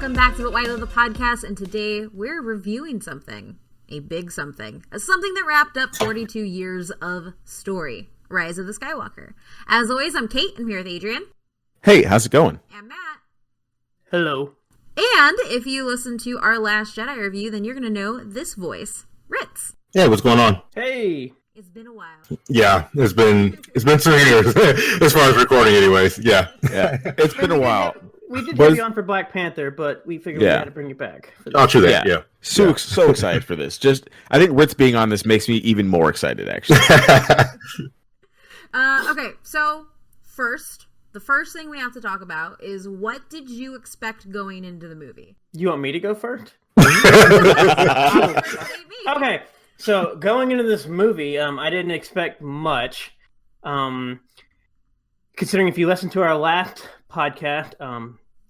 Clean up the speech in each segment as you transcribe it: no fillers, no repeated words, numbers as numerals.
welcome back to the Why Love the Podcast, and today we're reviewing something, a big something, something that wrapped up 42 years of story, Rise of the Skywalker. As always, I'm Kate, I'm here with Adrian. Hey, how's it going? And Matt. Hello. And if you listen to our Last Jedi review, then you're going to know this voice, Ritz. Hey, what's going on? Hey. It's been a while. Yeah, it's been 3 years as far as recording, anyways. Yeah. It's been a while. We did have you on for Black Panther, but we figured we had to bring you back. Oh, true that. Yeah. So excited for this. I think Ritz being on this makes me even more excited, actually. Okay, so the first thing we have to talk about is, what did you expect going into the movie? You want me to go first? Okay, so going into this movie, I didn't expect much. Considering if you listen to our last podcast,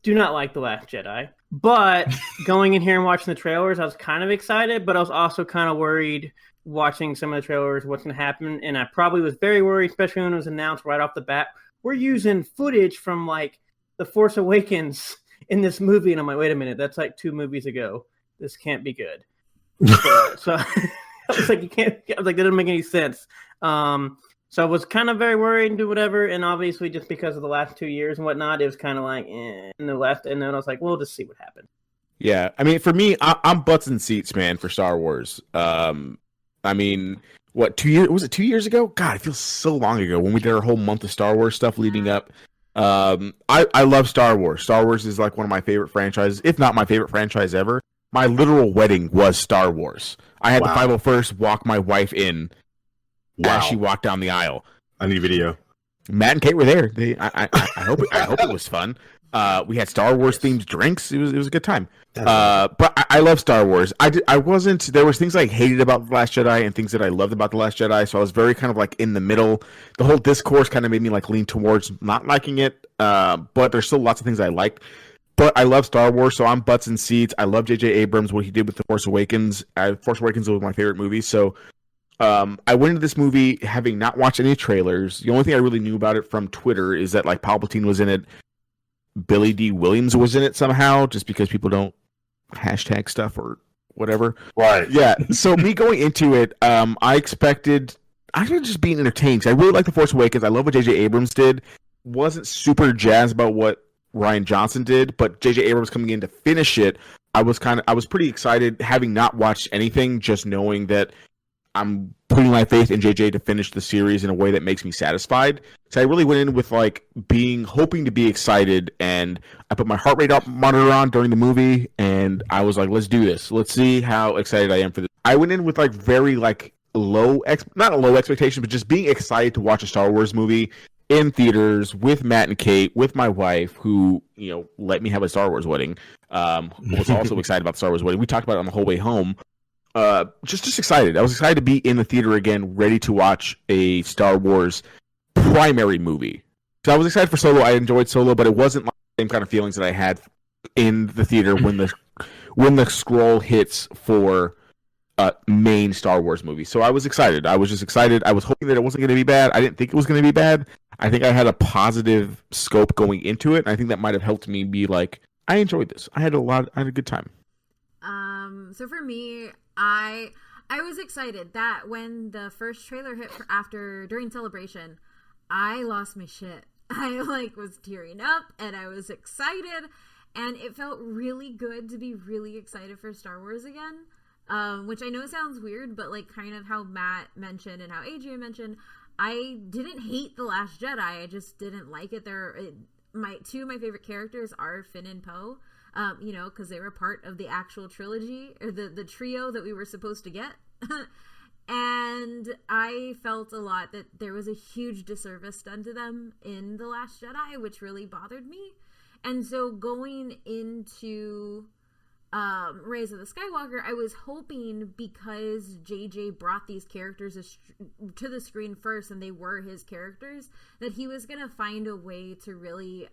do not like The Last Jedi. But going in here and watching the trailers, I was kind of excited, but I was also kind of worried watching some of the trailers, what's going to happen. And I probably was very worried, especially when it was announced right off the bat, we're using footage from, like, The Force Awakens in this movie. And I'm like, wait a minute, that's like 2 movies ago. This can't be good. So I was like, that doesn't make any sense. So I was kind of very worried and do whatever, and obviously just because of the last 2 years and whatnot, it was kind of like, and then I was like, well, we'll just see what happens. Yeah, I mean, for me, I'm butts and seats, man, for Star Wars. I mean, what, 2 years? Was it 2 years ago? God, it feels so long ago when we did our whole month of Star Wars stuff leading up. I love Star Wars. Star Wars is like one of my favorite franchises, if not my favorite franchise ever. My literal wedding was Star Wars. I had the 501st walk my wife in. As she walked down the aisle. I need video. Matt and Kate were there. I hope it was fun. We had Star Wars themed drinks. It was a good time. But I love Star Wars. There was things I hated about The Last Jedi and things that I loved about The Last Jedi. So I was very kind of like in the middle. The whole discourse kind of made me like lean towards not liking it. But there's still lots of things I liked. But I love Star Wars, so I'm butts and seats. I love J.J. Abrams, what he did with The Force Awakens. Force Awakens was my favorite movie. So I went into this movie having not watched any trailers. The only thing I really knew about it from Twitter is that, like, Palpatine was in it. Billy D. Williams was in it somehow, just because people don't hashtag stuff or whatever. Right. Yeah. So me going into it, I expected just being entertained. I really like The Force Awakens. I love what J.J. Abrams did. Wasn't super jazzed about what Rian Johnson did, but J.J. Abrams coming in to finish it, I was pretty excited, having not watched anything, just knowing that I'm putting my faith in JJ to finish the series in a way that makes me satisfied. So I really went in with hoping to be excited, and I put my heart rate monitor on during the movie, and I was like, let's do this. Let's see how excited I am for this. I went in with very not a low expectation, but just being excited to watch a Star Wars movie in theaters with Matt and Kate, with my wife, who, let me have a Star Wars wedding. Was also excited about the Star Wars wedding. We talked about it on the whole way home. Just excited. I was excited to be in the theater again, ready to watch a Star Wars primary movie. So I was excited for Solo. I enjoyed Solo, but it wasn't like the same kind of feelings that I had in the theater when the scroll hits for main Star Wars movie. So I was excited. I was just excited. I was hoping that it wasn't going to be bad. I didn't think it was going to be bad. I think I had a positive scope going into it, and I think that might have helped me be like, I enjoyed this. I had a good time. So for me, I was excited that when the first trailer hit during Celebration, I lost my shit. I was tearing up and I was excited, and it felt really good to be really excited for Star Wars again. Which I know sounds weird, but kind of how Matt mentioned and how Adrian mentioned, I didn't hate The Last Jedi. I just didn't like it. Two of my favorite characters are Finn and Poe. Because they were part of the actual trilogy, or the trio that we were supposed to get. And I felt a lot that there was a huge disservice done to them in The Last Jedi, which really bothered me. And so going into Rise of the Skywalker, I was hoping, because JJ brought these characters to the screen first and they were his characters, that he was going to find a way to really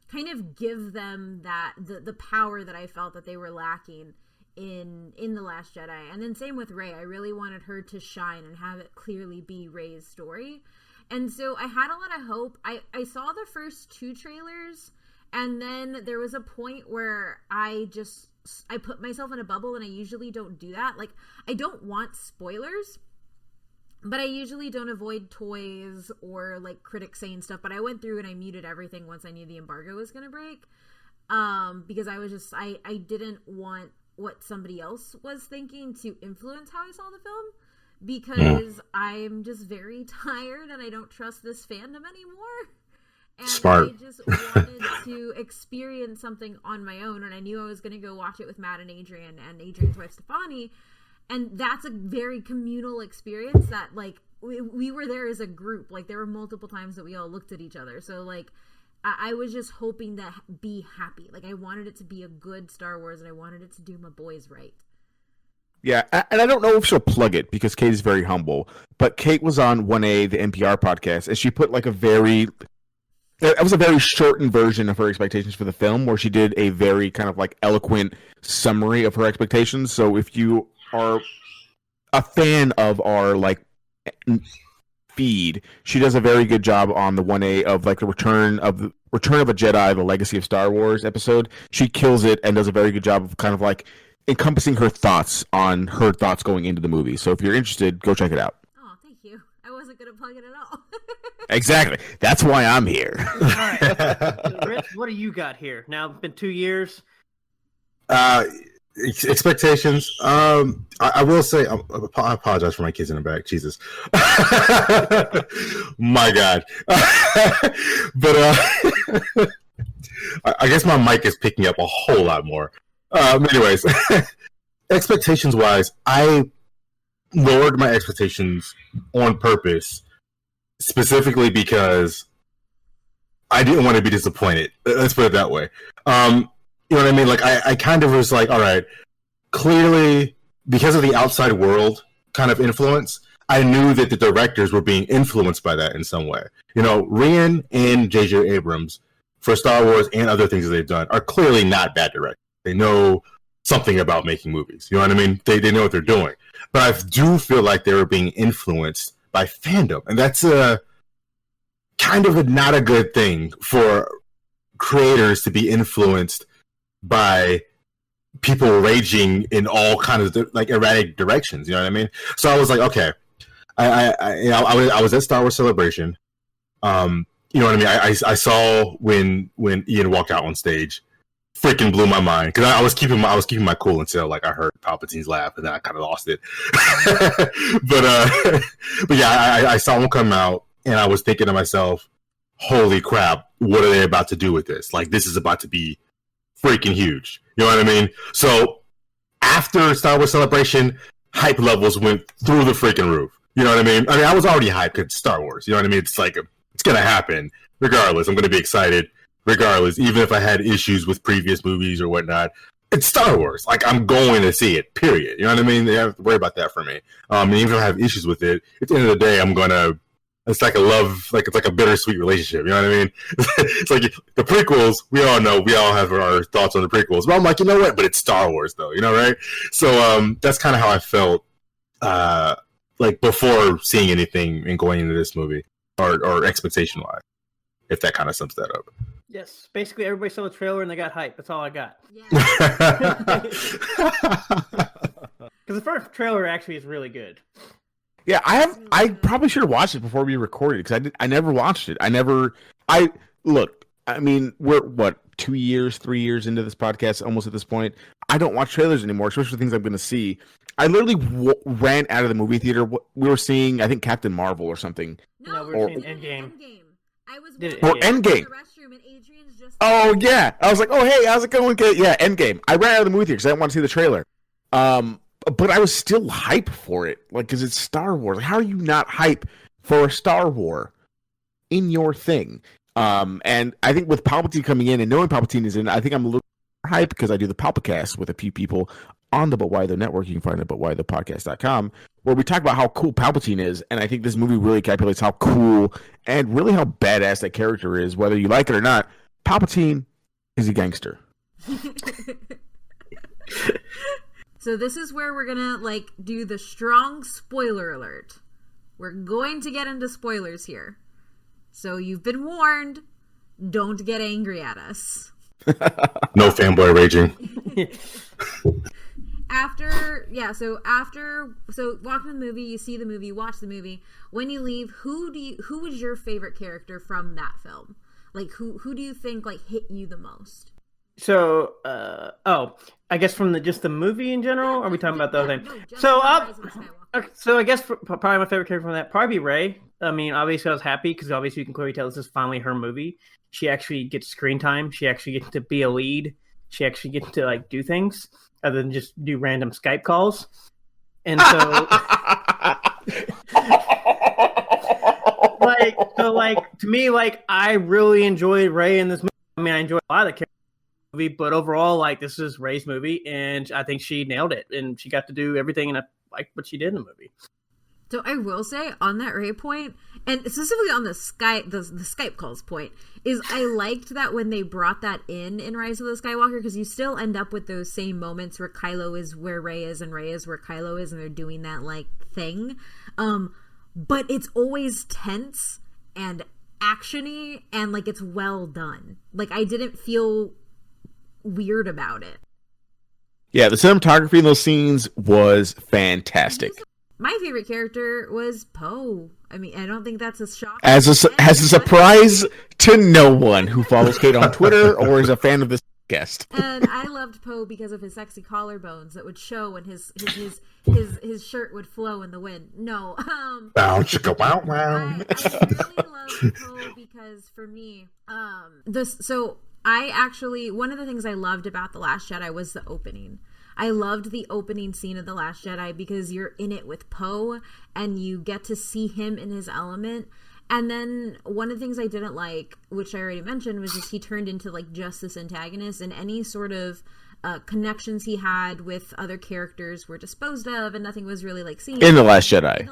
kind of give them the power that I felt that they were lacking in The Last Jedi. And then same with Rey. I really wanted her to shine and have it clearly be Rey's story. And so I had a lot of hope. I saw the first 2 trailers, And then there was a point where I put myself in a bubble, and I usually don't do that. Like, I don't want spoilers, but I usually don't avoid toys or like critics saying stuff. But I went through and I muted everything once I knew the embargo was going to break. Because I was just, I didn't want what somebody else was thinking to influence how I saw the film, because I'm just very tired and I don't trust this fandom anymore. And Smart. I just wanted to experience something on my own, and I knew I was going to go watch it with Matt and Adrian's wife Stefani, and that's a very communal experience that, like, we were there as a group. Like, there were multiple times that we all looked at each other. So, like, I was just hoping to be happy. Like, I wanted it to be a good Star Wars, and I wanted it to do my boys right. Yeah, and I don't know if she'll plug it because Kate is very humble, but Kate was on 1A, the NPR podcast, and she put like it was a very shortened version of her expectations for the film, where she did a very kind of like eloquent summary of her expectations. So if you are a fan of our like feed, she does a very good job on the 1A of like the Return of a Jedi, the Legacy of Star Wars episode. She kills it and does a very good job of kind of like encompassing her thoughts going into the movie. So if you're interested, go check it out. Oh, thank you. I wasn't going to plug it at all. Exactly. That's why I'm here. All right. Rich, what do you got here? Now, it's been 2 years. Expectations. I will say, I apologize for my kids in the back. Jesus. My God. But I guess my mic is picking up a whole lot more. Anyways, expectations-wise, I lowered my expectations on purpose, specifically because I didn't want to be disappointed. Let's put it that way. You know what I mean? Like, I kind of was like, all right, clearly, because of the outside world kind of influence, I knew that the directors were being influenced by that in some way. You know, Rian and J.J. Abrams, for Star Wars and other things that they've done, are clearly not bad directors. They know something about making movies. You know what I mean? They know what they're doing. But I do feel like they were being influenced by fandom. And that's not a good thing for creators to be influenced by people raging in all kinds of like erratic directions. You know what I mean? So I was like, okay, I was at Star Wars Celebration. You know what I mean? I saw when Ian walked out on stage, freaking blew my mind, because I was keeping my cool until like I heard Palpatine's laugh, and then I kind of lost it. but yeah, I saw him come out, and I was thinking to myself, holy crap, what are they about to do with this? Like, this is about to be freaking huge. You know what I mean? So after Star Wars Celebration, hype levels went through the freaking roof. You know what I mean? I mean, I was already hyped because it's Star Wars. You know what I mean? It's like, it's going to happen regardless. I'm going to be excited regardless, even if I had issues with previous movies or whatnot. It's Star Wars. Like, I'm going to see it, period. You know what I mean? They have to worry about that for me. And even if I have issues with it, at the end of the day, I'm going to, it's like a love, like it's like a bittersweet relationship. You know what I mean? It's like the prequels, we all know, we all have our thoughts on the prequels. But I'm like, you know what? But it's Star Wars, though. You know, right? So that's kind of how I felt like before seeing anything and going into this movie, or expectation-wise, if that kind of sums that up. Yes, basically everybody saw the trailer and they got hype. That's all I got. Yeah. Because the first trailer actually is really good. Yeah, I probably should have watched it before we recorded, because I never watched it. I mean, we're what, 2 years, 3 years into this podcast, almost at this point. I don't watch trailers anymore, especially for things I'm going to see. I literally ran out of the movie theater. We were seeing, I think, Captain Marvel or something. No, we were seeing Endgame. I was Endgame. the restroom and Adrian's just. Oh yeah, I was like, oh hey, how's it going? Yeah, Endgame. I ran out of the movie theater because I didn't want to see the trailer. But I was still hype for it, like, because it's Star Wars. Like, how are you not hype for a Star War in your thing? And I think with Palpatine coming in and knowing Palpatine is in, I think I'm a little hype because I do the Palpacast with a few people on the But Why The Network. You can find it at butwhythepodcast.com, where we talk about how cool Palpatine is. And I think this movie really encapsulates how cool and really how badass that character is, whether you like it or not. Palpatine is a gangster. So this is where we're gonna like do the strong spoiler alert. We're going to get into spoilers here. So you've been warned. Don't get angry at us. No fanboy raging. So walk in the movie, you see the movie, you watch the movie. When you leave, who was your favorite character from that film? Like who do you think like hit you the most? So, I guess from just the movie in general, or are we talking about the other thing? No, So I guess probably my favorite character from that probably be Rey. I mean, obviously I was happy because obviously you can clearly tell this is finally her movie. She actually gets screen time. She actually gets to be a lead. She actually gets to like do things other than just do random Skype calls. And so, to me, like I really enjoyed Rey in this movie. I mean, I enjoyed a lot of the characters in the movie, but overall, like this is Rey's movie, and I think she nailed it, and she got to do everything, and I liked what she did in the movie. So I will say on that Rey point, and specifically on the Skype calls point, is I liked that when they brought that in Rise of the Skywalker, because you still end up with those same moments where Kylo is where Rey is and Rey is where Kylo is, and they're doing that like thing. But it's always tense and actiony, and like it's well done. Like I didn't feel weird about it. Yeah, the cinematography in those scenes was fantastic. My favorite character was Poe. I mean, I don't think that's a shock. As a surprise to no one who follows Kate on Twitter or is a fan of this guest. And I loved Poe because of his sexy collarbones that would show when his shirt would flow in the wind. No, Bow, chicka, wow, wow. I really loved Poe because for me, one of the things I loved about The Last Jedi was the opening. I loved the opening scene of The Last Jedi because you're in it with Poe and you get to see him in his element. And then one of the things I didn't like, which I already mentioned, was just he turned into like just this antagonist, and any sort of connections he had with other characters were disposed of, and nothing was really like seen. In The Last Jedi.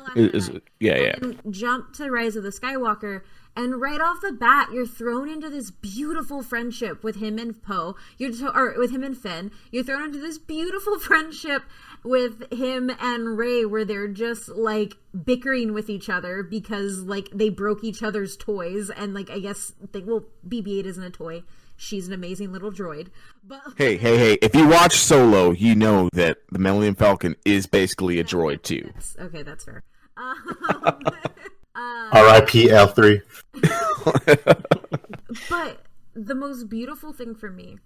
Yeah. Jump to Rise of the Skywalker, and right off the bat, you're thrown into this beautiful friendship with him and Poe. With him and Finn. You're thrown into this beautiful friendship with him and Rey, where they're just like bickering with each other because like they broke each other's toys, and like I guess BB-8 isn't a toy. She's an amazing little droid. But hey! If you watch Solo, you know that the Millennium Falcon is basically a droid too. Okay, that's fair. R.I.P. L3. But the most beautiful thing for me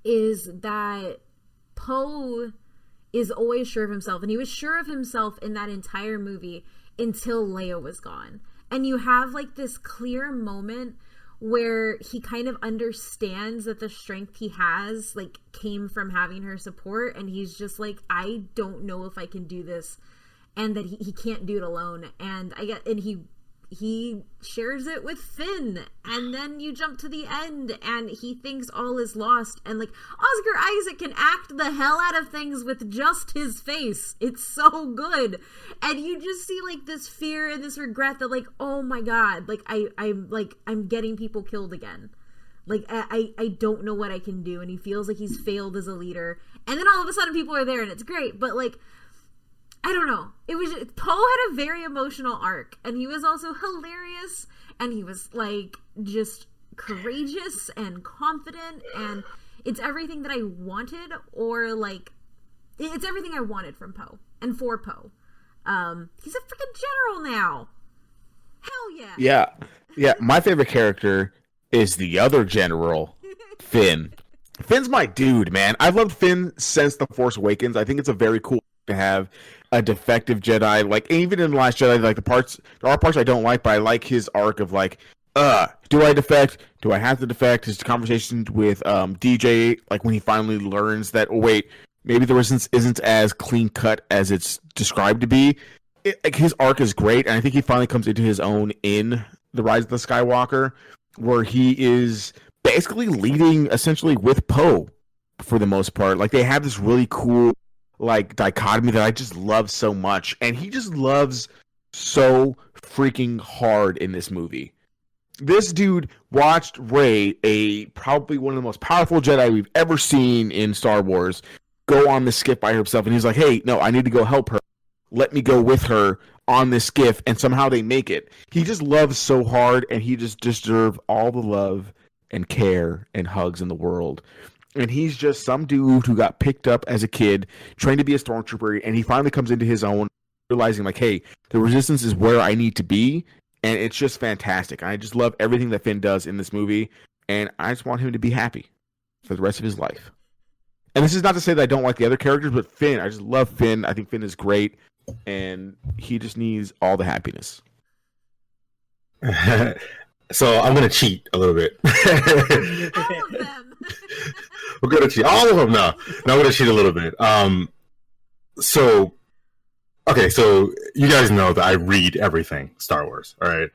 is that Poe is always sure of himself, and he was sure of himself in that entire movie until Leia was gone. And you have like this clear moment where he kind of understands that the strength he has like came from having her support, and he's just like, I don't know if I can do this, and that he can't do it alone. And he shares it with Finn, and then you jump to the end and he thinks all is lost, and like Oscar Isaac can act the hell out of things with just his face. It's so good, and you just see like this fear and this regret that like, oh my god, like I'm getting people killed again, like I don't know what I can do, and he feels like he's failed as a leader, and then all of a sudden people are there and it's great. But like, I don't know. It was Poe had a very emotional arc, and he was also hilarious, and he was like just courageous and confident, and it's everything that I wanted, or like it's everything I wanted from Poe and for Poe. He's a freaking general now. Hell yeah. Yeah. My favorite character is the other general, Finn. Finn's my dude, man. I've loved Finn since The Force Awakens. I think it's a very cool to have a defective Jedi, like even in The Last Jedi, like there are parts I don't like, but I like his arc of like, do I defect? Do I have to defect? His conversations with DJ, like when he finally learns that, oh wait, maybe the resistance isn't as clean cut as it's described to be. Like his arc is great, and I think he finally comes into his own in The Rise of the Skywalker, where he is basically leading essentially with Poe for the most part. Like they have this really cool like dichotomy that I just love so much, and he just loves so freaking hard in this movie. This dude watched Rey, probably one of the most powerful Jedi we've ever seen in Star Wars, go on this skip by herself, and he's like, hey, no, I need to go help her. Let me go with her. on this skiff, and somehow they make it. He just loves so hard, and he just deserves all the love and care and hugs in the world. And he's just some dude who got picked up as a kid, trained to be a stormtrooper, and he finally comes into his own, realizing like, hey, the Resistance is where I need to be, and it's just fantastic. I just love everything that Finn does in this movie, and I just want him to be happy for the rest of his life. And this is not to say that I don't like the other characters, but Finn, I just love Finn. I think Finn is great, and he just needs all the happiness. So I'm going to cheat a little bit. All of them. We're going to cheat. All of them, no. No, I'm going to cheat a little bit. So you guys know that I read everything Star Wars, all right?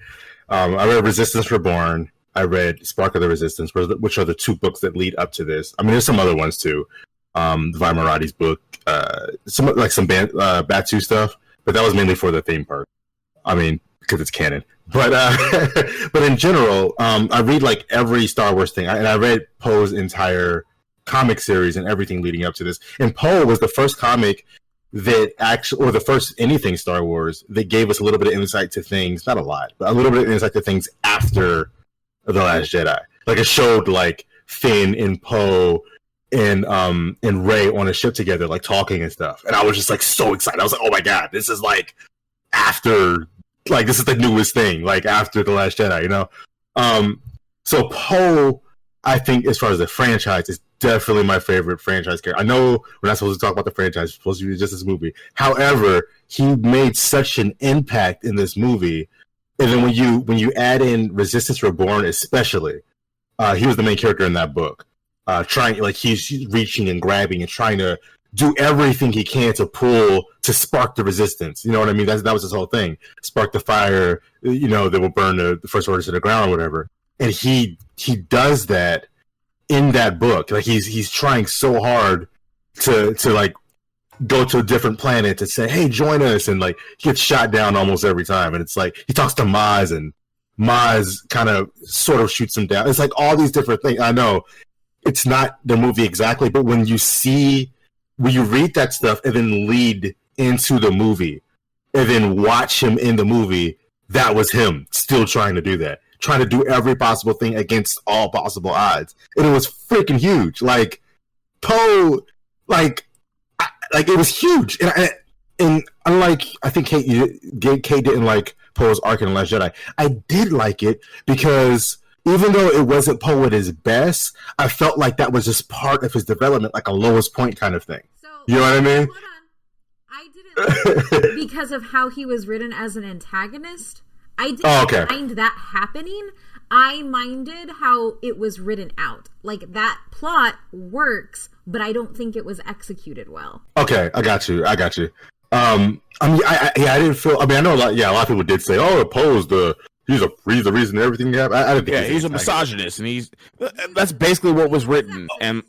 I read Resistance Reborn. I read Spark of the Resistance, which are the two books that lead up to this. I mean, there's some other ones, too. Vi Marati's book, some Batu stuff, but that was mainly for the theme park. I mean, because it's canon. But but in general, I read like every Star Wars thing, and I read Poe's entire comic series and everything leading up to this. And Poe was the first comic that actually, or the first anything Star Wars that gave us a little bit of insight to things, not a lot, but a little bit of insight to things after The Last Jedi. Like it showed like Finn and Poe and Rey on a ship together, like talking and stuff. And I was just like so excited. I was like, oh my god, this is like after. Like this is the newest thing, like after The Last Jedi, you know. So Poe, I think, as far as the franchise, is definitely my favorite franchise character. I know we're not supposed to talk about the franchise; it's supposed to be just this movie. However, he made such an impact in this movie, and then when you add in Resistance Reborn, especially, he was the main character in that book. He's reaching and grabbing and trying to do everything he can to spark the Resistance. You know what I mean? That was his whole thing. Spark the fire, you know, that will burn the First Order to the ground or whatever. And he does that in that book. Like he's trying so hard to like go to a different planet to say, hey, join us, and like he gets shot down almost every time. And it's like he talks to Maz, and Maz kind of sort of shoots him down. It's like all these different things. I know it's not the movie exactly, but when you read that stuff and then lead into the movie and then watch him in the movie, that was him still trying to do that, trying to do every possible thing against all possible odds. And it was freaking huge. Like Poe, like it was huge. And unlike, I think Kate didn't like Poe's arc in The Last Jedi, I did like it because even though it wasn't Poe at his best, I felt like that was just part of his development, like a lowest point kind of thing. So, you know what I mean? Hold on. I didn't like it because of how he was written as an antagonist. I didn't mind that happening. I minded how it was written out. Like, that plot works, but I don't think it was executed well. Okay, I got you. I mean, I didn't feel. I mean, I know a lot of people did say, "Oh, Poe's he's the reason everything happened." I didn't think he's a misogynist, and that's basically what was written, and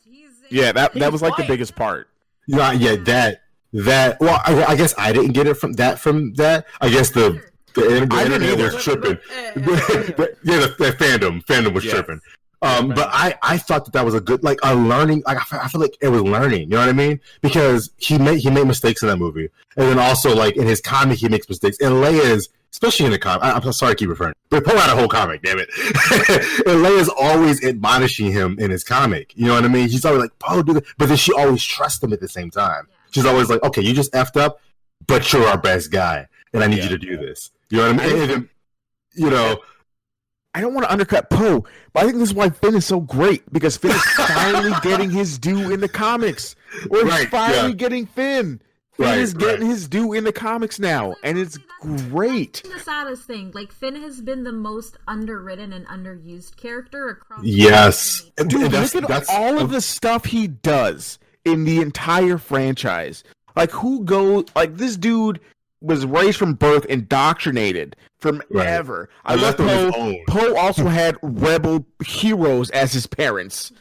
that was like the biggest part. Yeah, that. Well, I guess I didn't get it from that. I guess the internet was tripping. The fandom was tripping. But I thought that was a good, like, a learning. Like, I feel like it was learning. You know what I mean? Because he made mistakes in that movie, and then also like in his comic he makes mistakes. And Leia's, especially in the comic, I'm sorry to keep referring, but pull out a whole comic, damn it. And Leia's always admonishing him in his comic. You know what I mean? She's always like, "Poe, do that," but then she always trusts him at the same time. She's always like, "Okay, you just effed up, but you're our best guy, and I need you to do this." You know what I mean? And, you know. I don't want to undercut Poe, but I think this is why Finn is so great, because Finn is finally getting his due in the comics. We're finally getting Finn. Finn is getting his due in the comics now, and it's great. That's the saddest thing. Like, Finn has been the most underwritten and underused character across. Yes, dude, look at all of the stuff he does in the entire franchise. Like, this dude was raised from birth, indoctrinated from ever. I love Poe. Poe also had rebel heroes as his parents.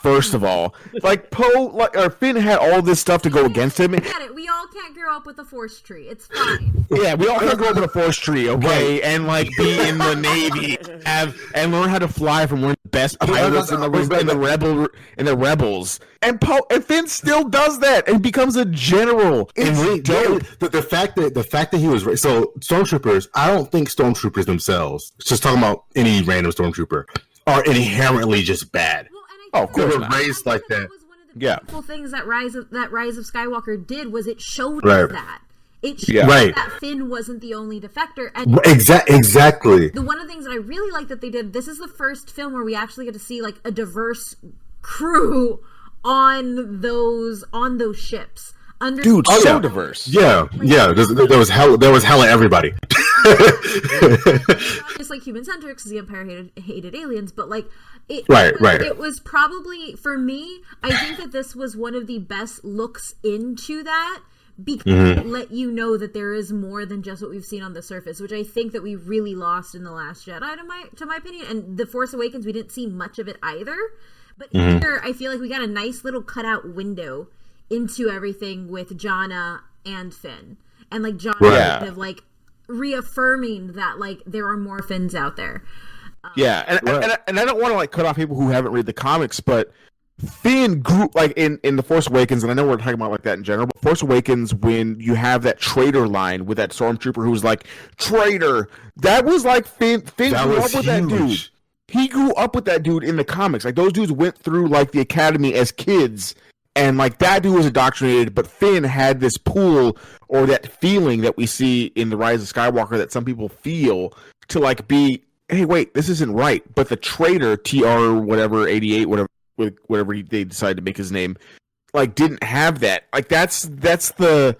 First of all, like Finn had all this stuff to go against him. I get it. We all can't grow up with a force tree. It's fine. Yeah, we all can't grow up with a force tree, okay, right. And like be in the Navy, and learn how to fly from one of the best pilots in the rebels. And Finn still does that and becomes a general. And the fact that he was so stormtroopers. I don't think stormtroopers themselves, just talking about any random stormtrooper, are inherently just bad. Well, of course, they were raised like that. Was one of the beautiful things that Rise of Skywalker did was it showed us that. It showed that Finn wasn't the only defector. And exactly. The one of the things that I really like that they did, this is the first film where we actually get to see like a diverse crew on those ships. Dude, so diverse. Yeah, yeah. There was hella everybody. Just like human centric, because the Empire hated aliens, but like it was probably, for me, I think that this was one of the best looks into that, because it let you know that there is more than just what we've seen on the surface, which I think that we really lost in The Last Jedi, to my opinion. And The Force Awakens, we didn't see much of it either. But here, I feel like we got a nice little cutout window into everything with Jannah and Finn. And like Jannah kind of like reaffirming that like there are more Finns out there. And I don't want to like cut off people who haven't read the comics, but Finn grew like in The Force Awakens, and I know we're talking about like that in general, but Force Awakens, when you have that traitor line with that stormtrooper who's like, traitor, that was like Finn grew up with that dude. He grew up with that dude in the comics. Like those dudes went through like the academy as kids, and like that dude was indoctrinated, but Finn had this pull or that feeling that we see in The Rise of Skywalker that some people feel to like be, hey, wait, this isn't right. But the traitor, TR whatever, 88, whatever they decided to make his name, like didn't have that. Like it's the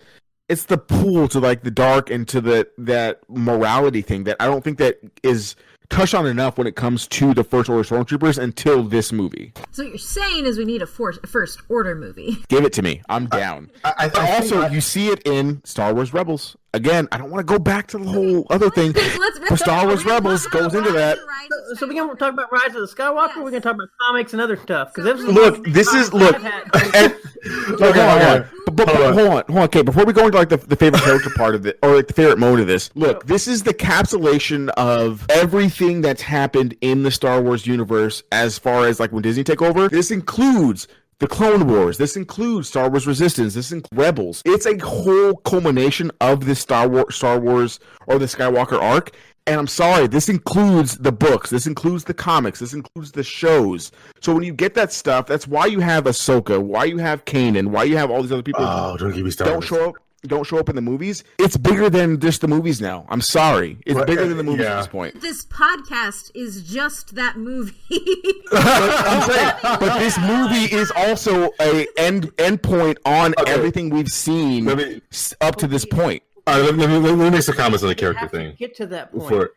pull to like the dark and to that morality thing that I don't think that is touched on enough when it comes to the First Order Stormtroopers until this movie. So what you're saying is we need a First Order movie. Give it to me. I'm down. You see it in Star Wars Rebels. Again, I don't want to go back to the whole other thing. But Star Wars Rebels goes into that. So we're going to talk about Rise of the Skywalker, or we're going to talk about comics and other stuff? Hold on. Okay, before we go into like the favorite character part of it, or like the favorite mode of this, look, this is the capsulation of everything that's happened in the Star Wars universe as far as like when Disney took over. This includes the Clone Wars. This includes Star Wars Resistance. This includes Rebels. It's a whole culmination of the Star Wars or the Skywalker arc. And I'm sorry, this includes the books. This includes the comics. This includes the shows. So when you get that stuff, that's why you have Ahsoka, why you have Kanan, why you have all these other people. Oh, don't give me Star Wars. Don't show up in the movies. It's bigger than just the movies now. I'm sorry. It's bigger than the movies at this point. This podcast is just that movie. I'm saying, but this movie is also a end point on everything we've seen up to this point. All right, let me make some comments on the character thing. Get to that point.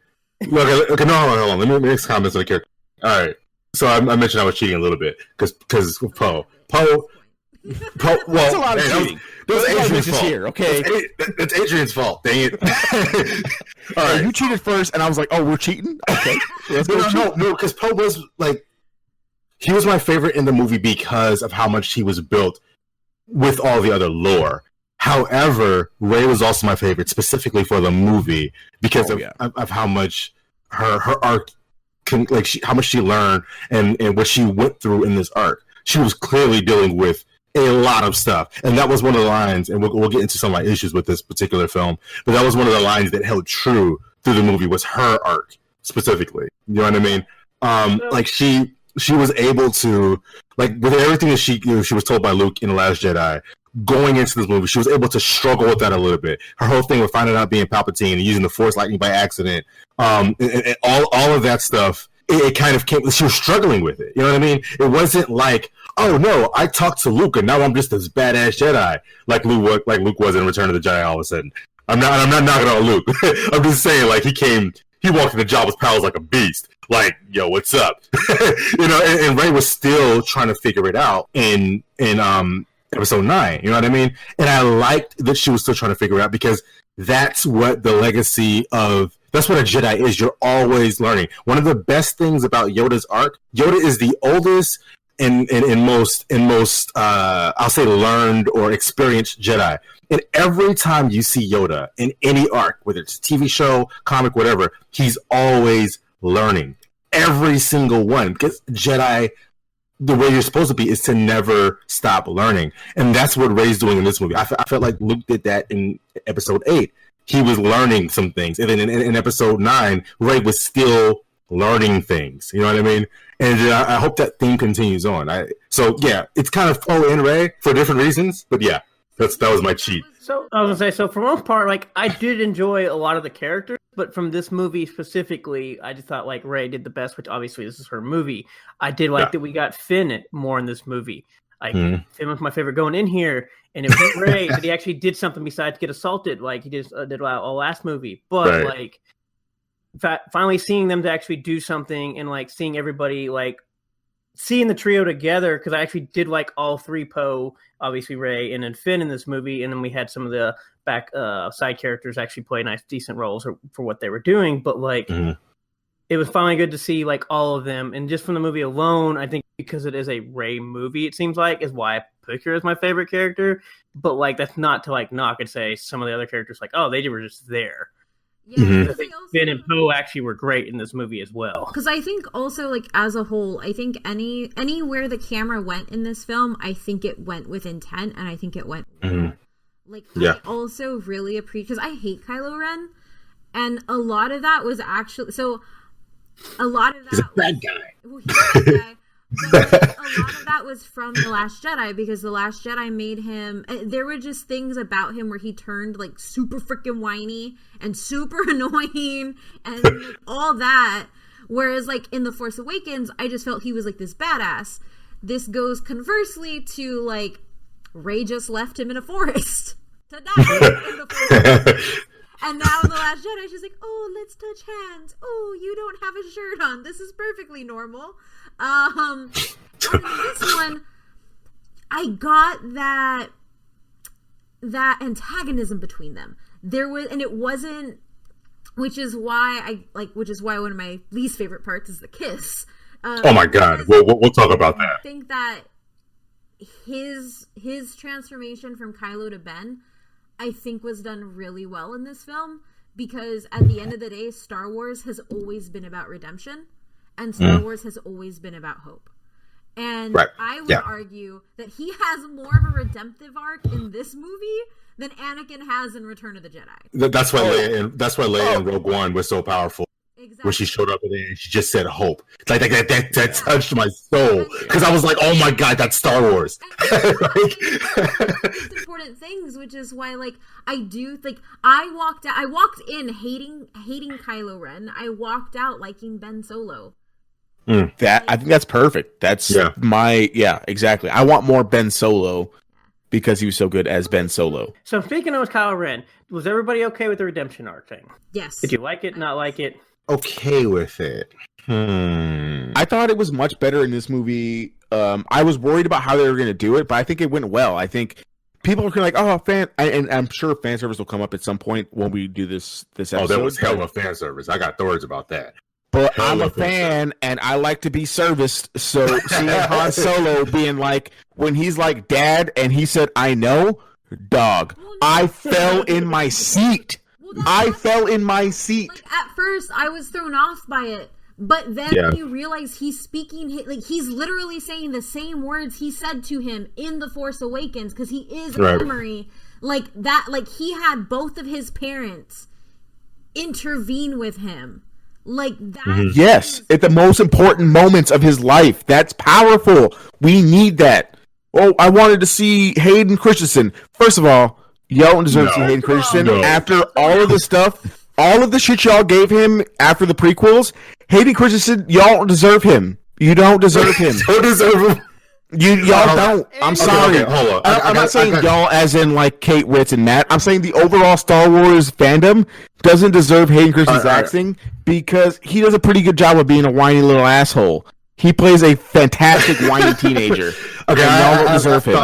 Hold on. Let me make some comments on the character. All right. So I mentioned I was cheating a little bit because Poe. Well, that's a lot of cheating. That was Adrian's fault. Here, okay? That's Adrian's fault. Dang it! All right, you cheated first, and I was like, "Oh, we're cheating." Okay, no, because Poe was like, he was my favorite in the movie because of how much he was built with all the other lore. However, Rey was also my favorite, specifically for the movie because of how much her arc, how much she learned and what she went through in this arc. She was clearly dealing with a lot of stuff, and that was one of the lines, and we'll get into some of my issues with this particular film, but that was one of the lines that held true through the movie, was her arc specifically. You know what I mean? Like she was able to, like, with everything that she was told by Luke in The Last Jedi, going into this movie, she was able to struggle with that a little bit. Her whole thing with finding out being Palpatine and using the Force lightning by accident, and all of that stuff, it kind of came, she was struggling with it. You know what I mean? It wasn't like, oh no, I talked to Luke and now I'm just this badass Jedi like Luke was in Return of the Jedi all of a sudden. I'm not knocking on Luke. I'm just saying, like, he walked into Jabba's palace like a beast. Like, yo, what's up? You know, and Rey was still trying to figure it out in episode 9. You know what I mean? And I liked that she was still trying to figure it out, because that's what the legacy of, that's what a Jedi is. You're always learning. One of the best things about Yoda's arc, Yoda is the oldest in most I'll say learned or experienced Jedi. And every time you see Yoda in any arc, whether it's a TV show, comic, whatever, he's always learning. Every single one, because Jedi, the way you're supposed to be is to never stop learning, and that's what Rey's doing in this movie. I felt like Luke did that in Episode 8. He was learning some things, and then in Episode 9, Rey was still learning things. You know what I mean? And I hope that theme continues on. So yeah, it's kind of Poe and Rey for different reasons, but yeah, that was my cheat. So I was gonna say, so for most part, like I did enjoy a lot of the characters, but from this movie specifically, I just thought like Rey did the best. Which obviously this is her movie. I did like that we got Finn more in this movie. Like Finn was my favorite going in here, and it was Rey that he actually did something besides get assaulted, like he just did all last movie. But like finally seeing them to actually do something, and like seeing everybody like seeing the trio together, because I actually did like all three, Poe, obviously Rey, and then Finn in this movie, and then we had some of the back side characters actually play nice, decent roles for what they were doing. But like, it was finally good to see like all of them, and just from the movie alone, I think because it is a Rey movie, it seems like is why I pick her as my favorite character. But like, that's not to like knock and say some of the other characters like, oh, they were just there. Yeah, I think Finn and Poe actually were great in this movie as well. Because I think also, like, as a whole, I think anywhere the camera went in this film, I think it went with intent, and I think it went like, I also really appreciate, because I hate Kylo Ren, and a lot of that was actually, so a lot of that he's a bad guy. Well, he's a bad guy. But like, a lot of that was from The Last Jedi, because The Last Jedi made him, there were just things about him where he turned like super freaking whiny and super annoying and like, all that, whereas like in The Force Awakens I just felt he was like this badass. This goes conversely to like Rey just left him in a forest to die in the forest. And now in The Last Jedi she's like, oh, let's touch hands, oh, you don't have a shirt on, this is perfectly normal. And this one, I got that antagonism between them. There was, and it wasn't, which is why one of my least favorite parts is the kiss. Oh my God, we'll talk about that. I think that his transformation from Kylo to Ben, I think, was done really well in this film, because at the end of the day, Star Wars has always been about redemption. And Star Wars has always been about hope. And I would argue that he has more of a redemptive arc in this movie than Anakin has in Return of the Jedi. That's why Leia in Rogue One was so powerful. Exactly. Where she showed up and she just said hope. Like that touched my soul, because I was like, oh my God, that's Star Wars. It's important things, which is why like I do like I walked in hating Kylo Ren. I walked out liking Ben Solo. That I think that's perfect. That's exactly. I want more Ben Solo because he was so good as Ben Solo. So speaking of Kylo Ren, was everybody okay with the redemption arc thing? Yes. Did you like it? Not like it? Okay with it. I thought it was much better in this movie. I was worried about how they were going to do it, but I think it went well. I think people are like, "Oh, and I'm sure fan service will come up at some point when we do this episode." Oh, there was hell of fan service. I got words about that. But I'm a fan, and I like to be serviced. So seeing Han Solo being like, when he's like, "Dad," and he said, "I know," dog, I fell in my seat. Like, at first, I was thrown off by it, but then you realize he's speaking, like he's literally saying the same words he said to him in The Force Awakens, because he is a memory like that. Like he had both of his parents intervene with him. Like that. Yes, at the most important moments of his life. That's powerful. We need that. Oh, I wanted to see Hayden Christensen. First of all, y'all don't deserve to see Hayden Christensen after all of the stuff, all of the shit y'all gave him after the prequels. Hayden Christensen, y'all don't deserve him. You don't deserve him. Don't deserve him. Y'all don't. I'm sorry. Okay, hold on. I'm not saying y'all as in like Kate Ritz and Matt. I'm saying the overall Star Wars fandom doesn't deserve Hayden Christensen's acting because he does a pretty good job of being a whiny little asshole. He plays a fantastic whiny teenager. Okay, y'all don't deserve him.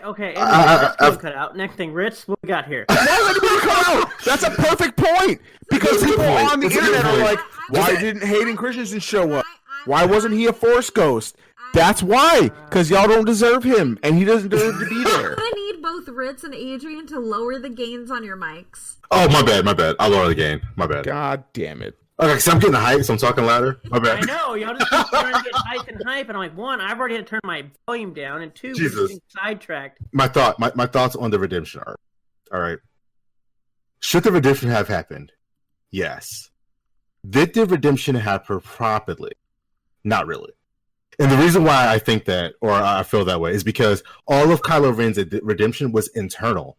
Okay. Cut out. Next thing, Ritz, what we got here? Why would it cut out? That's a perfect point. Because people on the internet are like, why didn't Hayden Christensen show up? Why wasn't he a Force ghost? That's why, because y'all don't deserve him, and he doesn't deserve to be there. I need both Ritz and Adrian to lower the gains on your mics. Oh, my bad. I'll lower the gain. My bad. God damn it. Okay, so I'm getting hype, so I'm talking louder. My bad. I know, y'all just keep trying to get hype, and I'm like, one, I've already had to turn my volume down, and two, we're getting sidetracked. My thoughts on the redemption arc. All right. Should the redemption have happened? Yes. Did the redemption happen properly? Not really. And the reason why I think that, or I feel that way, is because all of Kylo Ren's redemption was internal.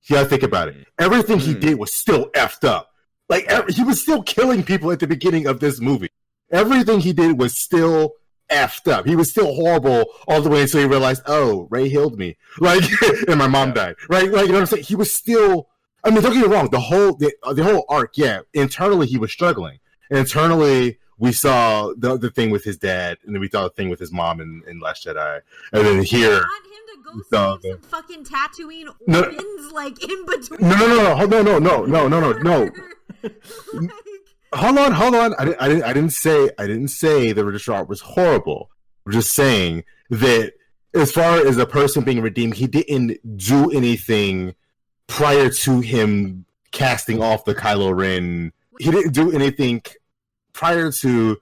You gotta think about it. Everything he did was still effed up. Like, he was still killing people at the beginning of this movie. Everything he did was still effed up. He was still horrible all the way until he realized, oh, Rey healed me. Like, and my mom died. Right? Like, you know what I'm saying? He was still, I mean, don't get me wrong, the whole arc, yeah, internally he was struggling. Internally, we saw the thing with his dad, and then we saw the thing with his mom in Last Jedi. And then here... I want him to go save some fucking Tatooine orphans, like, in between. No. Hold on. I didn't say the redemption arc was horrible. I'm just saying that as far as a person being redeemed, he didn't do anything prior to him casting off the Kylo Ren. He didn't do anything prior to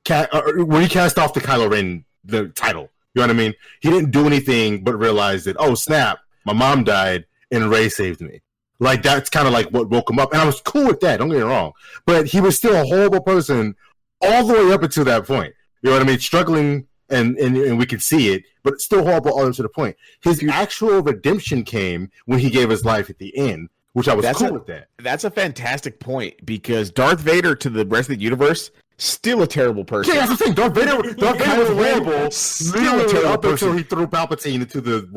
when he cast off the Kylo Ren the title. You know what I mean? He didn't do anything but realize that, oh snap, my mom died and Rey saved me. Like, that's kind of like what woke him up. And I was cool with that, don't get me wrong. But he was still a horrible person all the way up until that point. You know what I mean? Struggling, and we could see it, but still horrible all the way to the point. His actual redemption came when he gave his life at the end, which I was cool with that. That's a fantastic point, because Darth Vader to the rest of the universe, still a terrible person. Yeah, that's the thing. Darth Vader was horrible. Still a terrible person. Until he threw Palpatine into the.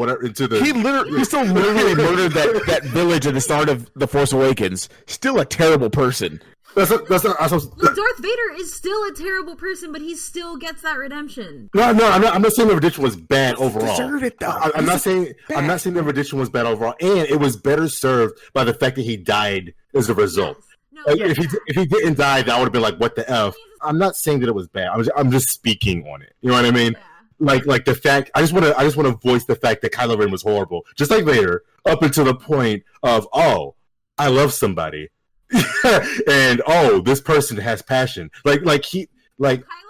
He still literally murdered that village at the start of The Force Awakens. Still a terrible person. Darth Vader is still a terrible person, but he still gets that redemption. No, I'm not saying the redemption was bad overall. Deserve it, though. I'm not saying the redemption was bad overall, and it was better served by the fact that he died as a result. Yes. If he didn't die, that would have been like, what the F. I'm not saying that it was bad. I'm just speaking on it. You know what I mean? Yeah. Like the fact. I just want to voice the fact that Kylo Ren was horrible, just like Vader, up until the point of, oh, I love somebody, and oh, this person has passion. Kylo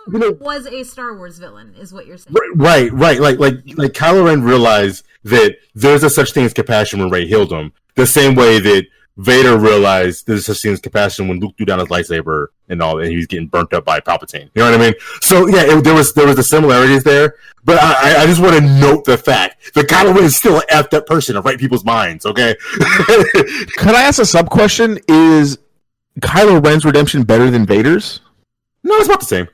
Ren was a Star Wars villain, is what you're saying. Right. Like Kylo Ren realized that there's a such thing as compassion when Rey healed him. The same way that Vader realized there's such thing as compassion when Luke threw down his lightsaber and all, and he was getting burnt up by Palpatine. You know what I mean? So yeah, there was the similarities there, but I just want to note the fact that Kylo Ren is still an effed up person to right people's minds. Okay. Could I ask a sub question? Is Kylo Ren's redemption better than Vader's? No, it's about the same.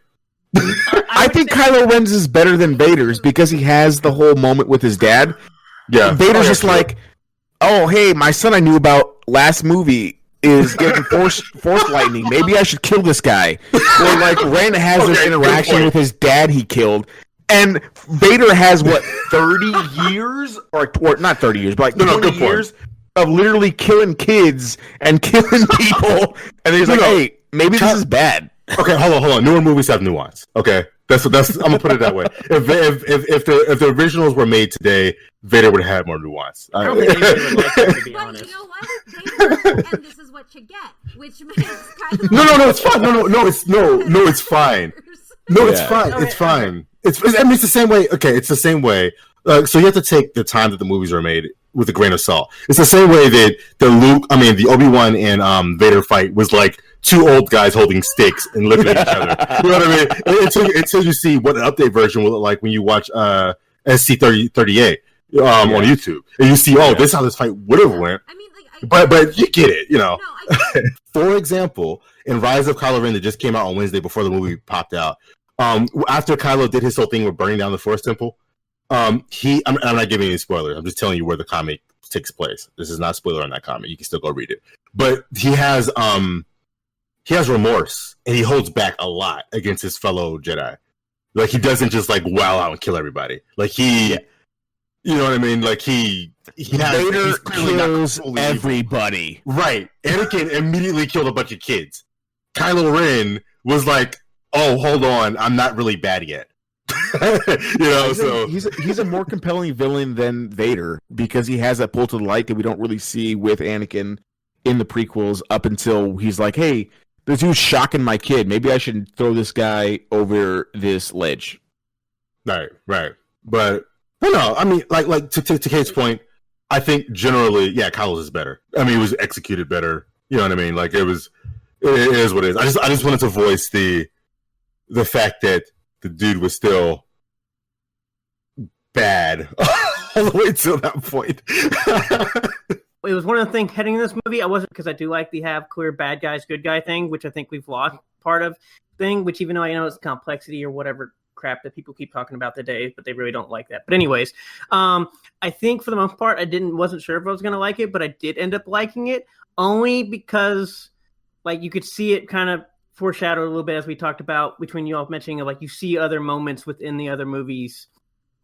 I think Kylo Ren's is better than Vader's because he has the whole moment with his dad. Yeah, Vader's just like, oh, hey, my son I knew about last movie is getting force lightning. Maybe I should kill this guy. Or like Ren has this interaction with his dad he killed. And Vader has, 30 years? Or not 30 years, but like 20 years of literally killing kids and killing people. And he's like, hey, maybe this is bad. Okay, hold on. Newer movies have nuance. Okay, that's. I'm gonna put it that way. If the originals were made today, Vader would have had more nuance. I don't think anybody would like that, to be honest. But you know what? Vader, and this is what you get, which makes Kylo. No, it's fine. It's fine. No, it's fine. It's fine. It's the same way. Okay, it's the same way. So you have to take the time that the movies are made with a grain of salt. It's the same way that the Obi-Wan and Vader fight was like two old guys holding sticks and looking at each other. You know what I mean? Until you see what an update version will look like when you watch SC38 on YouTube, and you see, this is how this fight would have went. I mean, but you get it, you know. No, I get it. For example, in Rise of Kylo Ren that just came out on Wednesday before the movie popped out, after Kylo did his whole thing with burning down the Force Temple, I'm not giving any spoilers. I'm just telling you where the comic takes place. This is not a spoiler on that comic. You can still go read it. But he has remorse, and he holds back a lot against his fellow Jedi. Like, he doesn't just like wow out and kill everybody. Like you know what I mean? Like Vader kills everybody. Right. Anakin immediately killed a bunch of kids. Kylo Ren was like, oh, hold on, I'm not really bad yet. He's a more compelling villain than Vader because he has that pull to the light that we don't really see with Anakin in the prequels up until he's like, hey, this dude's shocking my kid. Maybe I should throw this guy over this ledge. Right. But no, I mean, like to Kate's point, I think generally, yeah, Kylo's is better. I mean, it was executed better. You know what I mean? Like it is what it is. I just wanted to voice the fact that the dude was still bad all the way till that point. It was one of the things heading in this movie. I wasn't, because I do like the have clear bad guys, good guy thing, which I think we've lost part of thing, which even though I know it's complexity or whatever crap that people keep talking about today, but they really don't like that. But anyways, I think for the most part, wasn't sure if I was going to like it, but I did end up liking it only because like you could see it kind of foreshadowed a little bit as we talked about between you all mentioning of like you see other moments within the other movies,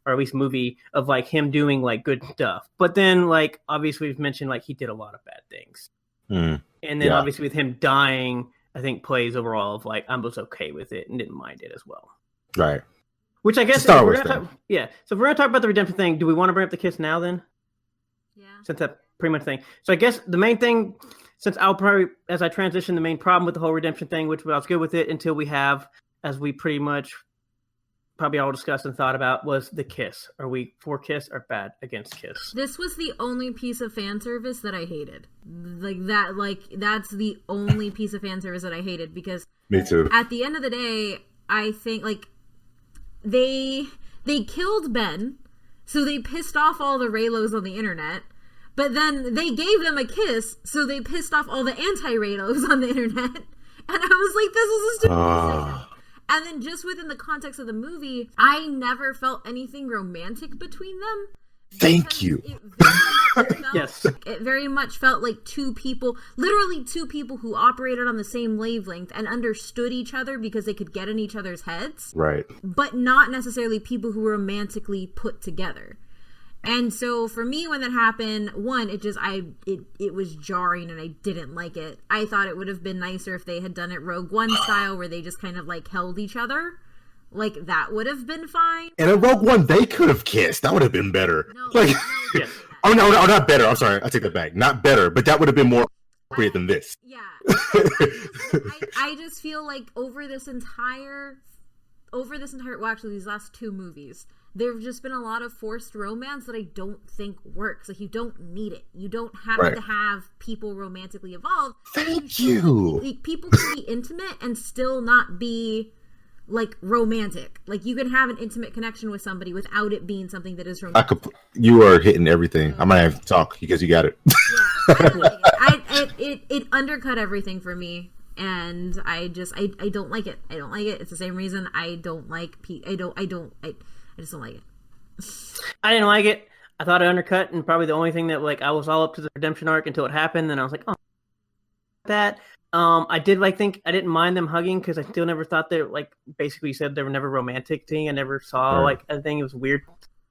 or at least movie, of like him doing like good stuff. But then like obviously we've mentioned like he did a lot of bad things. And then obviously with him dying, I think plays overall of like I was okay with it and didn't mind it as well. Right. Which I guess Star Wars thing. So if we're gonna talk about the redemption thing, do we want to bring up the kiss now then? Yeah. Since that pretty much thing. So I guess the main thing, since I'll probably, as I transition, the main problem with the whole redemption thing, which I was good with it until we have, as we pretty much probably all discussed and thought about, was the kiss. Are we for kiss or bad against kiss? This was the only piece of fan service that I hated. That's the only piece of fan service that I hated because me too. At the end of the day, I think like they killed Ben, so they pissed off all the Reylos on the internet. But then they gave them a kiss, so they pissed off all the anti-Reylos on the internet. And I was like, this is a stupid decision. And then just within the context of the movie, I never felt anything romantic between them. Thank you. Yes. It very much felt like literally two people who operated on the same wavelength and understood each other because they could get in each other's heads. Right. But not necessarily people who were romantically put together. And so for me, when that happened, one, it was jarring and I didn't like it. I thought it would have been nicer if they had done it Rogue One style where they just kind of like held each other. Like that would have been fine. And in Rogue One, they could have kissed. That would have been better. No, no, not better. I'm sorry. I take that back. Not better, but that would have been more appropriate than this. Yeah. I just feel like over this entire, well, actually these last two movies, there have just been a lot of forced romance that I don't think works. Like, you don't need it. You don't have to have people romantically involved. Thank you. Like, people can be intimate and still not be, like, romantic. Like, you can have an intimate connection with somebody without it being something that is romantic. You are hitting everything. I might have to talk because you got it. Yeah, I don't like it. It undercut everything for me. And I don't like it. I don't like it. It's the same reason I don't like I just don't like it. I didn't like it. I thought it undercut, and probably the only thing that like I was all up to the redemption arc until it happened, and I was like, oh, that. I did think I didn't mind them hugging because I still never thought they like basically said they were never romantic thing. I never saw like a thing. It was a weird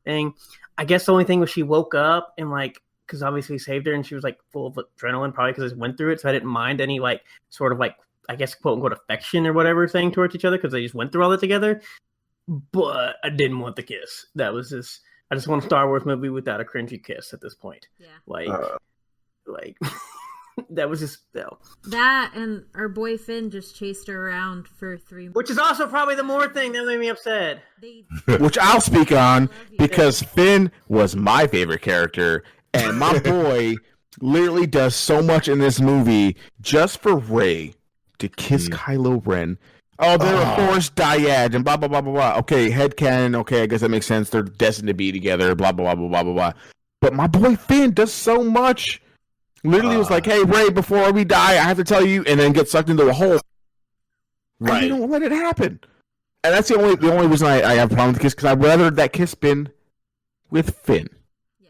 thing. I guess the only thing was she woke up and like because obviously he saved her and she was like full of adrenaline probably because I went through it, so I didn't mind any like sort of like I guess quote unquote affection or whatever thing towards each other because they just went through all that together. But I didn't want the kiss. That was just I just want a Star Wars movie without a cringy kiss at this point. Yeah. Like that was just no. That and our boy Finn just chased her around for 3 months. Which is also probably the more thing that made me upset. Which I'll speak on because Finn was my favorite character and my boy literally does so much in this movie just for Rey to kiss Kylo Ren. Oh, they're a forced dyad and blah, blah, blah, blah, blah. Okay, headcanon. Okay, I guess that makes sense. They're destined to be together, blah, blah, blah, blah, blah, blah. But my boy Finn does so much. Literally was like, hey, Rey, before we die, I have to tell you, and then get sucked into a hole. Right. And you don't let it happen. And that's the only reason I have a problem with the kiss, because I'd rather that kiss been with Finn. Yeah.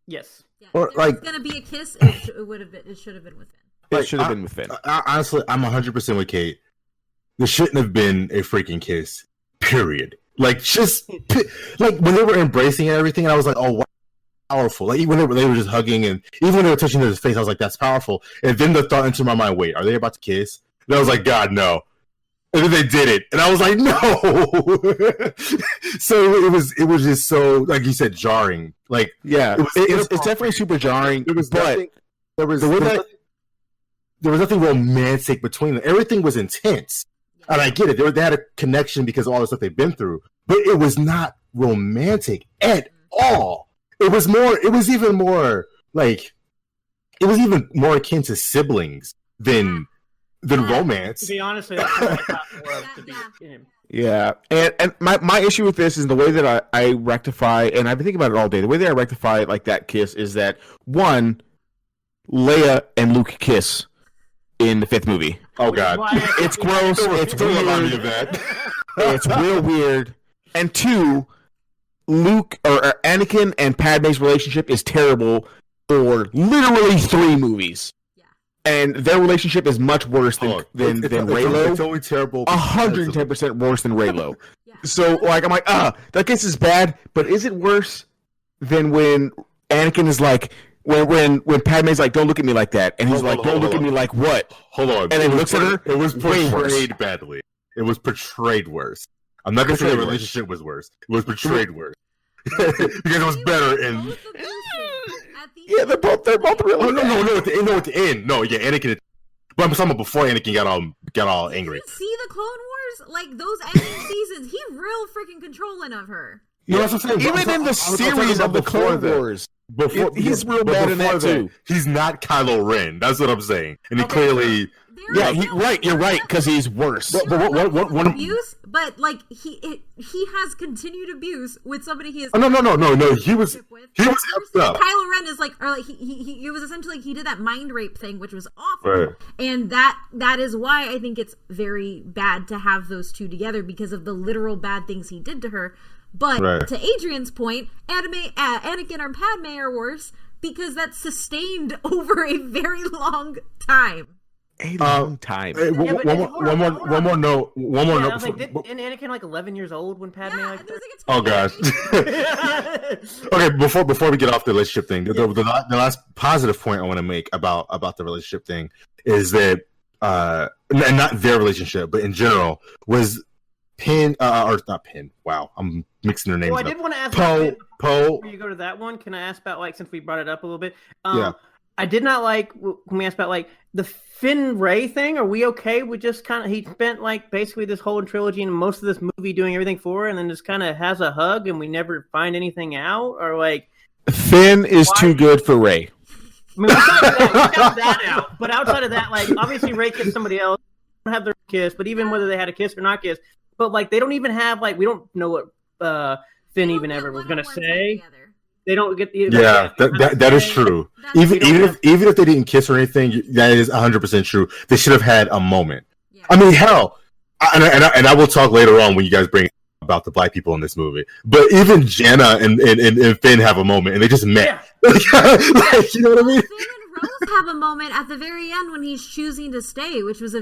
Yes. Yeah. Or, if like, it's going to be a kiss, it should have been with Finn. It should have been with Finn. Honestly, I'm 100% with Kate. There shouldn't have been a freaking kiss. Period. Like, just like when they were embracing and everything, and I was like, oh, wow, powerful. Like, even when they were just hugging, and even when they were touching his face, I was like, that's powerful. And then the thought entered my mind, wait, are they about to kiss? And I was like, God, no. And then they did it, and I was like, no. So it was just so, like you said, jarring. Like, yeah, it's definitely super jarring. There was nothing romantic between them. Everything was intense, and I get it. They had a connection because of all the stuff they've been through, but it was not romantic at all. It was even more akin to siblings than romance. To be honest, that's what I thought more of to be him. Yeah, and my issue with this is the way that I rectify, and I've been thinking about it all day. The way that I rectify like that kiss is that one, Leia and Luke kiss in the 5th movie. Oh God, it's gross. It's weird. It's real weird. And 2, Luke or Anakin and Padme's relationship is terrible for literally 3 movies. And their relationship is much worse than Reylo. It's only terrible. 110% worse than Reylo. So, like, I'm like, that kiss is bad, but is it worse than when Anakin is like, when Padme's like, don't look at me like that, and he's don't look at me like what? Hold on. And then looks at her. It was portrayed badly. It was portrayed worse. I'm not gonna say the relationship was worse. It was portrayed worse because it was better in. Yeah, they're both really. Oh, no! At the end. No, yeah, Anakin. But I'm talking about before Anakin got all angry. Did you see the Clone Wars? Like those ending seasons, he real freaking controlling of her. Yeah, that's what I'm saying. Even in the series of the Clone Wars, he's real bad in that too. He's not Kylo Ren. That's what I'm saying, and he clearly. Yeah, you're right, because he's worse. But what abuse? But like he has continued abuse with somebody he is. Oh, no. He was effed up. Kylo Ren is like, or like he was essentially he did that mind rape thing, which was awful. Right. And that is why I think it's very bad to have those two together because of the literal bad things he did to her. But to Adrian's point, Anakin or Padme are worse because that's sustained over a very long time. A long time. One more note. I was like, isn't Anakin like 11 years old when Padme? Yeah, like, oh gosh. Okay, before we get off the relationship thing, the last positive point I want to make about the relationship thing is that, and not their relationship, but in general, was Pin or not Pin? Wow, I'm mixing their names. Well, up. I did want to ask Poe. Before you go to that one, can I ask about like since we brought it up a little bit? I did not like when we asked about like the Finn Rey thing. Are we okay with just kind of he spent like basically this whole trilogy and most of this movie doing everything for her, and then just kind of has a hug and we never find anything out, or like Finn is too good for Rey. I mean, we got that out, but outside of that, like obviously Rey kissed somebody else, they don't have their kiss, but even whether they had a kiss or not kiss, but like they don't even have like we don't know what Finn even ever was gonna say. They don't get the that is true. Even if they didn't kiss or anything, that is 100% true. They should have had a moment. Yeah. I mean, hell, and I will talk later on when you guys bring about the black people in this movie. But even Jenna and Finn have a moment, and they just met. Yeah. Like, you know what I mean? Finn and Rose have a moment at the very end when he's choosing to stay, which was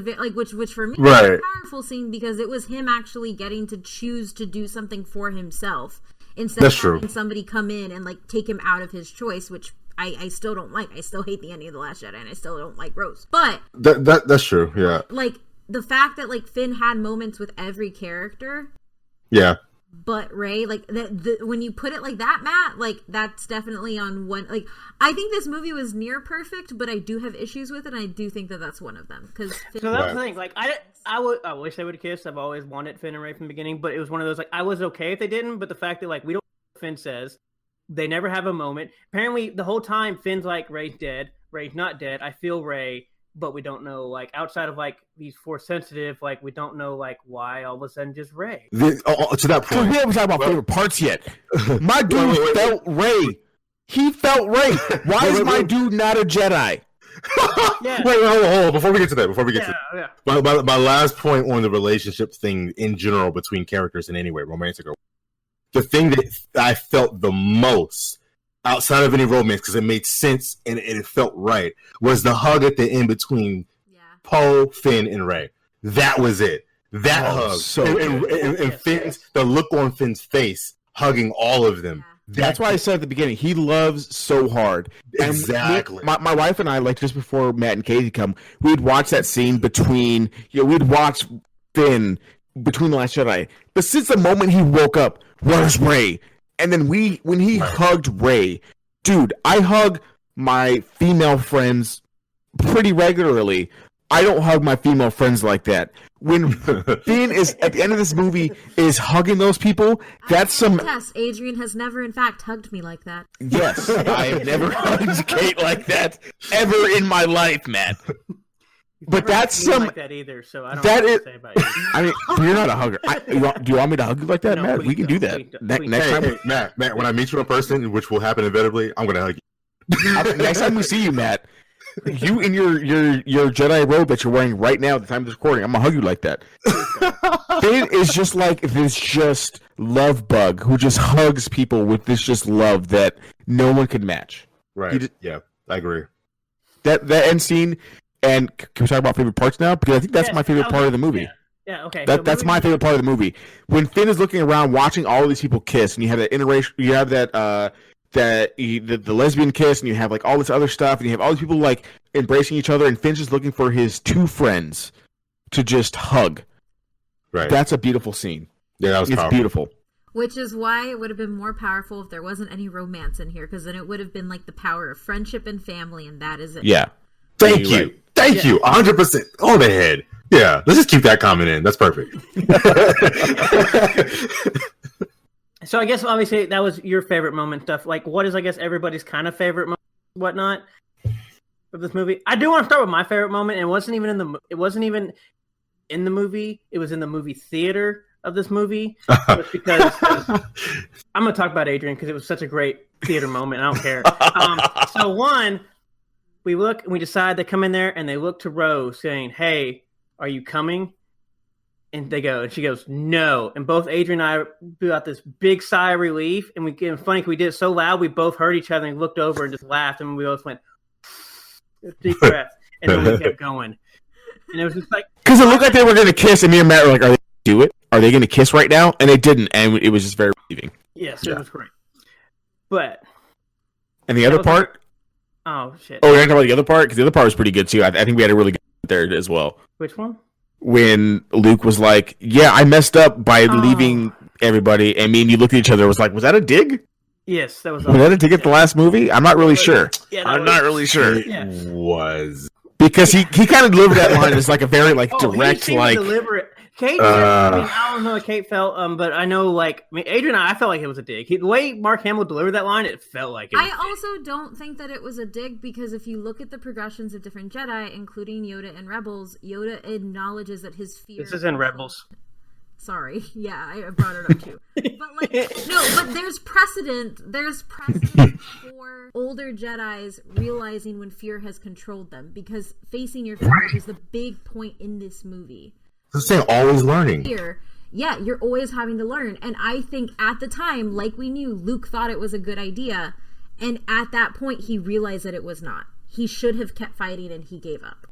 which for me was a powerful scene because it was him actually getting to choose to do something for himself. Instead of having somebody come in and like take him out of his choice, which I still don't like. I still hate the ending of The Last Jedi, and I still don't like Rose. But that's true. Yeah, like the fact that like Finn had moments with every character. Yeah. But Rey, like when you put it like that, Matt, like that's definitely on one. Like I think this movie was near perfect, but I do have issues with it, and I do think that that's one of them. Because so that's the thing. Like I wish they would have kissed. I've always wanted Finn and Rey from the beginning, but it was one of those like I was okay if they didn't, but the fact that like we don't know what Finn says, they never have a moment. Apparently, the whole time Finn's like Rey's dead, Rey's not dead. I feel Rey. But we don't know, like, outside of, like, these Force sensitive, like, we don't know, like, why all of a sudden just Rey. To that point. We haven't talked about favorite parts yet. My dude felt Rey. He felt Rey. Why is my dude not a Jedi? Wait, hold on. Before we get to that. My last point on the relationship thing in general between characters in any way, romantic or the thing that I felt the most outside of any romance, because it made sense and it felt right, was the hug at the end between Poe, Finn, and Rey. That was it. That hug. And Finn's, the look on Finn's face, hugging all of them. That's why I said at the beginning, he loves so hard. Exactly. My wife and I, like just before Matt and Katie come, we'd watch that scene between, we'd watch Finn between the Last Jedi. But since the moment he woke up, where's Rey? And then when he hugged Rey, dude, I hug my female friends pretty regularly. I don't hug my female friends like that. When Finn is at the end of this movie is hugging those people, that's some. Yes, Adrian has never, in fact, hugged me like that. Yes, I have never hugged Kate like that ever in my life, Matt. But that's some like that either. So I don't know what to say about you. I mean, you're not a hugger. Do you want me to hug you like that, No, Matt? We can do that next time. Hey, Matt, when I meet you in person, which will happen inevitably, I'm gonna hug you. Next time we see you, Matt, you in your Jedi robe that you're wearing right now at the time of this recording, I'm gonna hug you like that. Finn is just like this just love bug who just hugs people with this just love that no one can match. Right. Yeah, I agree. That end scene, and can we talk about favorite parts now? Because I think that's my favorite part of the movie. Yeah, okay. That's my favorite part of the movie. When Finn is looking around, watching all of these people kiss, and you have that interracial, you have that the lesbian kiss, and you have like all this other stuff, and you have all these people like embracing each other, and Finn's just looking for his two friends to just hug. Right. That's a beautiful scene. Yeah, that was powerful. Beautiful. Which is why it would have been more powerful if there wasn't any romance in here, because then it would have been like the power of friendship and family, and that is it. Yeah. Thank you. Thank you. 100% on the head. Yeah, let's just keep that comment in. That's perfect. So I guess obviously that was your favorite moment stuff. Like, what is, I guess, everybody's kind of favorite moment, whatnot, of this movie? I do want to start with my favorite moment, and it wasn't even in the movie. It was in the movie theater of this movie. Because I'm gonna talk about Adrian because it was such a great theater moment. I don't care. So one, we look and we decide they come in there and they look to Rose saying, "Hey, are you coming?" And they go, and she goes, "No." And both Adrian and I blew out this big sigh of relief. And funny, we did it so loud, we both heard each other and looked over and just laughed. And we both went, deep breath. And then we kept going. And it was just like, because it looked like they were going to kiss, and me and Matt were like, "Are they going to do it? Are they going to kiss right now?" And they didn't, and it was just very relieving. Yes, it was great. But and the other part? Oh shit! Oh, we're going to talk about the other part because the other part was pretty good too. I think we had a really good there as well. Which one? When Luke was like, "Yeah, I messed up by leaving everybody," and me and you looked at each other. Was like, "Was that a dig?" Yes, that was. Was that a dig at the last movie? I'm not really sure. Yeah, I'm not really sure. It was because he kind of delivered that line as like a very like direct like. Deliver it. Kate, I don't know how Kate felt, but I know, Adrian and I felt like it was a dig. The way Mark Hamill delivered that line, it felt like it. I also don't think that it was a dig, because if you look at the progressions of different Jedi, including Yoda and Rebels, Yoda acknowledges that his fear... This is in Rebels. Sorry. Yeah, I brought it up too. But there's precedent for older Jedis realizing when fear has controlled them, because facing your fear is the big point in this movie. I'm saying always learning. Yeah, you're always having to learn. And I think at the time, like we knew, Luke thought it was a good idea. And at that point, he realized that it was not. He should have kept fighting, and he gave up.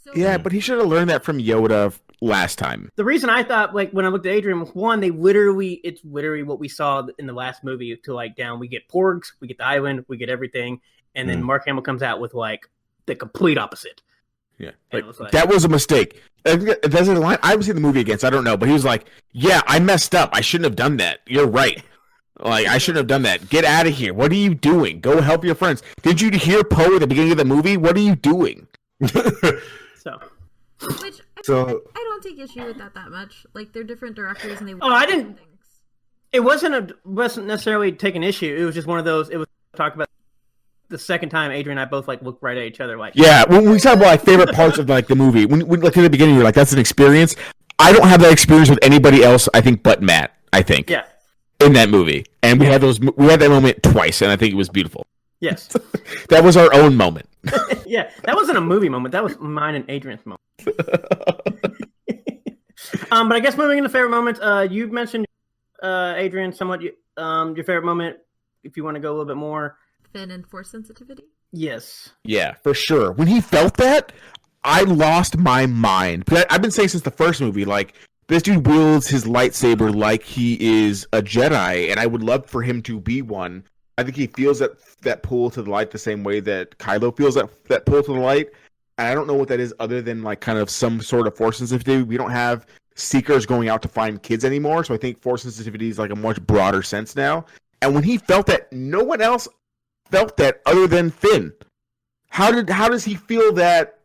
So, yeah, but he should have learned that from Yoda last time. The reason I thought, when I looked at Adrian, was one, it's literally what we saw in the last movie to down. We get Porgs, we get the island, we get everything. And then Mark Hamill comes out with the complete opposite. Yeah, that was a mistake. That's a line. I haven't seen the movie again, so I don't know. But he was like, "Yeah, I messed up. I shouldn't have done that. You're right. I shouldn't have done that. Get out of here. What are you doing? Go help your friends. Did you hear Poe at the beginning of the movie? What are you doing?" So, I don't take issue with that much. They're different directors, and they. I didn't. Things. It wasn't necessarily taking issue. It was just one of those. It was talked about. The second time, Adrian and I both looked right at each other yeah. When we talk about favorite parts of the movie, when in the beginning you're like, that's an experience. I don't have that experience with anybody else. I think but Matt. I think in that movie, and we had that moment twice, and I think it was beautiful. Yes, that was our own moment. Yeah, that wasn't a movie moment. That was mine and Adrian's moment. But I guess moving into favorite moments, you mentioned Adrian somewhat. Your favorite moment, if you want to go a little bit more. Finn and force sensitivity? Yes. Yeah, for sure. When he felt that, I lost my mind. But I've been saying since the first movie, this dude wields his lightsaber like he is a Jedi, and I would love for him to be one. I think he feels that pull to the light the same way that Kylo feels that pull to the light. And I don't know what that is other than kind of some sort of force sensitivity. We don't have seekers going out to find kids anymore. So I think force sensitivity is like a much broader sense now. And when he felt that, no one else felt that other than Finn. How does he feel that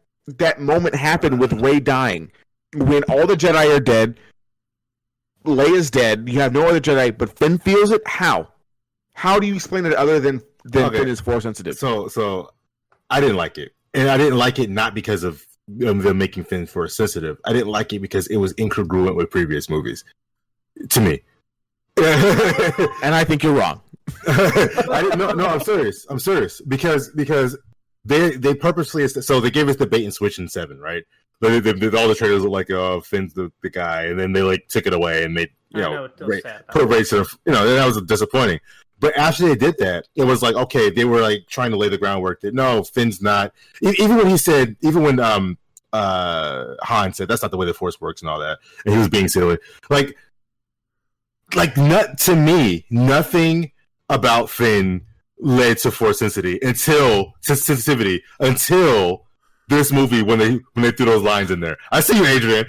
moment happened with Rey dying? When all the Jedi are dead, Leia's dead, you have no other Jedi, but Finn feels it? How? How do you explain it other than Finn is force sensitive? So I didn't like it. And I didn't like it not because of them making Finn force sensitive. I didn't like it because it was incongruent with previous movies. To me. And I think you're wrong. No, I'm serious. I'm serious. Because they purposely, so they gave us the bait and switch in 7, right? All the trailers look like, oh, Finn's the guy, and then they like took it away and made put Rey to that was disappointing. But after they did that, it was like, okay, they were like trying to lay the groundwork that no, Finn's not. Even when Han said that's not the way the Force works and all that, and he was being silly, like not to me, nothing about Finn led to force sensitivity until this movie when they threw those lines in there. I see you, Adrian.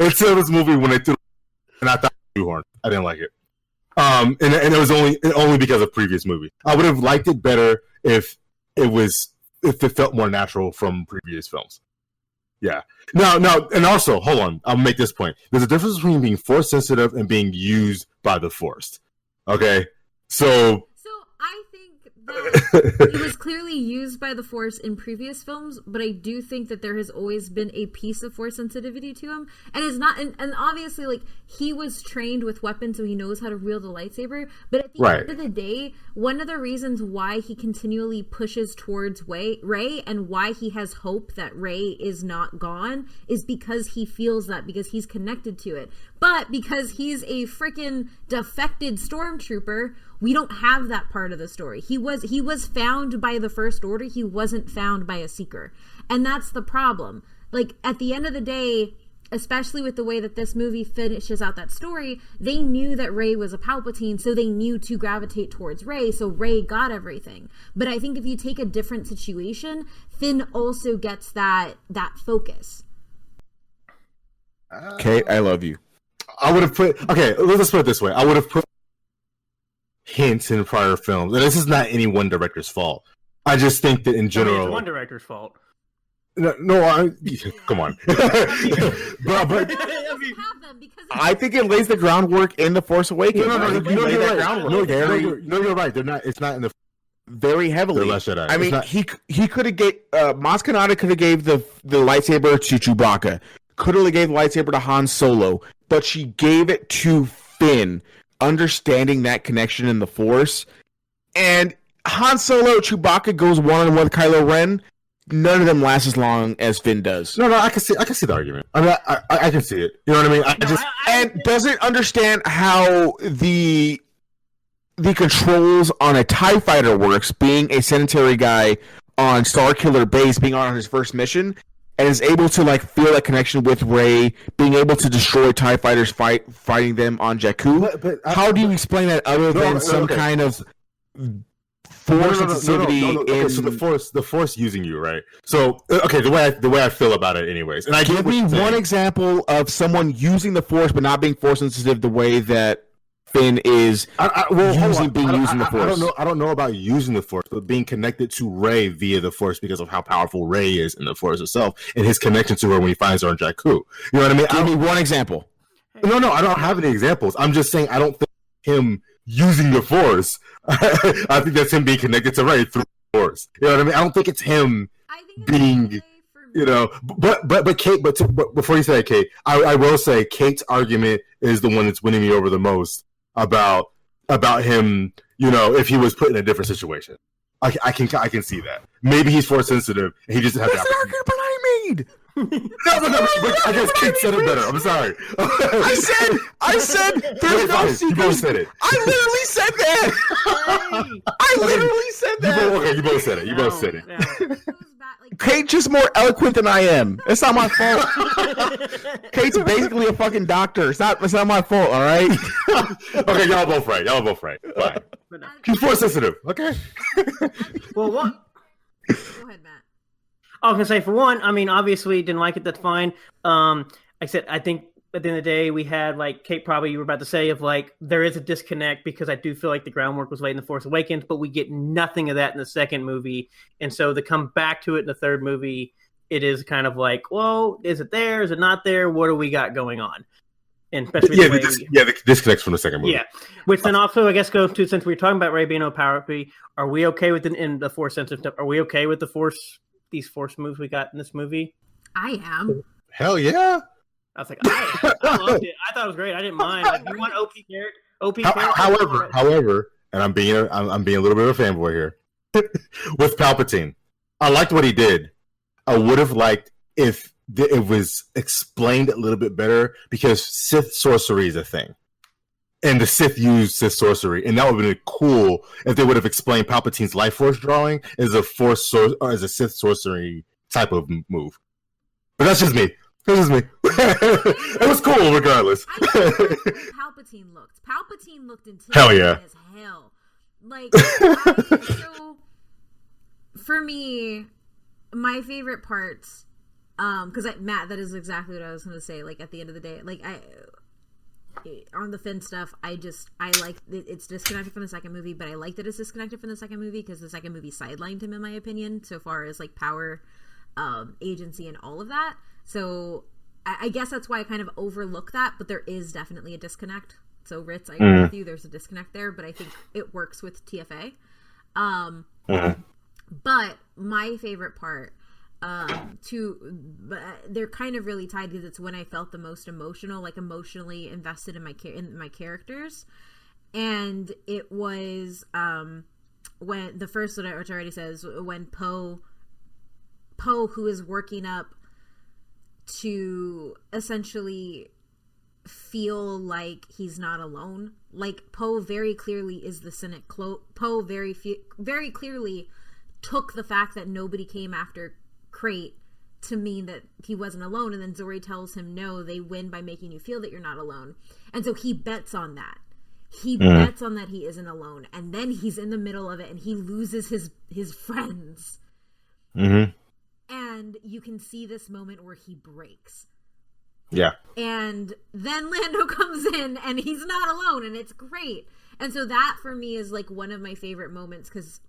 Until this movie when they threw, and I thought shoehorn. I didn't like it. And it was only because of previous movies. I would have liked it better if it felt more natural from previous films. Yeah. No, and also, hold on. I'll make this point. There's a difference between being force sensitive and being used by the Force. Okay? So I think that it was clearly used by the Force in previous films, but I do think that there has always been a piece of Force sensitivity to him, and it's not. And obviously, like, he was trained with weapons, so he knows how to wield a lightsaber. But at the end of the day, one of the reasons why he continually pushes towards Rey and why he has hope that Rey is not gone is because he feels that, because he's connected to it. But because he's a freaking defected stormtrooper, we don't have that part of the story. He was found by the First Order. He wasn't found by a Seeker. And that's the problem. Like, at the end of the day, especially with the way that this movie finishes out that story, they knew that Rey was a Palpatine, so they knew to gravitate towards Rey, so Rey got everything. But I think if you take a different situation, Finn also gets that focus. Kate, I love you. I would have put... Okay, let's put it this way. I would have put hints in prior films. And this is not any one director's fault. I just think that in general... It's one director's fault. No, come on. but I think it lays the groundwork in The Force Awakens. No, you're right. They're not. It's not in the very heavily. They're Last Jedi. I mean, he could have gave Maz Kanata could have gave the lightsaber to Chewbacca. Could have gave the lightsaber to Han Solo, but she gave it to Finn, understanding that connection in the Force. And Han Solo, Chewbacca goes one-on-one with Kylo Ren. None of them last as long as Finn does. No, I can see the argument. I mean, I can see it. You know what I mean? And doesn't understand how the controls on a TIE fighter works, being a sedentary guy on Starkiller Base, being on his first mission, and is able to like feel that connection with Rey, being able to destroy TIE fighters fighting them on Jakku. How do you explain that other than some kind of force sensitivity? Okay, so the force using you, right? So okay, the way I feel about it, anyways. And give me one example of someone using the Force but not being force sensitive the way that Finn is being used in the Force. I don't know about using the Force, but being connected to Rey via the Force because of how powerful Rey is in the Force itself and his connection to her when he finds her on Jakku. You know what I mean? Give me one example. No, I don't have any examples. I'm just saying I don't think him using the Force. I think that's him being connected to Rey through the Force. You know what I mean? I don't think it's him being, you know. But Kate. But before you say that, Kate, I will say Kate's argument is the one that's winning me over the most about him. You know, if he was put in a different situation, I can see that. Maybe he's force sensitive and he just doesn't have the argument I made. No, I guess Kate said it better. I'm sorry. I said there's no secret. You both said it. I literally said that. I literally said that. You both said it. You both said it. Kate's just more eloquent than I am. It's not my fault. Kate's basically a fucking doctor. It's not my fault, all right? Okay, y'all both right. Fine. She's force sensitive. Okay. Well, what? Go ahead, Matt. I was gonna say, for one, I mean, obviously didn't like it. That's fine. I said I think at the end of the day, we had like Kate, probably you were about to say, of like there is a disconnect because I do feel like the groundwork was laid in The Force Awakens, but we get nothing of that in the second movie, and so to come back to it in the third movie, it is kind of like, well, is it there? Is it not there? What do we got going on? And especially the disconnects from the second movie. Yeah, which then also I guess goes to, since we were talking about Rey being overpowered, are we okay with in the Force sensitive stuff? Are we okay with the Force, these Force moves we got in this movie? I am. Hell yeah. I was like, I loved it. I thought it was great. I didn't mind. Like, you want OP character? However, and I'm being a little bit of a fanboy here with Palpatine. I liked what he did. I would have liked if it was explained a little bit better, because Sith sorcery is a thing, and the Sith use Sith sorcery, and that would have been cool if they would have explained Palpatine's life force drawing as a Sith sorcery type of move. But that's just me. It was cool regardless. I don't know how Palpatine looked. Palpatine looked intimidating hell yeah. as hell. Like, so for me, my favorite parts, because Matt, that is exactly what I was going to say. Like, at the end of the day, like on the Finn stuff, I like it's disconnected from the second movie, but I like that it's disconnected from the second movie because the second movie sidelined him, in my opinion, so far as like power, agency, and all of that. So I guess that's why I kind of overlook that, but there is definitely a disconnect. So Ritz, I agree with you. There's a disconnect there, but I think it works with TFA. But my favorite part, they're kind of really tied because it's when I felt the most emotional, like emotionally invested in my characters, and it was when the first one, which already says, when Poe, who is working up to essentially feel like he's not alone. Like, Poe very clearly is the cynic. Poe very clearly took the fact that nobody came after Crate to mean that he wasn't alone, and then Zori tells him, no, they win by making you feel that you're not alone. And so he bets on that. He bets on that he isn't alone, and then he's in the middle of it, and he loses his friends. And you can see this moment where he breaks. Yeah. And then Lando comes in and he's not alone, and it's great. And so that for me is like one of my favorite moments, because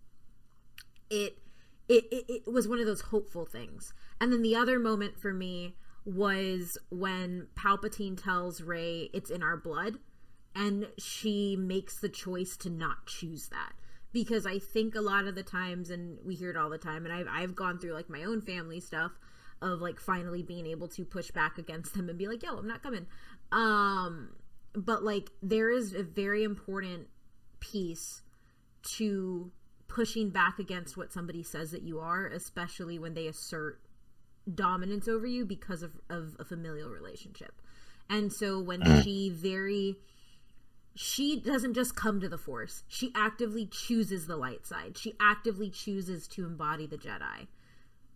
it was one of those hopeful things. And then the other moment for me was when Palpatine tells Rey it's in our blood, and she makes the choice to not choose that. Because I think a lot of the times, and we hear it all the time, and I've gone through like my own family stuff of like finally being able to push back against them and be like, yo, I'm not coming. But like, there is a very important piece to pushing back against what somebody says that you are, especially when they assert dominance over you because of a familial relationship. And so when she doesn't just come to the Force. She actively chooses the light side. She actively chooses to embody the Jedi.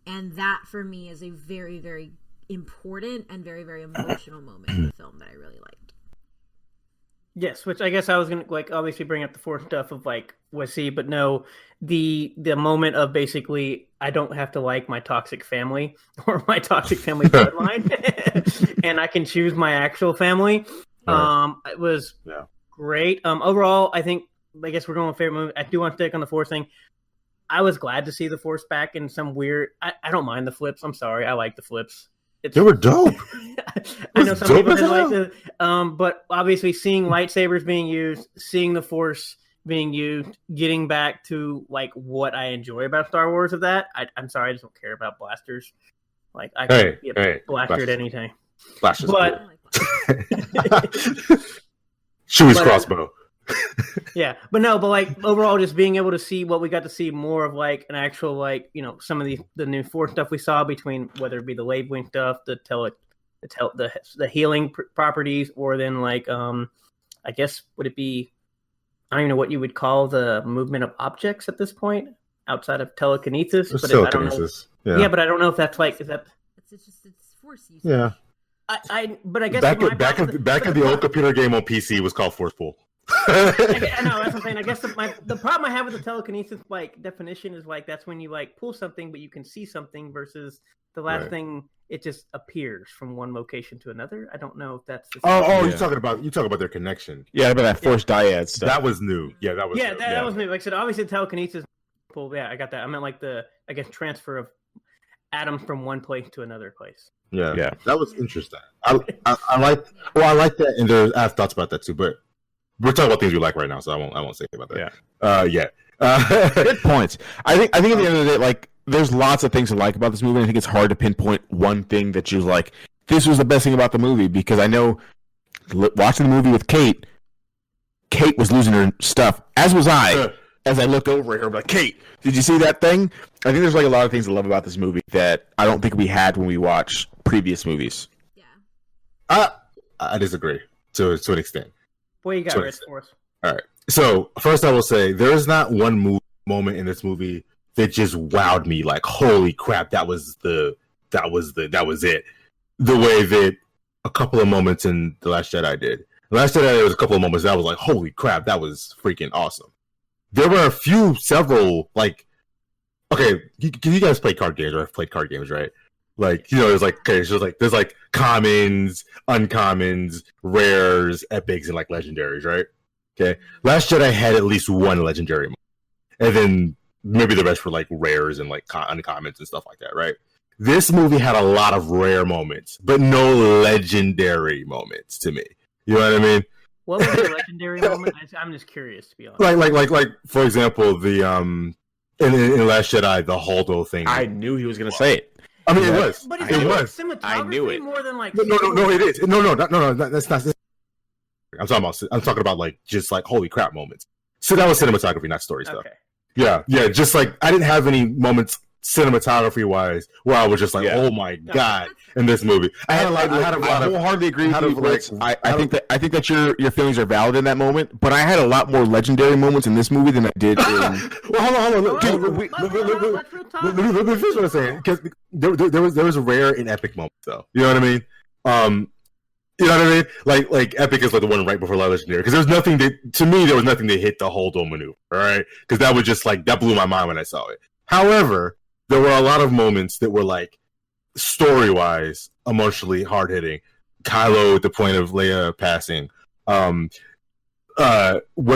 And that, for me, is a very, very important and very, very emotional moment in the film that I really liked. Yes, which I guess I was going to, like, obviously bring up the Force stuff of, like, was he, but no, the moment of basically, I don't have to like my toxic family or my toxic family bloodline, and I can choose my actual family. It was... Yeah. Great. Overall, I guess we're going with favorite movie. I do want to stick on the Force thing. I was glad to see the Force back in some weird... I don't mind the flips. I'm sorry. I like the flips. They were dope. I know some people didn't like it. But obviously seeing lightsabers being used, seeing the Force being used, getting back to like what I enjoy about Star Wars of that. I'm sorry, I just don't care about blasters. Like, I can get blaster at anything. Blasters. But... Chewie's crossbow. Yeah, but like overall, just being able to see what we got to see more of, like an actual, like, you know, some of the new Force stuff we saw, between whether it be the labeling stuff, the healing properties, or then like I guess would it be, I don't even know what you would call the movement of objects at this point outside of telekinesis. But telekinesis. I don't know. Yeah, but I don't know if that's like, is that it's Force usage. Yeah. But I guess back in the old computer game on PC was called Force Pull. I know that's what I'm saying. I guess the problem I have with the telekinesis definition is that's when you pull something, but you can see something versus the last thing. It just appears from one location to another. I don't know if that's the same. Yeah. you talking about their connection. Yeah, about that force dyad stuff. That was new. Yeah, that was new. That was new. Like I said, obviously telekinesis. Yeah, I got that. I meant the transfer of atoms from one place to another place. Yeah. That was interesting. I like that, and I have thoughts about that too. But we're talking about things we like right now, so I won't say about that. Good points. I think at the end of the day, there's lots of things to like about this movie. And I think it's hard to pinpoint one thing that you like. This was the best thing about the movie, because I know watching the movie with Kate was losing her stuff, as was I. As I look over at her, I'm like, Kate, did you see that thing? I think there's a lot of things to love about this movie that I don't think we had when we watched previous movies. Yeah. I disagree to an extent. What you got, Rich, for us? All right. So first, I will say there is not one moment in this movie that just wowed me. Like, holy crap, that was it. The way that a couple of moments in The Last Jedi did. The Last Jedi, there was a couple of moments that was like, holy crap, that was freaking awesome. There were several, okay, you guys play card games, or have played card games, right? There's commons, uncommons, rares, epics, and legendaries, right? Okay. Last Jedi had at least one legendary moment. And then maybe the rest were rares and uncommons and stuff like that, right? This movie had a lot of rare moments, but no legendary moments to me. You know what I mean? What was the legendary moment? I'm just curious, to be honest. Like for example, the in Last Jedi, the Holdo thing. I knew he was gonna say it. I mean, it was. But it was. Cinematography I knew it. more than No, it is. No, that's not. I'm talking about just holy crap moments. So that was cinematography, not story stuff. Okay. Yeah. Just I didn't have any moments cinematography wise where I was just oh my god, in this movie. I wholeheartly agree with you. I think that your feelings are valid in that moment, but I had a lot more legendary moments in this movie than I did in. Well, hold on. Let me finish what I'm saying, because there was rare and epic moments, though. You know what I mean? You know what I mean? Like epic is the one right before legendary, because there was nothing that hit the Holdo maneuver. All right, because that was just that blew my mind when I saw it. However, there were a lot of moments that were story-wise, emotionally hard-hitting. Kylo at the point of Leia passing. What's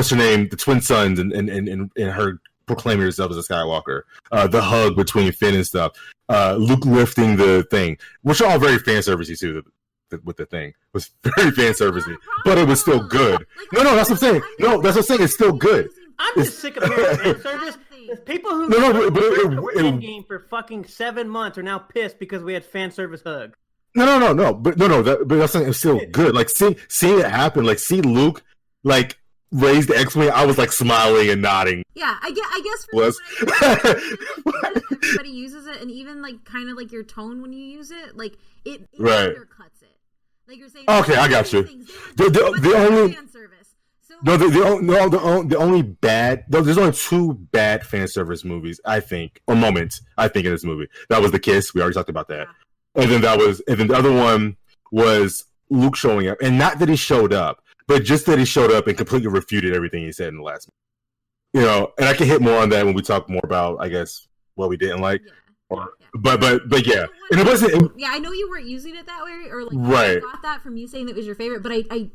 her name? The twin sons and her proclaiming herself as a Skywalker. The hug between Finn and stuff. Luke lifting the thing, which are all very fan servicey too. With the thing, it was very fan servicey, but it was still good. No, that's what I'm saying. No, that's what I'm saying. It's still good. I'm just sick of hearing fan service. People who played game for fucking 7 months are now pissed because we had fan service hug. No. But that's saying it's still good. Seeing it happen, see Luke raise the X-wing, I was smiling and nodding. Yeah, I guess for everybody uses it, and even kind of your tone when you use it, it undercuts it. You're saying, okay, I got you. The only fan service. The only bad. There's only two bad fan service movies, I think, or moments, I think, in this movie. That was the kiss. We already talked about that. Yeah. And then the other one was Luke showing up, and not that he showed up, but just that he showed up and completely refuted everything he said in the last movie. And I can hit more on that when we talk more about, I guess, what we didn't like. Yeah. But yeah, and it wasn't. I know you weren't using it that way, or right. I got that from you saying that was your favorite, but I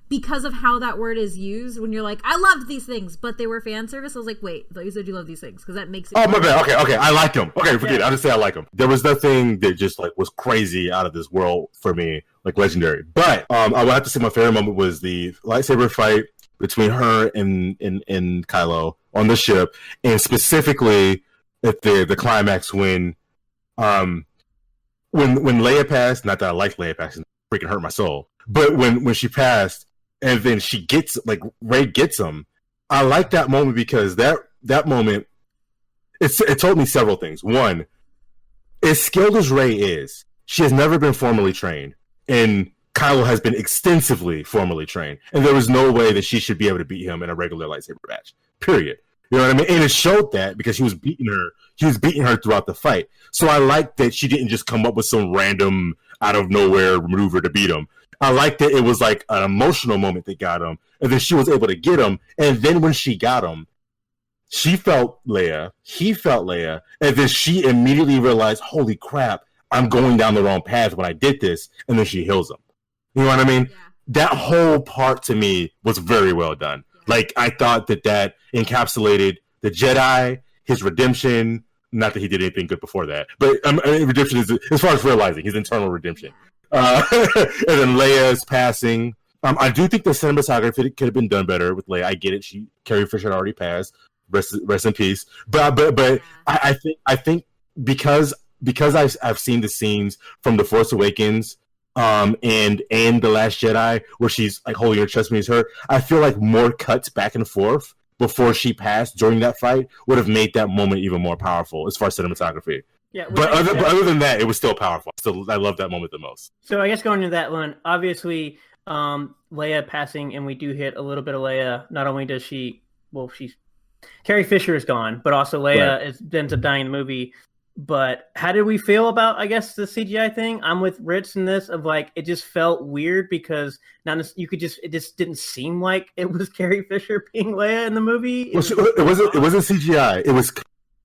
because of how that word is used when you're I loved these things, but they were fan service. I was wait, I thought you said you love these things, because that makes it. Oh, my bad. Okay, I like them. Okay, forget it. I'll just say I like them. There was nothing that just was crazy out of this world for me, legendary. But I would have to say my favorite moment was the lightsaber fight between her and Kylo on the ship, and specifically at the climax when Leia passed. Not that I like Leia passing, freaking hurt my soul. But when she passed, and then she gets Rey gets him. I like that moment because that moment it told me several things. One, as skilled as Rey is, she has never been formally trained, and Kylo has been extensively formally trained, and there was no way that she should be able to beat him in a regular lightsaber match. Period. You know what I mean? And it showed that because he was beating her throughout the fight. So I like that she didn't just come up with some random out of nowhere maneuver to beat him. I liked that it was like an emotional moment that got him, and then she was able to get him. And then when she got him, she felt Leia, he felt Leia, and then she immediately realized, holy crap, I'm going down the wrong path when I did this, and then she heals him. You know what I mean? Yeah. That whole part to me was very well done. Yeah. Like, I thought that encapsulated the Jedi, his redemption, not that he did anything good before that, but redemption is, as far as realizing, his internal redemption. And then Leia's passing. I do think the cinematography could have been done better with Leia. I get it. Carrie Fisher had already passed. Rest in peace. But I think because I've seen the scenes from The Force Awakens and The Last Jedi where she's like holding her chest when he's hurt, I feel like more cuts back and forth before she passed during that fight would have made that moment even more powerful as far as cinematography. Yeah, but other than that, it was still powerful. I love that moment the most. So I guess going into that one, obviously Leia passing, and we do hit a little bit of Leia. Not only does Carrie Fisher is gone, but also Leia ends up dying in the movie. But how did we feel about, I guess, the CGI thing? I'm with Rich in this of like, it just felt weird because it just didn't seem like it was Carrie Fisher being Leia in the movie. It wasn't CGI.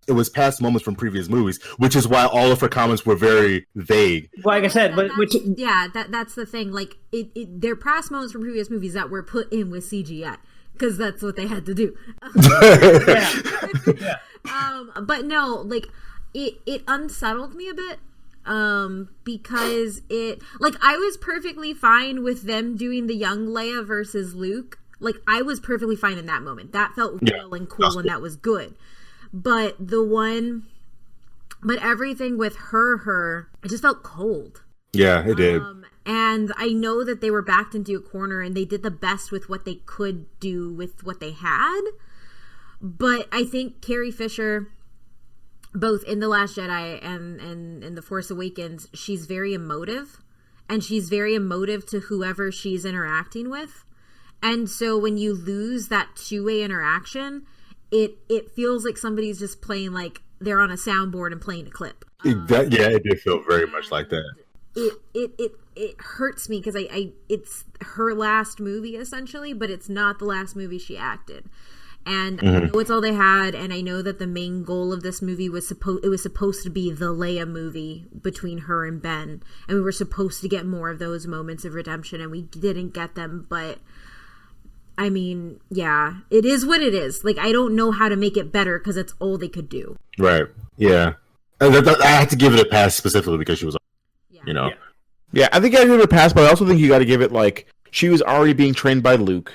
It was past moments from previous movies, which is why all of her comments were very vague. Like I said, that's the thing. Like they're past moments from previous movies that were put in with CGI. Because that's what they had to do. Yeah. But no, like it unsettled me a bit. Because I was perfectly fine with them doing the young Leia versus Luke. Like I was perfectly fine in that moment. That felt real and cool, and that was good. But everything with her, it just felt cold. Yeah, it did. And I know that they were backed into a corner and they did the best with what they could do with what they had. But I think Carrie Fisher, both in The Last Jedi and in The Force Awakens, she's very emotive. And she's very emotive to whoever she's interacting with. And so when you lose that two-way interaction, it feels like somebody's just playing like they're on a soundboard and playing a clip. It did feel very much like that. It hurts me because it's her last movie essentially, but it's not the last movie she acted. And I know it's all they had, and I know that the main goal of this movie was supposed to be the Leia movie between her and Ben, and we were supposed to get more of those moments of redemption, and we didn't get them. But I mean, yeah, it is what it is. Like I don't know how to make it better because it's all they could do. Right? Yeah. I had to give it a pass specifically because she was. Yeah, I think I give it a pass, but I also think you got to give it like she was already being trained by Luke,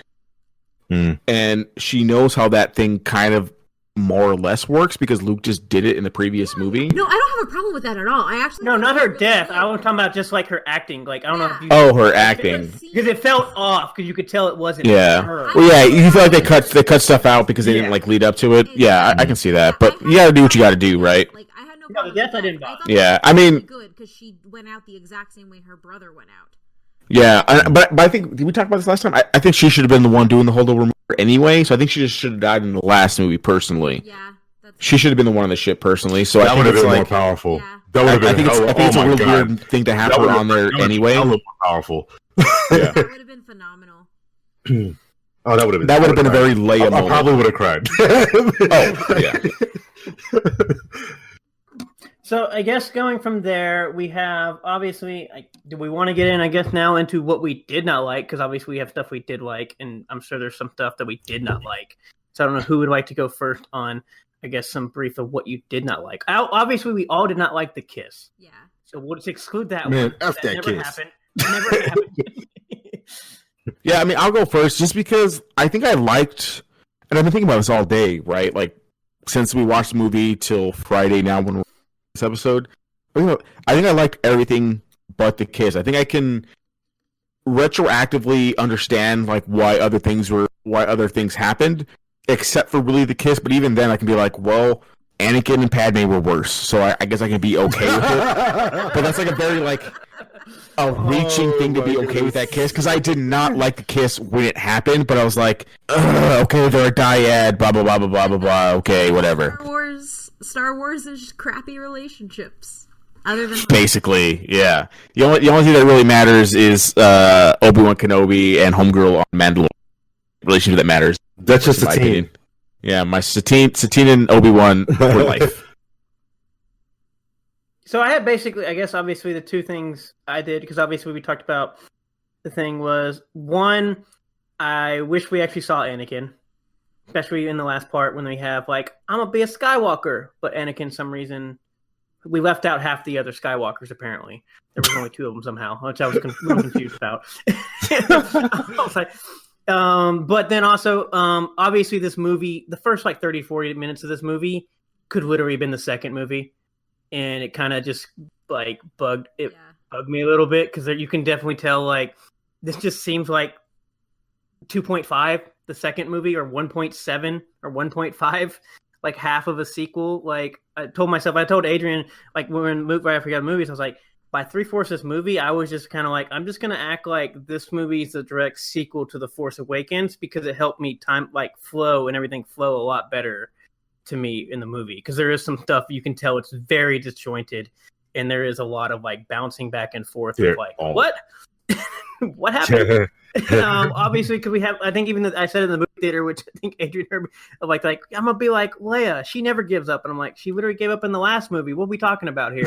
and she knows how that thing kind of more or less works because Luke just did it in the previous movie. No, I don't have a problem with that at all. I actually not her death. I was talking about just like her acting. Like I don't know. If her acting because it felt off because you could tell it wasn't. Yeah. Her. Well, yeah, you feel like they cut stuff out because they didn't like lead up to it. Yeah, I can see that, but you got to do what you got to do, right? Like I had no problem. The death I didn't bother. Yeah, I mean, good because she went out the exact same way her brother went out. Yeah, but I think, did we talk about this last time? I think she should have been the one doing the holdover anyway, so I think she just should have died in the last movie personally. Yeah. She should have been the one on the ship personally, so that would have been more powerful. Yeah. That would have been, I think it's a real weird thing to have her on there anyway. That would have been more powerful. Yeah. That would have been phenomenal. Oh, that would have been a very Leia moment. I probably would have cried. Yeah. So I guess going from there, we have obviously. Do we want to get in? I guess now into what we did not like, because obviously we have stuff we did like, and I'm sure there's some stuff that we did not like. So I don't know who would like to go first on, I guess, some brief of what you did not like. Obviously, we all did not like the kiss. Yeah. So we'll just exclude that. Man, one. F that never kiss. happened. Never happened. Yeah, I mean, I'll go first just because I think I liked, and I've been thinking about this all day, right? Like, since we watched the movie till Friday now when we're this episode, I think I liked everything but the kiss. I think I can retroactively understand like why other things happened, except for really the kiss. But even then, I can be like, well, Anakin and Padme were worse, so I guess I can be okay with it. But that's like a very like a reaching thing to be okay with that kiss, because I did not like the kiss when it happened, but I was like, okay, they're a dyad, blah blah blah blah blah blah blah. Okay, whatever. Star Wars is just crappy relationships. Other than Basically, yeah. The only thing that really matters is Obi-Wan Kenobi and Homegirl on Mandalorian. Relationship that matters. That's just in my a team. opinion. Yeah, my Satine and Obi-Wan for life. So I had basically, I guess, obviously the two things I did, because obviously we talked about the thing was, one, I wish we actually saw Anakin, especially in the last part when we have, like, I'm going to be a Skywalker, but Anakin, some reason, we left out half the other Skywalkers, apparently. There was only two of them somehow, which I was confused about. I was like, but then also, obviously this movie, the first, like, 30, 40 minutes of this movie could literally have been the second movie. And it kind of just like bugged me a little bit, because you can definitely tell, like, this just seems like 2.5, the second movie, or 1.7 or 1.5, like half of a sequel. Like I told Adrian, like when right after we got movies, I was like, by 3/4 this movie, I was just kind of like, I'm just gonna act like this movie is a direct sequel to The Force Awakens, because it helped me flow and everything flow a lot better to me in the movie, because there is some stuff you can tell it's very disjointed, and there is a lot of like bouncing back and forth of like, what what happened? Obviously, because we have, I think even I said in the movie theater, which I think Adrian heard, like I'm gonna be like, Leia, she never gives up, and I'm like, she literally gave up in the last movie. What are we talking about here?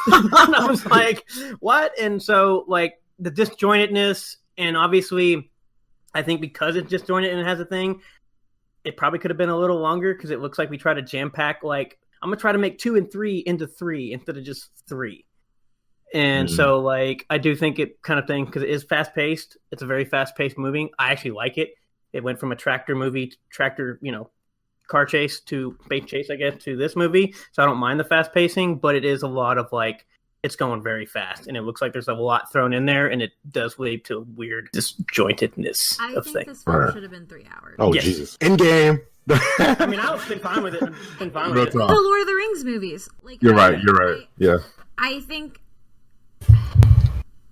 And I was like, what? And so like the disjointedness, and obviously I think because it's disjointed and it has a thing, it probably could have been a little longer, because it looks like we try to jam pack, like, I'm gonna try to make 2 and 3 into 3 instead of just 3. And so, like, I do think it kind of thing, because it is fast paced. It's a very fast paced movie. I actually like it. It went from a tractor movie, car chase to space chase, I guess, to this movie. So I don't mind the fast pacing, but it is a lot of like, it's going very fast, and it looks like there's a lot thrown in there, and it does lead to weird disjointedness of things. I think this film should have been 3 hours. Oh, yes. Jesus. In game. I mean, I've been fine with it. The Lord of the Rings movies. Like, You're right. Yeah. I think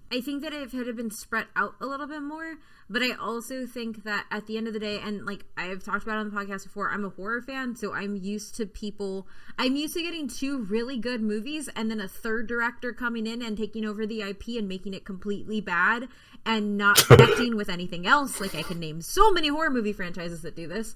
that it had been spread out a little bit more, but I also think that at the end of the day, and like I've talked about on the podcast before, I'm a horror fan, so I'm used to getting 2 really good movies and then a third director coming in and taking over the IP and making it completely bad and not connecting with anything else. Like, I can name so many horror movie franchises that do this.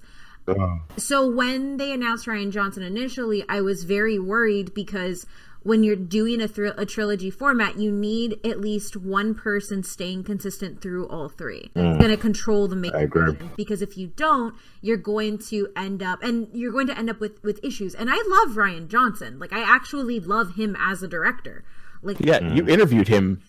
So when they announced Rian Johnson initially, I was very worried, because when you're doing a trilogy format, you need at least one person staying consistent through all 3. It's going to control the making decision, because if you don't, you're going to end up with issues. And I love Rian Johnson. Like, I actually love him as a director. Like, you interviewed him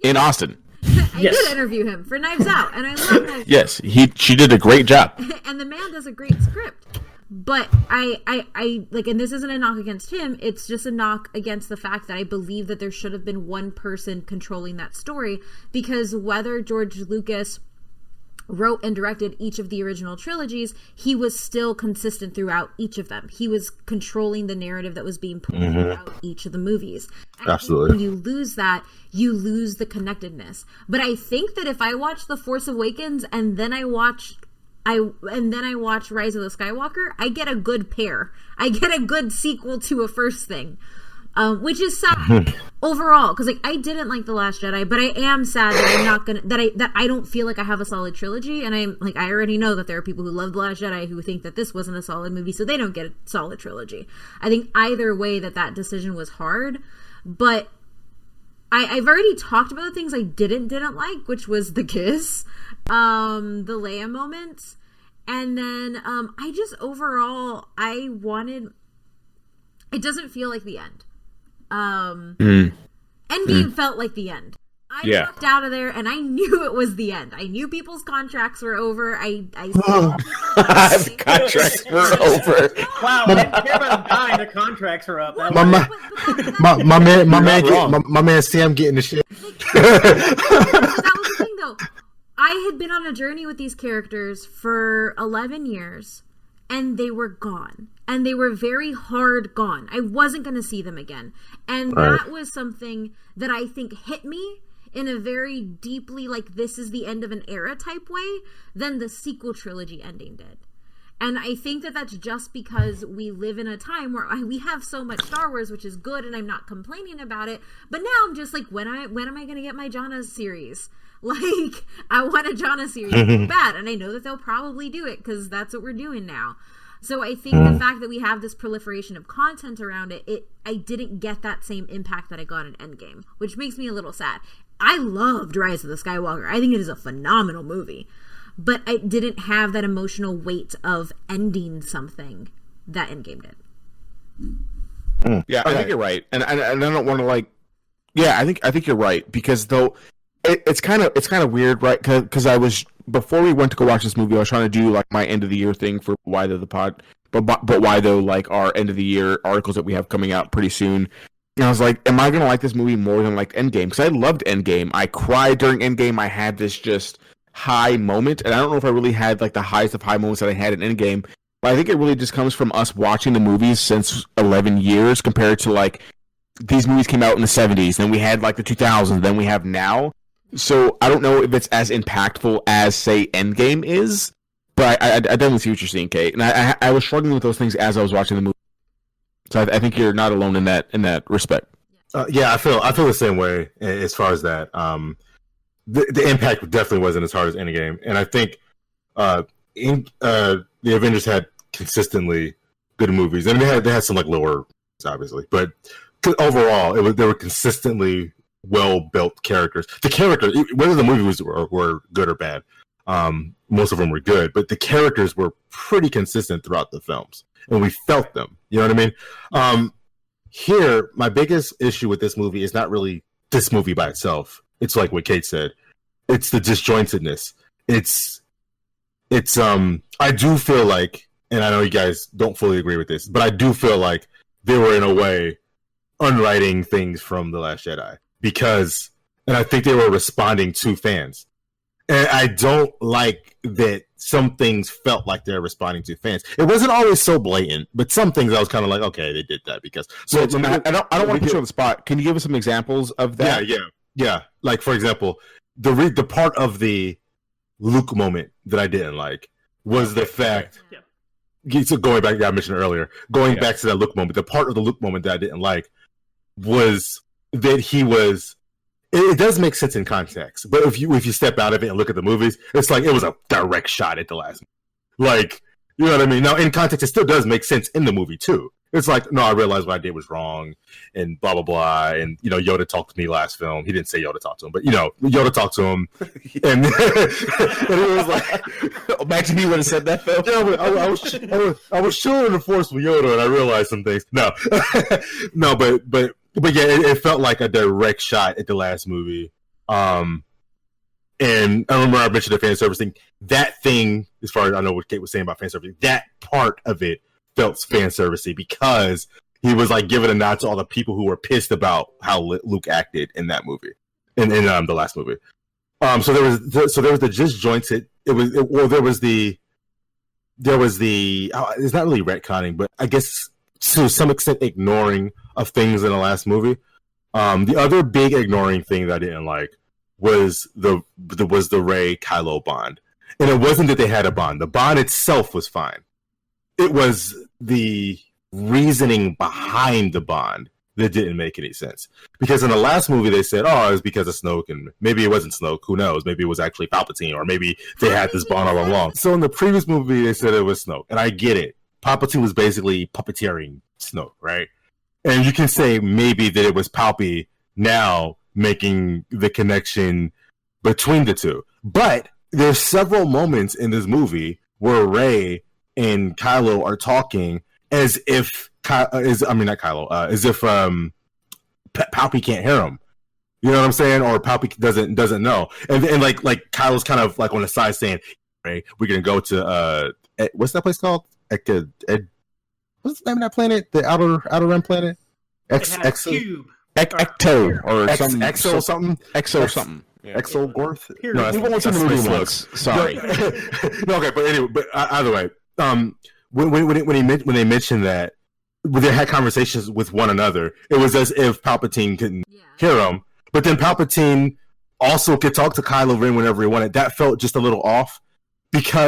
in Austin. I did interview him for Knives Out, and I love Knives Out. Yes, she did a great job. And the man does a great script. But I like, and this isn't a knock against him, it's just a knock against the fact that I believe that there should have been one person controlling that story, because whether George Lucas wrote and directed each of the original trilogies, he was still consistent throughout each of them. He was controlling the narrative that was being put throughout each of the movies. And absolutely. When you lose that, you lose the connectedness. But I think that if I watch The Force Awakens and then I watch Rise of the Skywalker, I get a good pair. I get a good sequel to a first thing. Which is sad overall, because like I didn't like The Last Jedi, but I am sad that I'm not gonna that I don't feel like I have a solid trilogy, and I'm like, I already know that there are people who love The Last Jedi who think that this wasn't a solid movie, so they don't get a solid trilogy. I think either way that decision was hard, but I've already talked about the things I didn't like, which was the kiss, the Leia moments, and then I just overall it doesn't feel like the end. Endgame felt like the end. I walked out of there and I knew it was the end. I knew people's contracts were over. The contracts were over. Wow, I didn't care about them dying. The contracts are up. My man Sam getting the shit. That was the thing, though. I had been on a journey with these characters for 11 years, and they were gone. And they were very hard gone. I wasn't going to see them again. And that was something that I think hit me in a very deeply, like, this is the end of an era type way than the sequel trilogy ending did. And I think that that's just because we live in a time where we have so much Star Wars, which is good, and I'm not complaining about it. But now I'm just like, when am I going to get my Janna series? Like, I want a Janna series so bad, and I know that they'll probably do it because that's what we're doing now. So I think the fact that we have this proliferation of content around it, I didn't get that same impact that I got in Endgame, which makes me a little sad. I loved Rise of the Skywalker. I think it is a phenomenal movie. But I didn't have that emotional weight of ending something that Endgame did. Yeah, I think you're right. And I don't want to like... Yeah, I think you're right. Because though... It's kind of weird, right? Because I was... Before we went to go watch this movie, I was trying to do like my end of the year thing for Why Though the Pod, but Why Though, like our end of the year articles that we have coming out pretty soon. And I was like, am I gonna like this movie more than like Endgame? Because I loved Endgame. I cried during Endgame. I had this just high moment, and I don't know if I really had like the highest of high moments that I had in Endgame. But I think it really just comes from us watching the movies since 11 years compared to like these movies came out in the 70s, then we had like the 2000s, then we have now. So I don't know if it's as impactful as, say, Endgame is, but I definitely see what you're seeing, Kate. And I was struggling with those things as I was watching the movie. So I think you're not alone in that respect. Yeah, I feel the same way as far as that. The impact definitely wasn't as hard as Endgame, and I think the Avengers had consistently good movies. I mean, they had some like lower, obviously, but overall, they were consistently well-built characters. The characters, whether the movies were good or bad, most of them were good, but the characters were pretty consistent throughout the films, and we felt them. You know what I mean? Here, my biggest issue with this movie is not really this movie by itself. It's like what Kate said. It's the disjointedness. It's I do feel like, and I know you guys don't fully agree with this, but I do feel like they were in a way unwriting things from The Last Jedi. Because, and I think they were responding to fans. And I don't like that some things felt like they're responding to fans. It wasn't always so blatant, but some things I was kind of like, okay, they did that because. So I don't want to put you on the spot. Can you give us some examples of that? Yeah. Like for example, the part of the Luke moment that I didn't like was the fact. Yeah. So going back, I mentioned earlier, back to that Luke moment. The part of the Luke moment that I didn't like was that he was. It does make sense in context, but if you step out of it and look at the movies, it's like it was a direct shot at the last movie. Like, you know what I mean? Now, in context, it still does make sense in the movie too. It's like, no, I realized what I did was wrong, and blah blah blah. And you know, Yoda talked to me last film. He didn't say Yoda talked to him, but you know, Yoda talked to him, and, and it was like, imagine he would have said that, Phil. Yeah, but I was chilling in the Force with Yoda, and I realized some things. No, no, but yeah, it felt like a direct shot at the last movie. And I remember I mentioned the fan service thing. That thing, as far as I know what Kate was saying about fan service, that part of it felt fan servicey because he was like giving a nod to all the people who were pissed about how Luke acted in that movie, in the last movie. So there was the disjointed. There was the it's not really retconning, but I guess to some extent ignoring of things in the last movie. The other big ignoring thing that I didn't like was the Rey Kylo bond, and it wasn't that they had a bond. The bond itself was fine. It was the reasoning behind the bond that didn't make any sense. Because in the last movie they said, "Oh, it was because of Snoke," and maybe it wasn't Snoke. Who knows? Maybe it was actually Palpatine, or maybe they had this bond all along. So in the previous movie they said it was Snoke, and I get it. Palpatine was basically puppeteering Snoke, right? And you can say maybe that it was Palpy now making the connection between the two. But there's several moments in this movie where Rey and Kylo are talking as if as if Palpy can't hear him. You know what I'm saying? Or Palpy doesn't know. And like Kylo's kind of like on the side saying, "Rey, we're gonna go to what's that place called? What's the name of that planet? The outer rim planet? Ecto or something. Exo something. Exogorth? No, we won't see the movie once. Sorry. No, okay, but anyway, either way, when they mentioned that, when they had conversations with one another, it was as if Palpatine couldn't hear them. But then Palpatine also could talk to Kylo Ren whenever he wanted. That felt just a little off,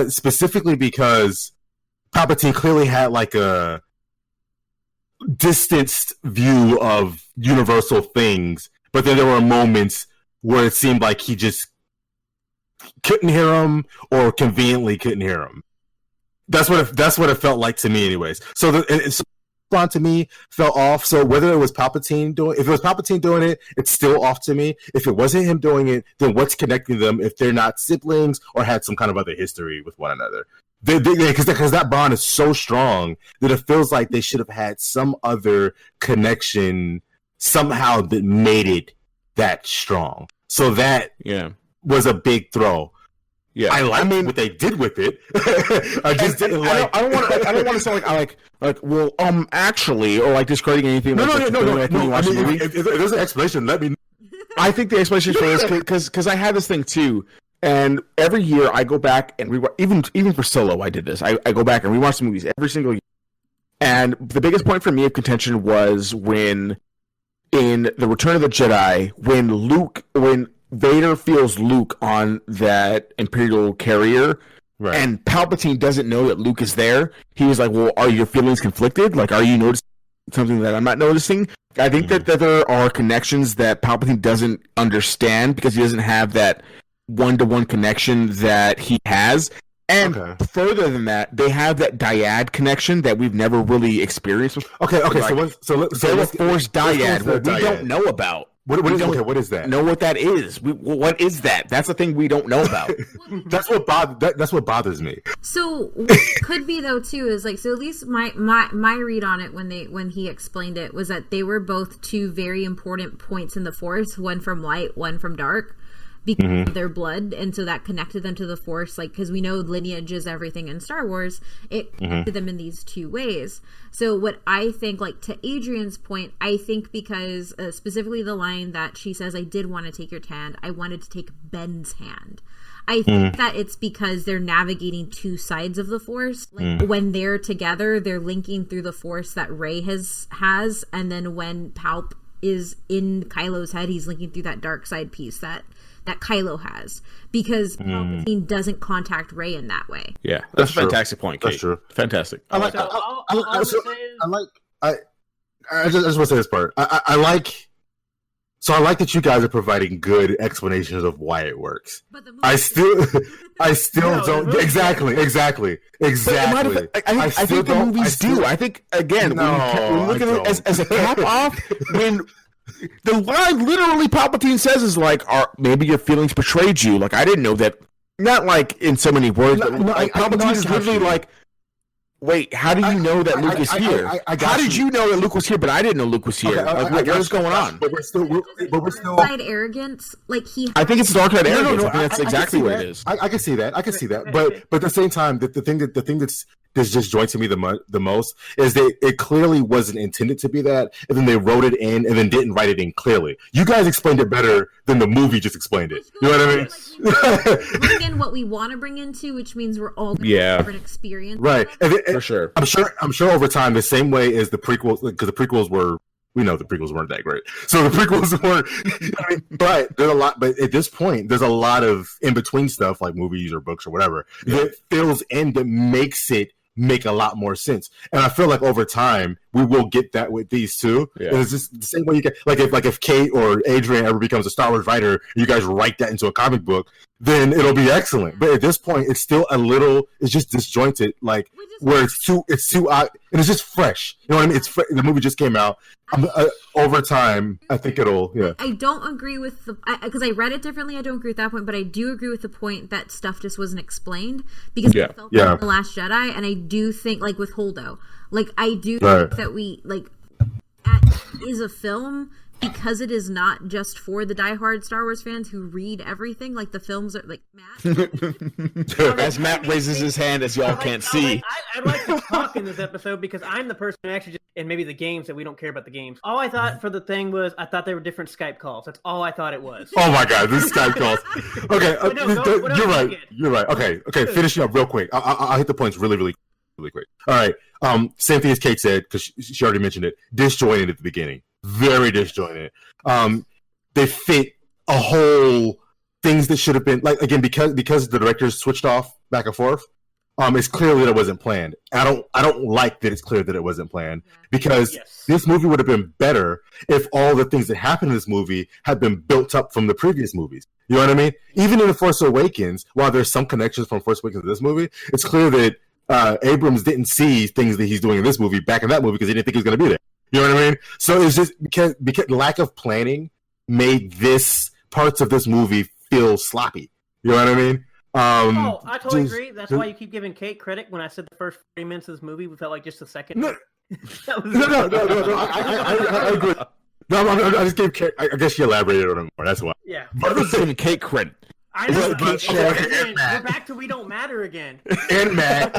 specifically because Palpatine clearly had like a distanced view of universal things, but then there were moments where it seemed like he just couldn't hear him or conveniently couldn't hear him. That's what it felt like to me, anyways. So the Spawn to me fell off. So whether it was Palpatine doing, if it was Palpatine doing it, it's still off to me. If it wasn't him doing it, then what's connecting them if they're not siblings or had some kind of other history with one another? Because that bond is so strong that it feels like they should have had some other connection somehow that made it that strong. So that was a big throw. Yeah, I mean what they did with it. I just didn't like. I don't want to sound like well, actually, or like discrediting anything. No. I mean, if there's an explanation, let me know. I think the explanation for this because I had this thing too. And every year I go back and even for Solo, I did this. I go back and rewatch the movies every single year. And the biggest point for me of contention was when in The Return of the Jedi, when Vader feels Luke on that Imperial carrier, right, and Palpatine doesn't know that Luke is there. He was like, well, are your feelings conflicted? Like, are you noticing something that I'm not noticing? I think that there are connections that Palpatine doesn't understand because he doesn't have that one-to-one connection that he has, and further than that, they have that dyad connection that we've never really experienced before. Okay. Like, so let's force dyad that we don't know about. What is that? Know what that is? What is that? That's the thing we don't know about. That's what bothers me. So what could be though too is like, so at least my read on it when he explained it was that they were both two very important points in the Force, one from light, one from dark, because of their blood, and so that connected them to the Force, like, because we know lineage is everything in Star Wars, it connected them in these two ways. So what I think, like, to Adrian's point, I think because specifically the line that she says, I did want to take your hand, I wanted to take Ben's hand. I think that it's because they're navigating two sides of the Force. Like, when they're together, they're linking through the Force that Rey has, and then when Palp is in Kylo's head, he's linking through that dark side piece that Kylo has, because Palpatine doesn't contact Rey in that way. Yeah, that's a fantastic point, Kate. That's true. Fantastic. I just want to say this part. I like that you guys are providing good explanations of why it works. But the movie I still don't. Exactly. I think the movies do. I think, again, when we look at it as a cap off, when the line literally Palpatine says is like, maybe your feelings betrayed you. Like, I didn't know that. Not like in so many words, but Palpatine is literally like, wait, how do you know that Luke is here? How did you know that Luke was here, but I didn't know Luke was here? What's going on? But we're still side arrogance. Like I think it's dark side arrogance. I think that's exactly what it is. I can see that. But at the same time, the thing that's disjointing me the most is that it clearly wasn't intended to be that, and then they wrote it in and then didn't write it in clearly. You guys explained it better than the movie just explained it. You know what I mean? Bring in what we want to bring into, which means we're all different experience, right? For sure. I'm sure over time, the same way as the prequels, because the prequels were. We know the prequels weren't that great. So the prequels weren't, but there's a lot, but at this point, there's a lot of in-between stuff like movies or books or whatever that fills in that makes it make a lot more sense. And I feel like over time, we will get that with these two. Yeah. And it's just the same way you get, if Kate or Adrian ever becomes a Star Wars writer, and you guys write that into a comic book, then it'll be excellent. But at this point, it's still it's just disjointed, like where it's too odd, and it's just fresh. You know what I mean? The movie just came out. Over time, I think it'll. Yeah. I don't agree with because I read it differently. I don't agree with that point, but I do agree with the point that stuff just wasn't explained because I felt like in The Last Jedi, and I do think like with Holdo, like I do think that we is a film. Because it is not just for the diehard Star Wars fans who read everything, like the films are like Matt. As Matt raises his hand, as y'all can't see. I'd like to talk in this episode because I'm the person who actually and maybe the games that we don't care about the games. All I thought for the thing was I thought they were different Skype calls. That's all I thought it was. Oh my god, this is Skype calls. Okay, you're right. Okay, finishing up real quick. I'll hit the points really quick. All right, same thing as Kate said because she already mentioned it. Disjointed at the beginning. Very disjointed. They fit a whole things that should have been like again because the directors switched off back and forth. it's clear that it wasn't planned. I don't like that it's clear that it wasn't planned, because this movie would have been better if all the things that happened in this movie had been built up from the previous movies. You know what I mean? Even in The Force Awakens, while there's some connections from Force Awakens to this movie, it's clear that Abrams didn't see things that he's doing in this movie back in that movie because he didn't think he was going to be there. You know what I mean? So it's just because lack of planning made this parts of this movie feel sloppy. You know what I mean? I totally agree. That's why you keep giving Kate credit. When I said the first 30 minutes of this movie, we felt like just a second. No. I agree. No, I just gave Kate. I guess she elaborated on it more. That's why. Yeah. But I'm giving Kate credit. I know. We're back to We Don't Matter again. And Matt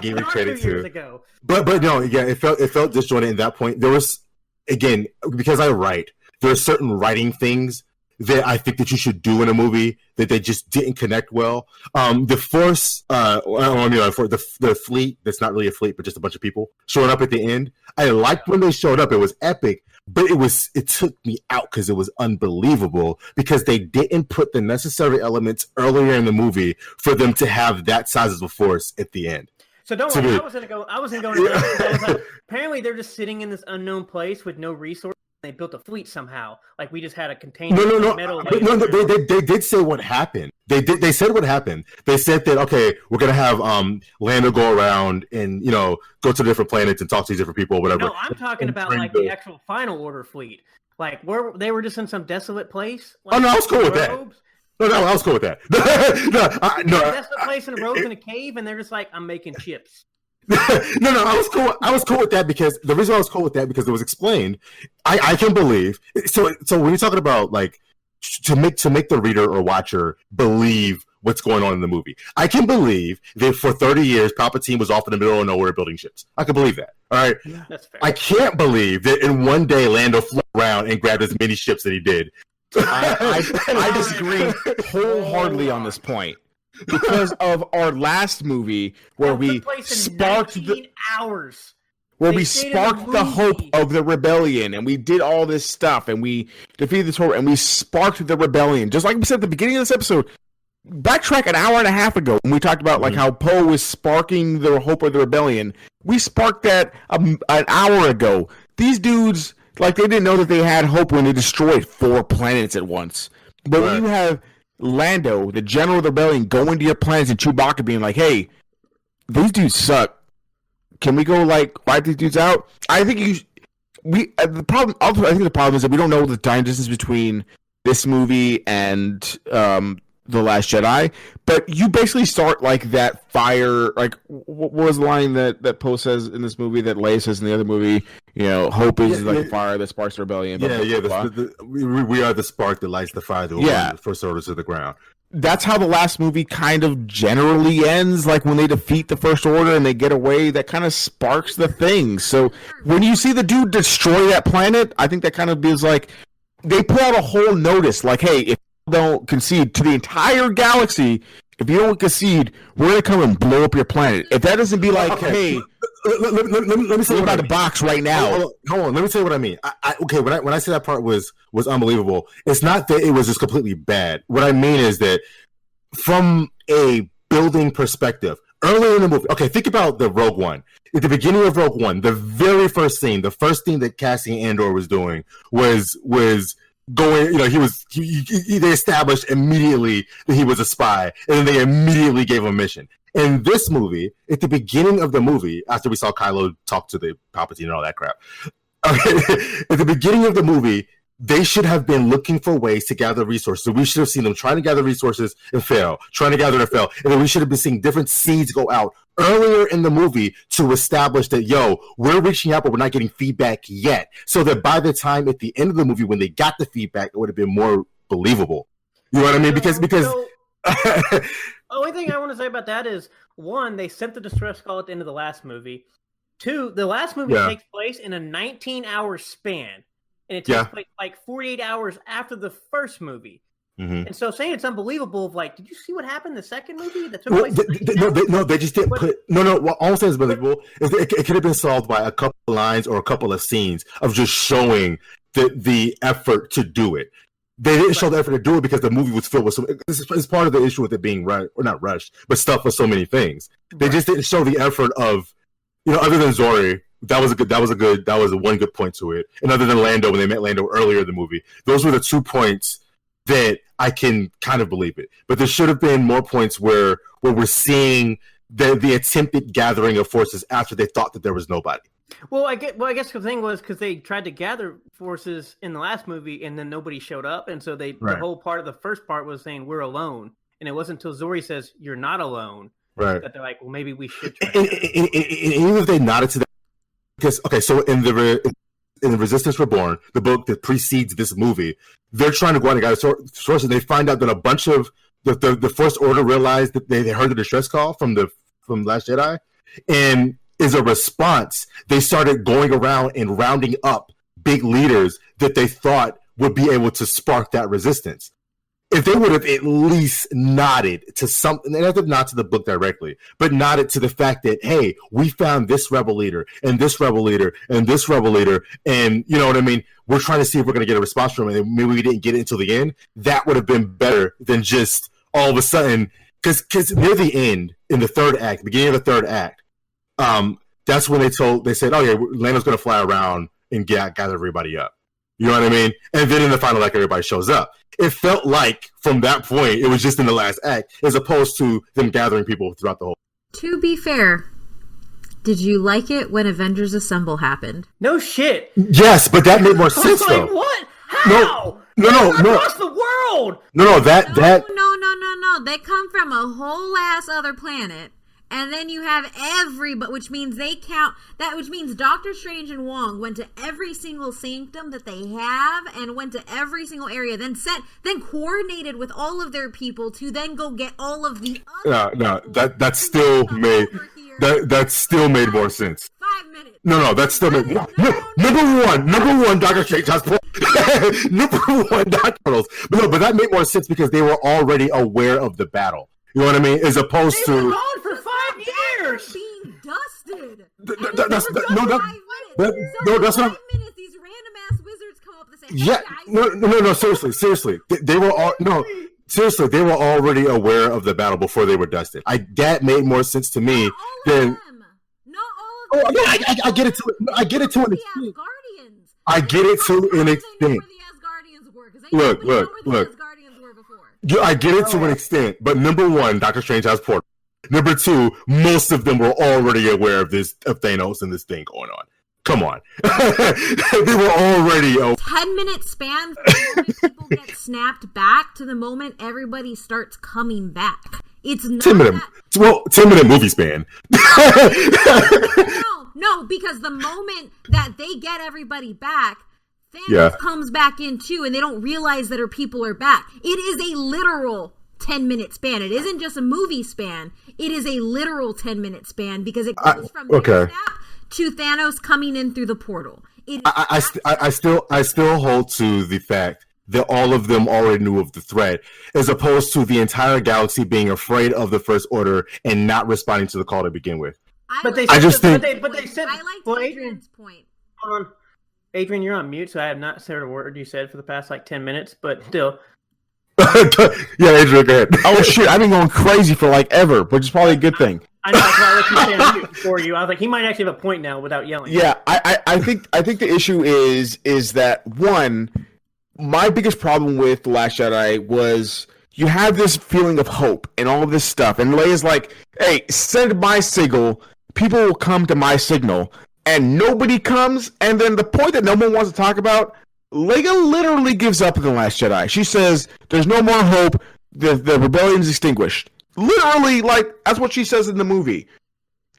gave me credit too. Ago. But no, yeah, it felt disjointed at that point. There was, again, because I write, there are certain writing things that I think that you should do in a movie that they just didn't connect well. The Force, the fleet, that's not really a fleet, but just a bunch of people showing up at the end. I liked when they showed up. It was epic, but it took me out because it was unbelievable, because they didn't put the necessary elements earlier in the movie for them to have that size of a force at the end. So don't worry, I wasn't going to I was like, apparently they're just sitting in this unknown place with no resources. They built a fleet somehow. Like we just had a container. No. They did say what happened. They said what happened. They said that, okay, we're gonna have Lando go around and go to different planets and talk to these different people or whatever. No, I'm talking about like the actual Final Order fleet. Like where they were just in some desolate place. Like, I was cool with that. No, I was cool with that. Desolate place in robes in a cave, and they're just like, I'm making chips. No, I was cool. I was cool with that because the reason I was cool with that because it was explained. I can believe. So when you're talking about like to make the reader or watcher believe what's going on in the movie, I can believe that for 30 years Palpatine was off in the middle of nowhere building ships. I can believe that. All right, yeah, that's fair. I can't believe that in one day Lando flew around and grabbed as many ships that he did. I disagree wholeheartedly on this point. Because of our last movie where we sparked the hope of the rebellion, and we did all this stuff, and we defeated the Torah, and we sparked the rebellion. Just like we said at the beginning of this episode, backtrack an hour and a half ago when we talked about like how Poe was sparking the hope of the rebellion. We sparked that an hour ago. These dudes, like, they didn't know that they had hope when they destroyed 4 planets at once. But when you have Lando, the general of the rebellion, going to your planets, and Chewbacca being like, "Hey, these dudes suck. Can we go like wipe these dudes out?" I think the problem is that we don't know the time distance between this movie and The Last Jedi. But you basically start like that fire. Like, what was the line that Poe says in this movie that Leia says in the other movie? Hope is like a fire that sparks rebellion. We are the spark that lights the fire that will burn the First Order to the ground. That's how the last movie kind of generally ends. Like when they defeat the First Order and they get away, that kind of sparks the thing. So when you see the dude destroy that planet, I think that kind of is like they put out a whole notice, like, "Hey, if you don't concede to the entire galaxy, if you don't concede, we're gonna come and blow up your planet." If that doesn't be like, "Hey, let me say what about the box right now?" Hold on, let me tell you what I mean. When I say that part was unbelievable, it's not that it was just completely bad. What I mean is that from a building perspective, earlier in the movie, think about the Rogue One. At the beginning of Rogue One, the very first scene, the first thing that Cassian Andor was doing was going, they established immediately that he was a spy, and then they immediately gave him a mission. In this movie, at the beginning of the movie, after we saw Kylo talk to the Palpatine and all that crap, at the beginning of the movie, they should have been looking for ways to gather resources. So we should have seen them trying to gather resources and fail, trying to gather and fail. And then we should have been seeing different seeds go out earlier in the movie to establish that, we're reaching out, but we're not getting feedback yet. So that by the time at the end of the movie, when they got the feedback, it would have been more believable. You know what I mean? Because the only thing I want to say about that is, 1, they sent the distress call at the end of the last movie. 2, the last movie takes place in a 19-hour span. And it takes place like 48 hours after the first movie. Mm-hmm. And so saying it's unbelievable of like, did you see what happened in the second movie that took place? They just didn't put. No. What all I'm saying is believable. It could have been solved by a couple of lines or a couple of scenes of just showing the effort to do it. they didn't show the effort to do it because the movie was filled with so. This is part of the issue with it being rushed, or not rushed, but stuff with so many things. They just didn't show the effort of, other than Zori. That was a one good point to it. And other than Lando, when they met Lando earlier in the movie, those were the 2 points that I can kind of believe it. But there should have been more points where we're seeing the attempted gathering of forces after they thought that there was nobody. Well, I guess the thing was because they tried to gather forces in the last movie, and then nobody showed up, and so the whole part of the first part was saying we're alone, and it wasn't until Zori says you're not alone, right? That they're like, well, maybe we should try. And even if they nodded to that, because so in the Resistance Reborn, the book that precedes this movie, they're trying to go out and gather sources. And they find out that a bunch of the First Order realized that they heard the distress call from Last Jedi, and as a response, they started going around and rounding up big leaders that they thought would be able to spark that resistance. If they would have at least nodded to something, and not to the book directly, but nodded to the fact that, hey, we found this rebel leader and this rebel leader and this rebel leader, and you know what I mean? We're trying to see if we're going to get a response from it, and maybe we didn't get it until the end. That would have been better than just all of a sudden, because near the end, in the third act, beginning of the third act, that's when they said, oh yeah, Lando's going to fly around and gather everybody up. You know what I mean? And then in the final act, everybody shows up. It felt like from that point, it was just in the last act, as opposed to them gathering people throughout the whole. To be fair, did you like it when Avengers Assemble happened? No shit. Yes, but that made more sense though. What? How? No. Across the world. No. No. They come from a whole ass other planet. And then you have which means which means Doctor Strange and Wong went to every single sanctum that they have and went to every single area, then coordinated with all of their people to then go get all of the other that still made that still made more sense. 5 minutes. No, that still made number one, Doctor Strange has number one, Doctor Turtles. But that made more sense because they were already aware of the battle. You know what I mean? As opposed they were to gone for 5 years. Being dusted. That's not. 5 minutes, these random ass wizards come up and say, hey, Yeah, guys, no. Seriously, they were all no. Seriously, they were already aware of the battle before they were dusted. That made more sense to me than. Not all of them. I get it to. I get it to an extent. Asgardians. I get it to an extent. Look. I get it to an extent, but number one, Doctor Strange has portal. Number two, most of them were already aware of Thanos and this thing going on. Come on. They were already 10-minute span from the moment people get snapped back to the moment everybody starts coming back. It's not 10-minute movie span. No, because the moment that they get everybody back, Thanos comes back in too, and they don't realize that her people are back. It is a literal 10-minute span. It isn't just a movie span. It is a literal 10-minute span because it goes from their snap to Thanos coming in through the portal. I still hold to the fact that all of them already knew of the threat, as opposed to the entire galaxy being afraid of the First Order and not responding to the call to begin with. I like Adrian's point. Adrian, you're on mute, so I have not said a word you said for the past 10 minutes, but still. Yeah, Adrian, go ahead. Oh shit, I've been going crazy for ever, which is probably a good thing. I know, that's why I let you say on mute before you. I was like, he might actually have a point now without yelling. Yeah, I think the issue is that, one, my biggest problem with The Last Jedi was you have this feeling of hope and all of this stuff, and Leia's like, hey, send my signal, people will come to my signal, and nobody comes, and then the point that no one wants to talk about, Leia literally gives up in The Last Jedi. She says, there's no more hope, the rebellion's extinguished. Literally, that's what she says in the movie.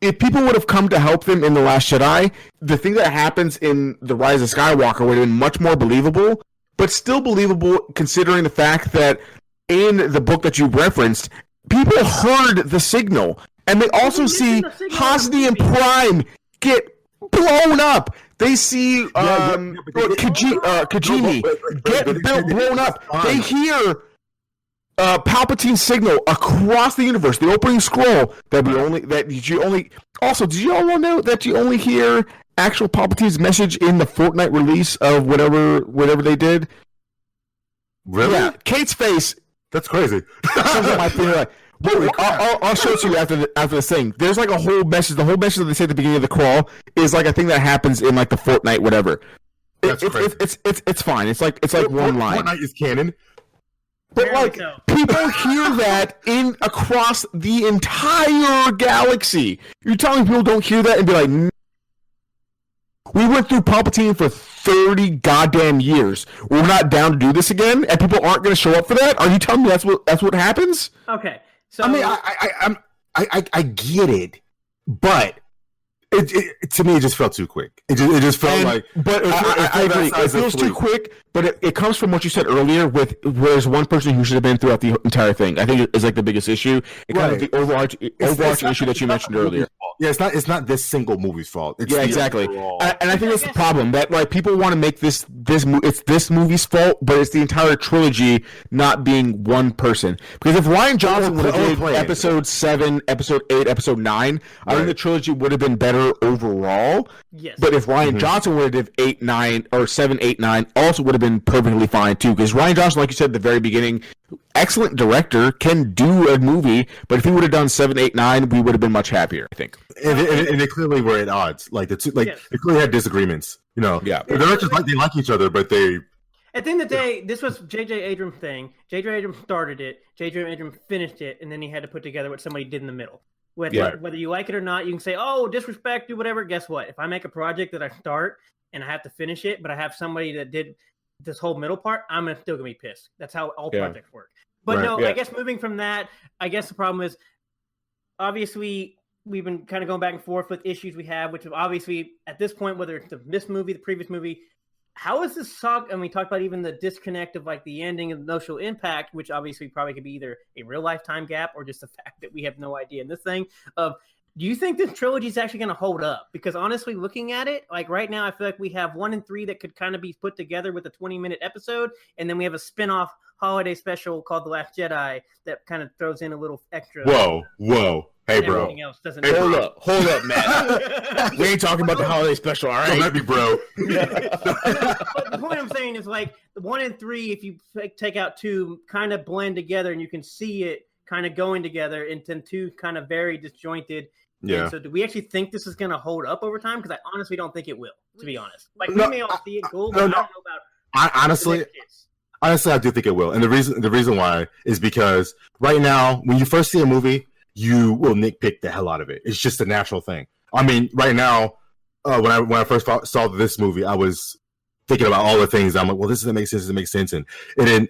If people would have come to help them in The Last Jedi, the thing that happens in The Rise of Skywalker would have been much more believable, but still believable considering the fact that in the book that you referenced, people heard the signal, and they also see Hosni and Prime get blown up. They see Kajimi get blown up. They hear Palpatine's signal across the universe. The opening scroll Also, did you all know that you only hear actual Palpatine's message in the Fortnite release of whatever they did? Really? Yeah, Kate's face. That's crazy. Sums up my feeling. Like, I'll show it to you after this thing. There's like a whole message. The whole message that they say at the beginning of the crawl is like a thing that happens in like the Fortnite whatever. It's fine. It's like one line. Fortnite is canon. But like people hear that across the entire galaxy. You're telling people don't hear that and be like, we went through Palpatine for 30 goddamn years. We're not down to do this again, and people aren't going to show up for that. Are you telling me that's what happens? Okay, so I mean, I get it, but to me, it just felt too quick. It just felt like. But I agree. It feels too quick. But it comes from what you said earlier. Where there's one person who should have been throughout the entire thing. I think is like the biggest issue. It kind of the overarching issue that you mentioned earlier. Yeah, it's not this single movie's fault. It's exactly. And I think that's the problem. That like people want to make it's this movie's fault, but it's the entire trilogy not being one person. Because if Rian Johnson would have did episode 7, episode 8, episode 9, I think the trilogy would have been better overall. Yes. But if Rian Johnson would have did 8, 9, or 7, 8, 9, also would have been perfectly fine too. Because Rian Johnson, like you said at the very beginning, excellent director, can do a movie, but if he would have done 7, 8, 9, we would have been much happier, I think. And they clearly were at odds. Like the two, they clearly had disagreements. You know, the directors they like each other, but they. At the end of the day, this was J.J. Abrams' thing. J.J. Abrams started it. J.J. Abrams finished it, and then he had to put together what somebody did in the middle. Whether you like it or not, you can say, "Oh, disrespect, do whatever." Guess what? If I make a project that I start and I have to finish it, but I have somebody that did this whole middle part, I'm still gonna be pissed. That's how all projects work. But I guess moving from that, I guess the problem is, obviously, we've been kind of going back and forth with issues we have, which obviously at this point, whether it's this movie, the previous movie, how is this saga? And we talked about even the disconnect of like the ending and the social impact, which obviously probably could be either a real life time gap or just the fact that we have no idea in this thing of. Do you think this trilogy is actually going to hold up? Because honestly, looking at it, like right now, I feel like we have 1 and 3 that could kind of be put together with a 20-minute episode, and then we have a spin-off holiday special called The Last Jedi that kind of throws in a little extra. Whoa. Hey, bro. Everything else doesn't. Hold up, man. We ain't talking about the holiday special, all right? Don't let me, bro. But the point I'm saying is like the 1 and 3, if you take out 2, kind of blend together, and you can see it kind of going together, and then 2 kind of very disjointed. Yeah. And so do we actually think this is going to hold up over time? Because I honestly don't think it will, to be honest. Like, we may all see it cool, but I don't know about honestly, I do think it will. And the reason why is because right now, when you first see a movie, you will nitpick the hell out of it. It's just a natural thing. I mean, right now, when I first saw this movie, I was thinking about all the things. I'm like, well, this doesn't make sense. This doesn't make sense. And then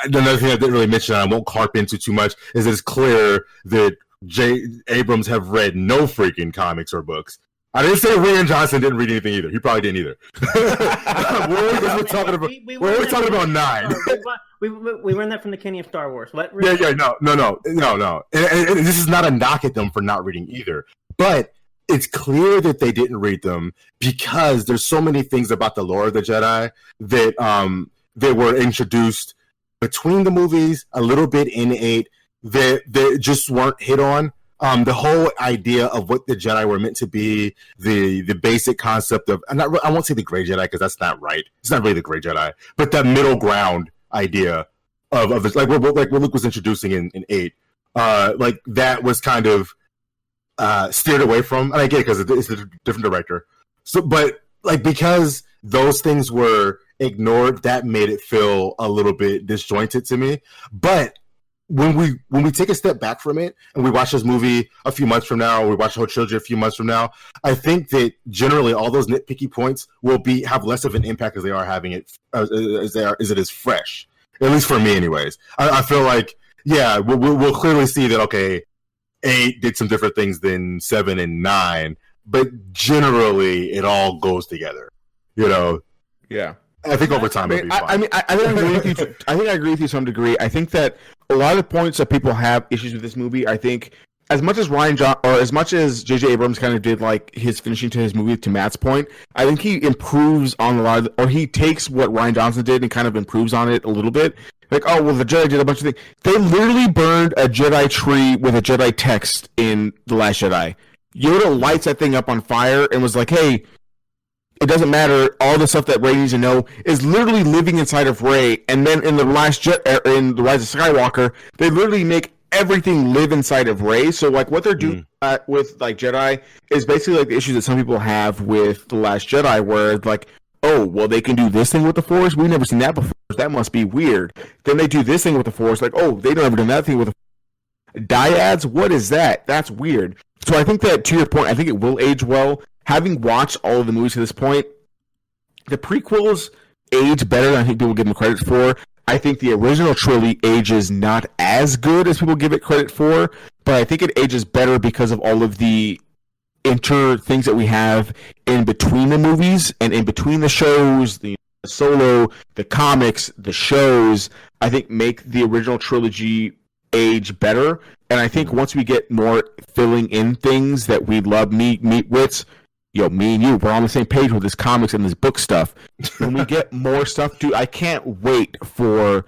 another thing I didn't really mention, I won't harp into too much, is it's clear that J. Abrams have read no freaking comics or books. I didn't say Rian Johnson didn't read anything either. He probably didn't either. We're talking about 9. We learned that from the Kenny of Star Wars. No. And this is not a knock at them for not reading either. But it's clear that they didn't read them because there's so many things about the lore of the Jedi that were introduced between the movies, a little bit in 8, that just weren't hit on. The whole idea of what the Jedi were meant to be, the basic concept of, I won't say the Gray Jedi because that's not right. It's not really the Gray Jedi, but that middle ground idea of this, like what Luke was introducing in 8, like that was kind of steered away from. And I get it because it's a different director. So, but like because those things were ignored, that made it feel a little bit disjointed to me. But when we take a step back from it and we watch this movie a few months from now, or we watch the whole trilogy a few months from now, I think that generally all those nitpicky points will have less of an impact as they are having it as it is fresh. At least for me, anyways. I feel like we'll clearly see that 8 did some different things than 7 and 9, but generally it all goes together. You know? Yeah. I think over time it'll be fine. I think I agree with you. I think I agree with you to some degree. I think that a lot of the points that people have issues with this movie, I think, as much as J.J. Abrams kind of did like his finishing to his movie, to Matt's point, I think he improves on a lot of, or he takes what Rian Johnson did and kind of improves on it a little bit. Like, oh well, the Jedi did a bunch of things. They literally burned a Jedi tree with a Jedi text in The Last Jedi. Yoda lights that thing up on fire and was like, "Hey." it doesn't matter. All the stuff that Rey needs to know is literally living inside of Rey. And then in the in the Rise of Skywalker, they literally make everything live inside of Rey. So like what they're doing with like Jedi is basically like the issues that some people have with The Last Jedi, where like, oh, well, they can do this thing with the Force. We've never seen that before. That must be weird. Then they do this thing with the Force. Like, oh, they've never done that thing with the Dyads. What is that? That's weird. So I think that, to your point, I think it will age well. Having watched all of the movies to this point, the prequels age better than I think people give them credit for. I think the original trilogy ages not as good as people give it credit for, but I think it ages better because of all of the things that we have in between the movies and in between the shows, the Solo, the comics, the shows, I think make the original trilogy age better. And I think once we get more filling in things that we love, me and you, we're on the same page with this comics and this book stuff. When we get more stuff, dude, I can't wait for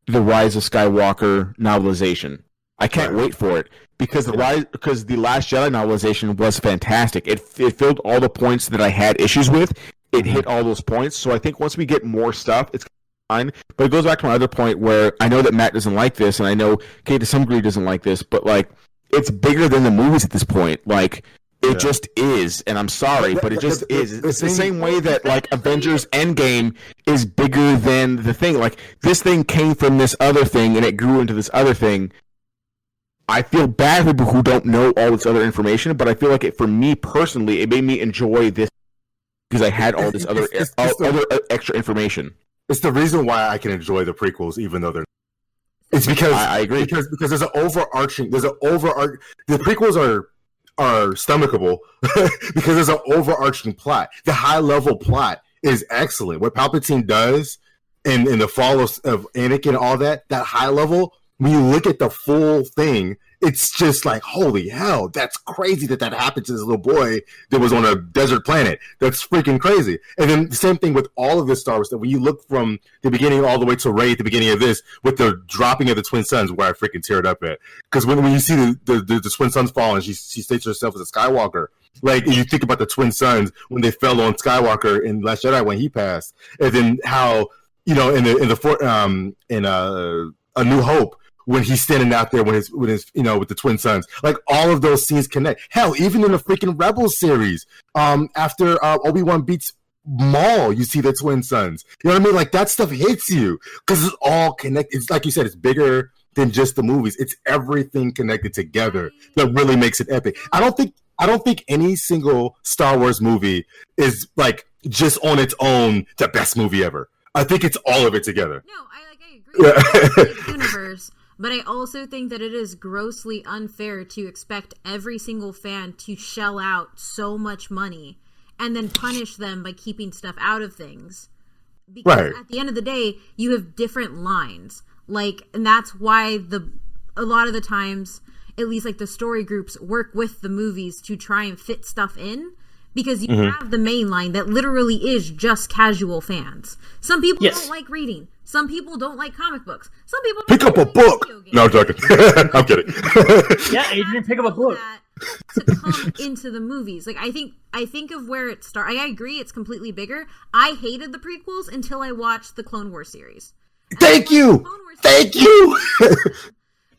the Rise of Skywalker novelization. I can't wait for it because the Last Jedi novelization was fantastic. It filled all the points that I had issues with. It hit all those points. So I think once we get more stuff, it's fine. But it goes back to my other point where I know that Matt doesn't like this, and I know Kate to some degree doesn't like this, but like it's bigger than the movies at this point. Like it just is, and I'm sorry, but it just is. It's the same way that like Avengers Endgame is bigger than the thing. Like this thing came from this other thing, and it grew into this other thing. I feel bad for people who don't know all this other information, but I feel like for me personally, it made me enjoy this because I had all this other extra information. It's the reason why I can enjoy the prequels, even though they're. It's because I agree because there's an overarching. The prequels are stomachable because there's an overarching plot. The high level plot is excellent. What Palpatine does in the fall of Anakin and all that high level. When you look at the full thing, it's just like, holy hell, that's crazy that happened to this little boy that was on a desert planet. That's freaking crazy. And then the same thing with all of this Star Wars stuff. When you look from the beginning all the way to Rey at the beginning of this, with the dropping of the twin suns, where I freaking teared up at. Because when you see the twin suns fall and she states herself as a Skywalker, like you think about the twin suns when they fell on Skywalker in Last Jedi when he passed, and then how in A New Hope. When he's standing out there with his with the twin suns, like all of those scenes connect. Hell, even in the freaking Rebels series, after Obi-Wan beats Maul, you see the twin suns. You know what I mean? Like that stuff hits you because it's all connected. It's like you said, it's bigger than just the movies. It's everything connected together that really makes it epic. I don't think any single Star Wars movie is like just on its own the best movie ever. I think it's all of it together. No, I agree with the universe. But I also think that it is grossly unfair to expect every single fan to shell out so much money and then punish them by keeping stuff out of things. Because at the end of the day, you have different lines. Like, and that's why a lot of the times, at least like the story groups work with the movies to try and fit stuff in. Because you have the main line that literally is just casual fans. Some people don't like reading. Some people don't like comic books. Some people pick up a book. No, I'm joking. I'm kidding. Yeah, Adrian, pick up a book. To come into the movies, like I think of where it started. I agree, it's completely bigger. I hated the prequels until I watched the Clone Wars series. Thank you.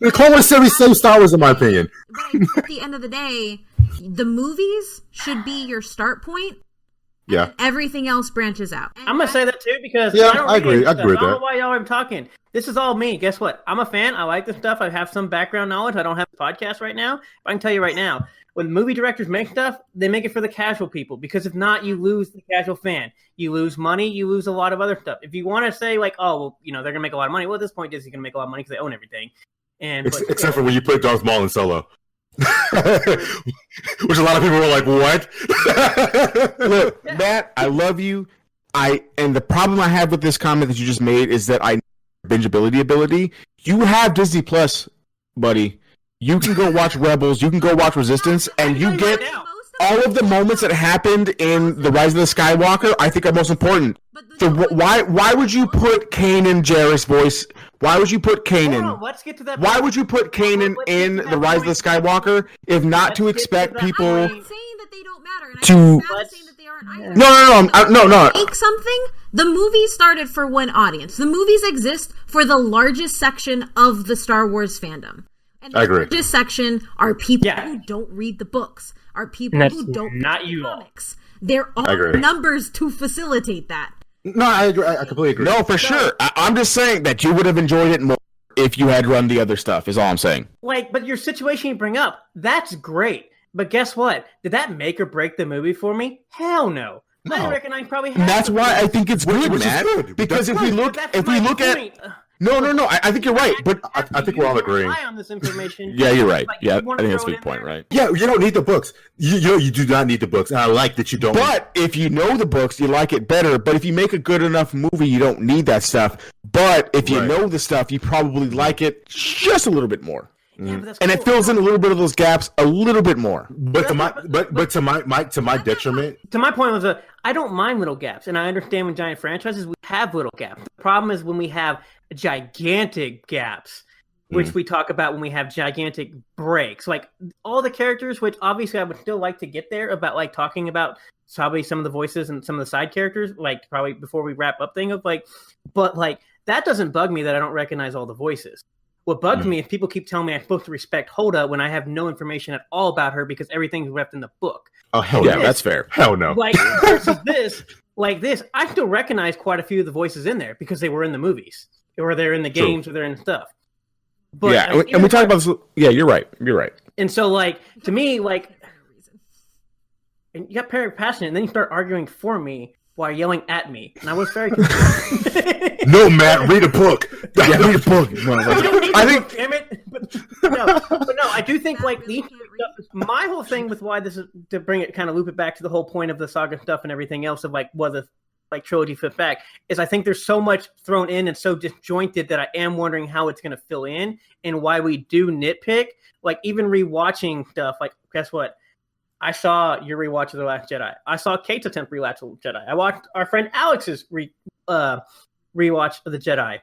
The Clone Wars series saves Star Wars, in my opinion. But at the end of the day, the movies should be your start point. Yeah. Everything else branches out. I'm going to say that too because I agree. I agree with that. I don't know why y'all are talking. This is all me. Guess what? I'm a fan. I like this stuff. I have some background knowledge. I don't have a podcast right now. But I can tell you right now, when movie directors make stuff, they make it for the casual people. Because if not, you lose the casual fan. You lose money. You lose a lot of other stuff. If you want to say like, oh, well, they're going to make a lot of money. Well, at this point, Disney's going to make a lot of money because they own everything. Except for when you put Darth Maul in Solo. Which a lot of people were like, what? Look, Matt, I love you. And the problem I have with this comment that you just made is that I bingeability ability. You have Disney Plus, buddy. You can go watch Rebels, you can go watch Resistance, and you get all of the moments that happened in The Rise of the Skywalker, I think are most important. So why would you put Kanan Jarrus voice? Why would you put Kanan? Let's get to that. Why would you put Kanan in The Rise of the Skywalker if not to expect people I'm not saying that they don't matter. And to? I'm not saying that they aren't either. No. Make something. The movies started for one audience. The movies exist for the largest section of the Star Wars fandom. And the I agree. largest section are people who don't read the books. Are people who don't not read you the all. comics. There are numbers to facilitate that. No, I agree. I completely agree. No, for sure. I'm just saying that you would have enjoyed it more if you had run the other stuff, is all I'm saying. But your situation you bring up, that's great. But guess what? Did that make or break the movie for me? Hell no. I reckon I probably have. And that's why I think it's good, Matt. Because if we look at No. I think you're right, but I think we're all agreeing. On this information. Yeah, you're right. Yeah, I think that's a good point, right? Yeah, you don't need the books. You do not need the books, and I like that you don't. But if you know the books, you like it better. But if you make a good enough movie, you don't need that stuff. But if you know the stuff, you probably like it just a little bit more. Yeah, but that's and it fills in a little bit of those gaps a little bit more. But to my detriment. To my point was I don't mind little gaps, and I understand when giant franchises we have little gaps. The problem is when we have gigantic gaps, which we talk about when we have gigantic breaks. Like all the characters, which obviously I would still like to get there about, like talking about probably some of the voices and some of the side characters, like probably before we wrap up thing of like, but like that doesn't bug me that I don't recognize all the voices. What bugs me is people keep telling me I'm supposed to respect Hoda when I have no information at all about her because everything's left in the book. Oh, hell yeah, no. That's fair. Hell no. Like, versus this, I still recognize quite a few of the voices in there because they were in the movies, or they're in the games, or they're in stuff. But, yeah, and we talk about this. Yeah, you're right. And so, like, to me, like, and you got very passionate, and then you start arguing for me while yelling at me, and I was very confused. No, Matt, read a book. Yeah, read a book. I think, damn it. But no, I do think like my whole thing with why this is to bring it, kind of loop it back to the whole point of the saga stuff and everything else of like what the like trilogy fit back is. I think there's so much thrown in and so disjointed that I am wondering how it's going to fill in and why we do nitpick. Like even rewatching stuff. Like guess what? I saw your rewatch of The Last Jedi. I saw Kate's attempt to rewatch The Jedi. I watched our friend Alex's rewatch of The Jedi.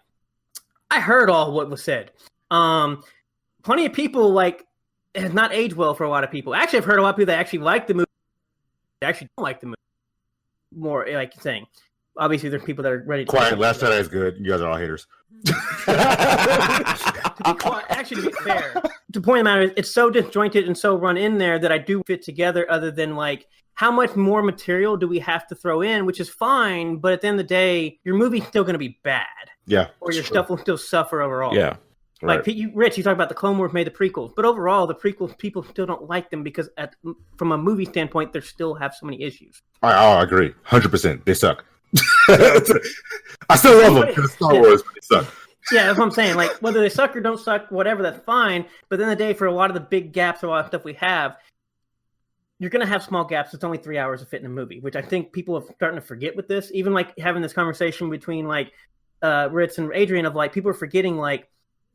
I heard all what was said. Plenty of people like it has not aged well for a lot of people. Actually, I've heard a lot of people that actually like the movie. They actually don't like the movie. More like saying, obviously, there's people that are ready to. Quiet. Last Jedi is good. You guys are all haters. To be fair, the point of the matter is it's so disjointed and so run in there that I do fit together. Other than like, how much more material do we have to throw in? Which is fine, but at the end of the day, your movie's still going to be bad. Yeah, or your stuff will still suffer overall. Yeah. Like Rich, you talk about the Clone Wars made the prequels, but overall, the prequels people still don't like them because, from a movie standpoint, they still have so many issues. I agree, 100%. They suck. I still love them because Star Wars, but they suck. Yeah, that's what I'm saying. Like whether they suck or don't suck, whatever, that's fine. But at the end of the day, for a lot of the big gaps, a lot of stuff we have, you're going to have small gaps. It's only 3 hours of fit in a movie, which I think people are starting to forget with this. Even like having this conversation between like Ritz and Adrian of like people are forgetting like.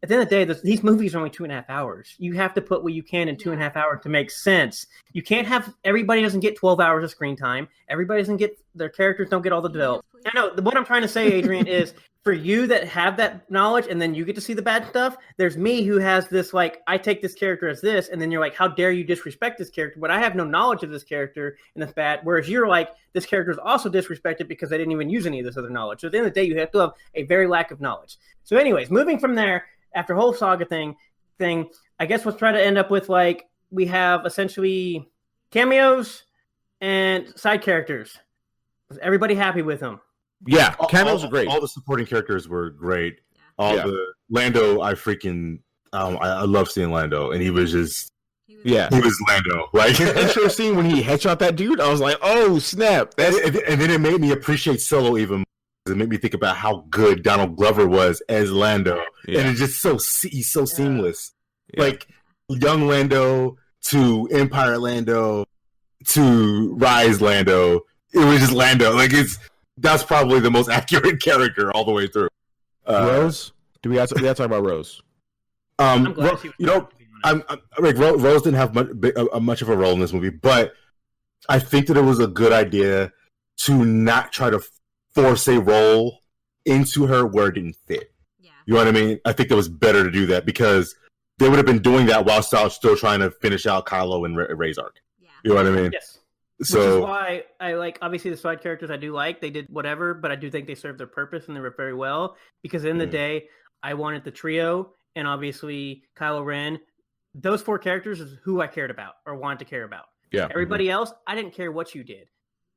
At the end of the day, these movies are only 2.5 hours. You have to put what you can in 2.5 hours to make sense. You can't have everybody doesn't get 12 hours of screen time. Everybody doesn't get their characters don't get all the development. I know what I'm trying to say, Adrian, is for you that have that knowledge and then you get to see the bad stuff. There's me who has this like I take this character as this, and then you're like, how dare you disrespect this character? But I have no knowledge of this character, and that's bad. Whereas you're like, this character is also disrespected because I didn't even use any of this other knowledge. So at the end of the day, you have to have a very lack of knowledge. So, anyways, moving from there. After whole saga thing, I guess let's try to end up with like we have essentially cameos and side characters. Was everybody happy with them? Yeah, cameos are great. All the supporting characters were great. The Lando, I love seeing Lando, and he was just he was Lando. Like intro scene when he headshot that dude, I was like, oh snap! And then it made me appreciate Solo even more. It made me think about how good Donald Glover was as Lando, and it's just he's so seamless. Yeah. Like young Lando to Empire Lando to Rise Lando, it was just Lando. Like that's probably the most accurate character all the way through. Rose, we have to talk about Rose. Rose didn't have much of a role in this movie, but I think that it was a good idea to not try to force a role into her where it didn't fit. Yeah. You know what I mean? I think it was better to do that because they would have been doing that while still trying to finish out Kylo and Rey's arc. Yeah. You know what I mean? Yes. So which is why I like, obviously the side characters I do like, they did whatever, but I do think they served their purpose and they were very well, because in the day I wanted the trio, and obviously Kylo Ren, those 4 characters is who I cared about or wanted to care about. Yeah. Everybody else, I didn't care what you did.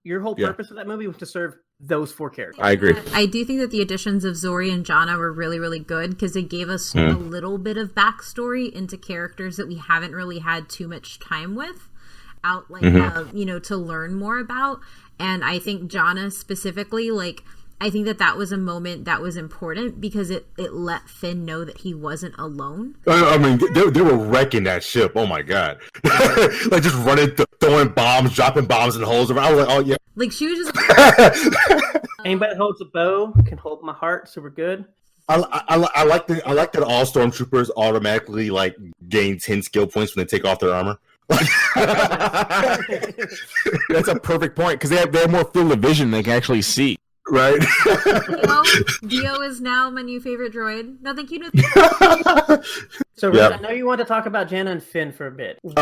Your whole purpose of that movie was to serve those 4 characters. I agree. I do think that the additions of Zori and Jana were really, really good because they gave us a little bit of backstory into characters that we haven't really had too much time with, to learn more about. And I think Jana specifically, like, I think that was a moment that was important because it let Finn know that he wasn't alone. I mean, they were wrecking that ship. Oh my god! Like just running, throwing bombs, dropping bombs in holes. I was like, oh yeah. Like she was just. Anybody that holds a bow can hold my heart, so we're good. I like that all stormtroopers automatically like gain 10 skill points when they take off their armor. That's a perfect point because they have more field of vision they can actually see. Right. Dio is now my new favorite droid. No, thank you. So, Rick, I know you want to talk about Jana and Finn for a bit. You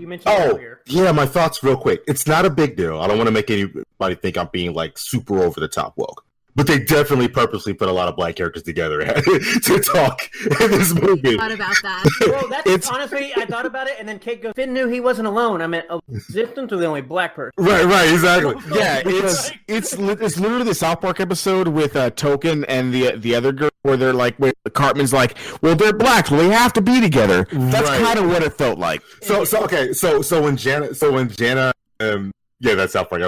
mentioned earlier. Yeah, my thoughts real quick. It's not a big deal. I don't want to make anybody think I'm being like super over the top woke. But they definitely purposely put a lot of black characters together to talk in this movie. I thought about that. Well, that's honestly, I thought about it, and then Kate goes, Finn knew he wasn't alone. I meant Zipton was the only black person. Right, exactly. Yeah, it's literally the South Park episode with Token and the other girl where they're like, where Cartman's like, well, they're blacks, well, they have to be together. That's kind of what it felt like. So when Jana yeah, that's South Park. That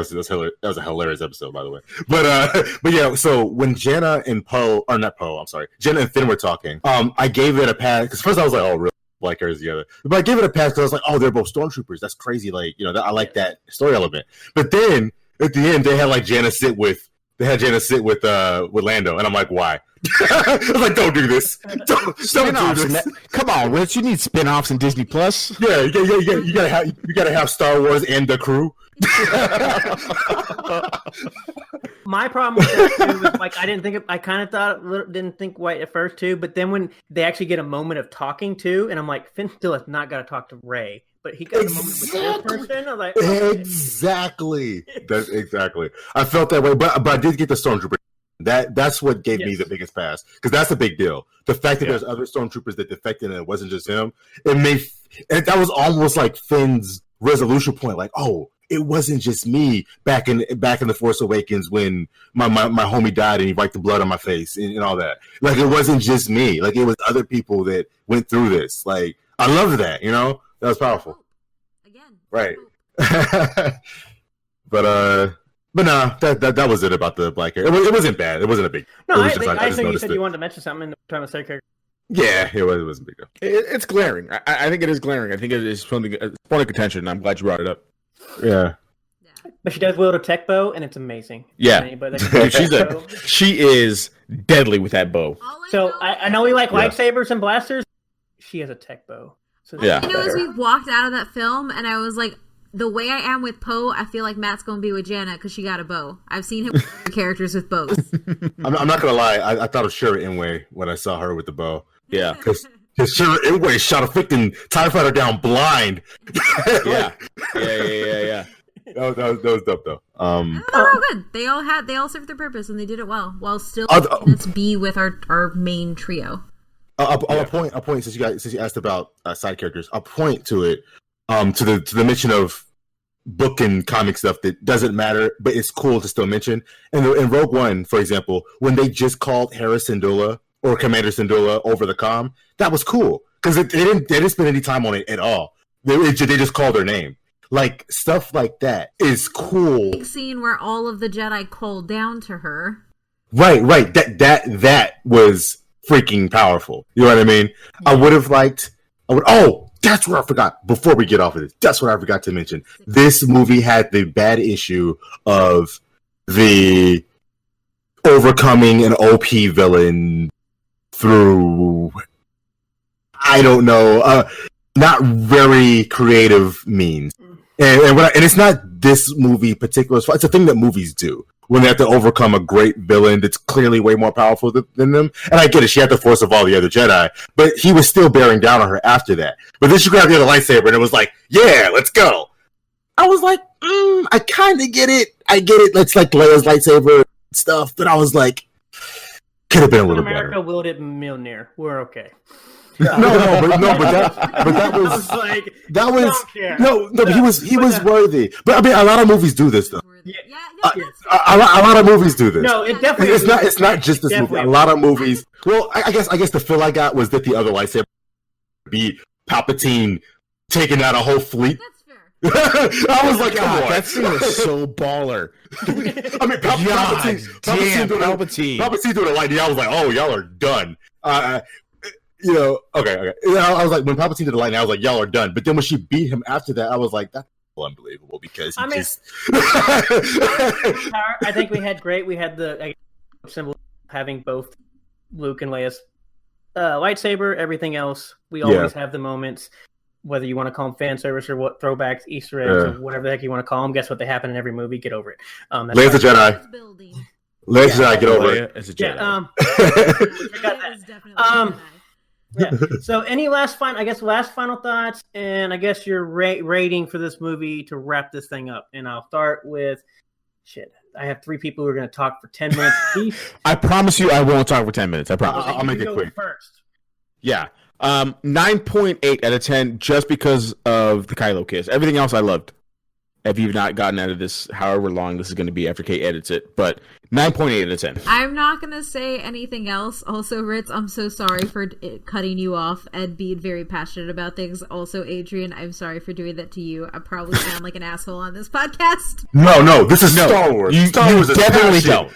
was a hilarious episode, by the way. But yeah, so when Jana and Jana and Finn were talking, I gave it a pass because first I was like, oh, really? Black characters together. But I gave it a pass because I was like, oh, they're both stormtroopers. That's crazy. Like, I like that story element. But then at the end, they had Jana sit with Lando, and I'm like, why? I was like, don't do this. Don't do this. Come on, Rich. You need spin-offs in Disney Plus. Yeah, you gotta have Star Wars and the crew. My problem with that too was I kind of didn't think white at first too, but then when they actually get a moment of talking too, and I'm like, Finn still has not got to talk to Rey, but he got a moment with this person. I'm like, exactly. That's exactly. I felt that way, but I did get the stormtrooper. That's what gave me the biggest pass because that's a big deal. The fact that there's other stormtroopers that defected and it wasn't just him, that was almost like Finn's resolution point. Like, oh, it wasn't just me back in the Force Awakens when my homie died and he wiped the blood on my face and all that. Like, it wasn't just me. Like, it was other people that went through this. Like, I loved that. That was powerful. Again, right. But nah, that was it about the black hair. It wasn't bad. It wasn't a big. No, I think you said you wanted to mention something in the time of third character. Yeah, it wasn't big. It's glaring. I think it is glaring. I think it is something. It's point of contention. I'm glad you brought it up. Yeah. But she does wield a tech bow, and it's amazing. Yeah, she is deadly with that bow. So I know we like lightsabers and blasters. She has a tech bow. So yeah. As we walked out of that film, and I was like, the way I am with Poe, I feel like Matt's gonna be with Jana because she got a bow. I've seen him with characters with bows. I'm not gonna lie. I thought of Shira Inway when I saw her with the bow. Yeah, because Shira Inway shot a freaking TIE fighter down blind. Yeah. That was dope though. Good. They all served their purpose and they did it well while still letting us be with our main trio. I'll point since you asked about side characters. I'll point to it. To the mention of book and comic stuff that doesn't matter, but it's cool to still mention. And in Rogue One, for example, when they just called Hera Syndulla or Commander Syndulla over the comm, that was cool because they didn't spend any time on it at all. They just called her name. Like, stuff like that is cool. Big scene where all of the Jedi called down to her. Right. That was freaking powerful. You know what I mean? That's what I forgot. Before we get off of this, that's what I forgot to mention. This movie had the bad issue of the overcoming an OP villain through, I don't know, not very creative means. And it's not this movie particular. It's a thing that movies do when they have to overcome a great villain that's clearly way more powerful than them. And I get it. She had the force of all the other Jedi, but he was still bearing down on her after that. But then she grabbed the other lightsaber and it was like, yeah, let's go. I was like, I kind of get it. I get it. It's like Leia's lightsaber stuff, but I was like, could have been a little America better. willed it Mjolnir. We're okay. But that was I was like, that was don't care. no, but he was worthy. But I mean, a lot of movies do this though. Yeah, Yes. A lot of movies do this. No, it definitely. It's not just this movie. Definitely. A lot of movies. Well, I guess the feel I got was that the other lightsaber be Palpatine taking out a whole fleet. That's fair. I was like, come on, that scene was so baller. I mean, Palpatine doing a lightning. I was like, oh, y'all are done. Okay. I was like, when Palpatine did the lightning, I was like, y'all are done. But then when she beat him after that, I was like, that's unbelievable because he just. I think we had the symbol of having both Luke and Leia's lightsaber. Everything else, we always have the moments. Whether you want to call them fan service or what throwbacks, Easter eggs, or whatever the heck you want to call them. Guess what? They happen in every movie. Get over it. Leia's a Jedi. Leia's a Jedi. Get over it. As a Jedi. Forgot that. Yeah. So, any last final thoughts, and I guess your rating for this movie to wrap this thing up. And I'll start with I have 3 people who are going to talk for 10 minutes each. I promise you, I won't talk for 10 minutes. I promise. I'll make it quick. First. Yeah. 9.8 out of 10 just because of the Kylo kiss. Everything else I loved. If you've not gotten out of this, however long this is going to be after Kate edits it, but 9.8 out of 10. I'm not going to say anything else. Also, Ritz, I'm so sorry for cutting you off and being very passionate about things. Also, Adrian, I'm sorry for doing that to you. I probably sound like an asshole on this podcast. No, this is Star Wars. Star Wars definitely don't.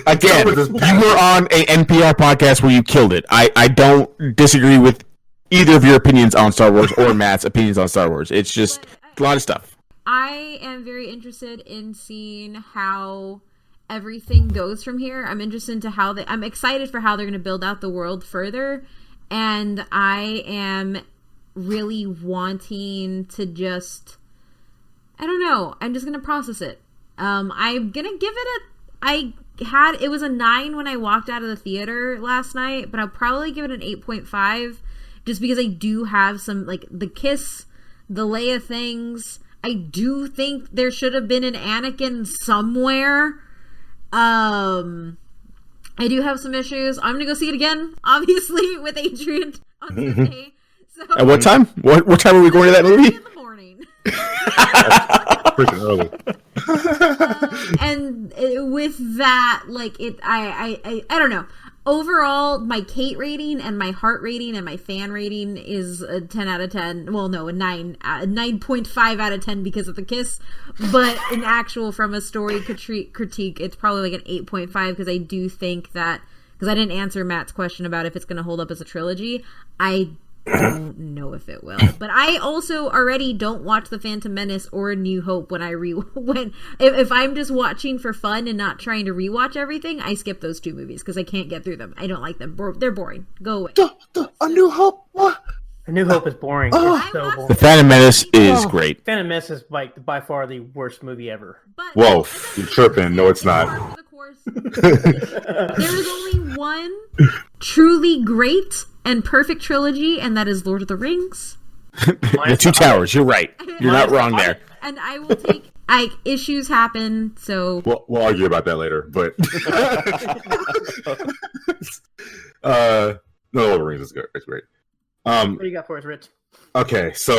Again, you were on a NPR podcast where you killed it. I don't disagree with either of your opinions on Star Wars or Matt's opinions on Star Wars. It's just a lot of stuff. I am very interested in seeing how everything goes from here. I'm excited for how they're going to build out the world further, and I am really wanting to I don't know. I'm just going to process it. I'm going to give it it was a 9 when I walked out of the theater last night, but I'll probably give it an 8.5 just because I do have some, like, the kiss, the Leia things. I do think there should have been an Anakin somewhere. I do have some issues. I'm gonna go see it again, obviously, with Adrian on Sunday. So, at what time? What time are we going to that movie? In the morning. Freaking early. And with that, like, I don't know. Overall, my Kate rating and my heart rating and my fan rating is a 10 out of 10. Well, no, a 9.5 out of 10 because of the kiss. But in actual, from a story critique, it's probably like an 8.5 because I do think that, because I didn't answer Matt's question about if it's going to hold up as a trilogy. I don't know if it will. But I also already don't watch The Phantom Menace or New Hope when if I'm just watching for fun and not trying to rewatch everything, I skip those 2 movies because I can't get through them. I don't like them. They're boring. Go away. A New Hope. What? A New Hope is boring. It's so boring. The Phantom Menace is great. Phantom Menace is by far the worst movie ever. Whoa, you're tripping. No, it's not. There is only one truly great and perfect trilogy, and that is Lord of the Rings. The Two Towers. You're right. You're not wrong there. And I will take. Issues happen, so we'll argue about that later. But no, Lord of the Rings is good. It's great. What do you got for us, Rich? Okay, so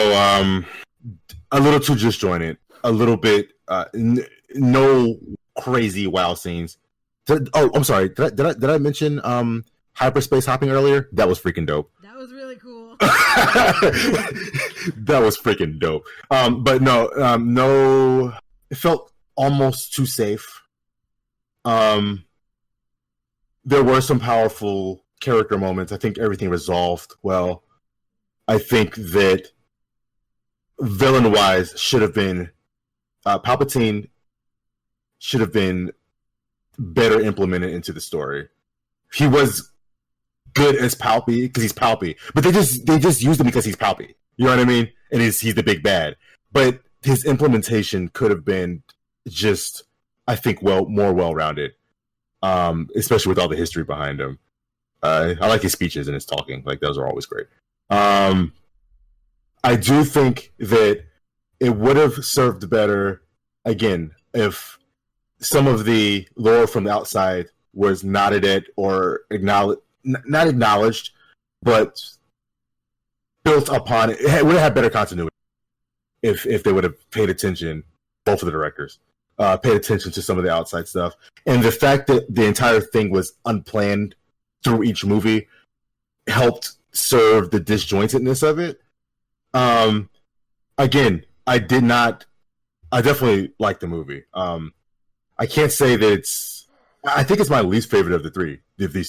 a little too disjointed, a little bit no crazy wow scenes. I'm sorry. Did I mention hyperspace hopping earlier? That was freaking dope. That was really cool. That was freaking dope. But no, it felt almost too safe. There were some powerful character moments. I think everything resolved well. I think that villain-wise should have been Palpatine should have been better implemented into the story. He was good as Palpy because he's Palpy, but they just used him because he's Palpy. You know what I mean? And he's the big bad. But his implementation could have been just, I think, more well-rounded, especially with all the history behind him. I like his speeches and his talking; like those are always great. I do think that it would have served better, again, if some of the lore from the outside was nodded at or not acknowledged, but built upon it. It would have had better continuity if they would have paid attention, both of the directors, paid attention to some of the outside stuff. And the fact that the entire thing was unplanned through each movie helped serve the disjointedness of it. Again, I definitely liked the movie. I can't say that I think it's my least favorite of these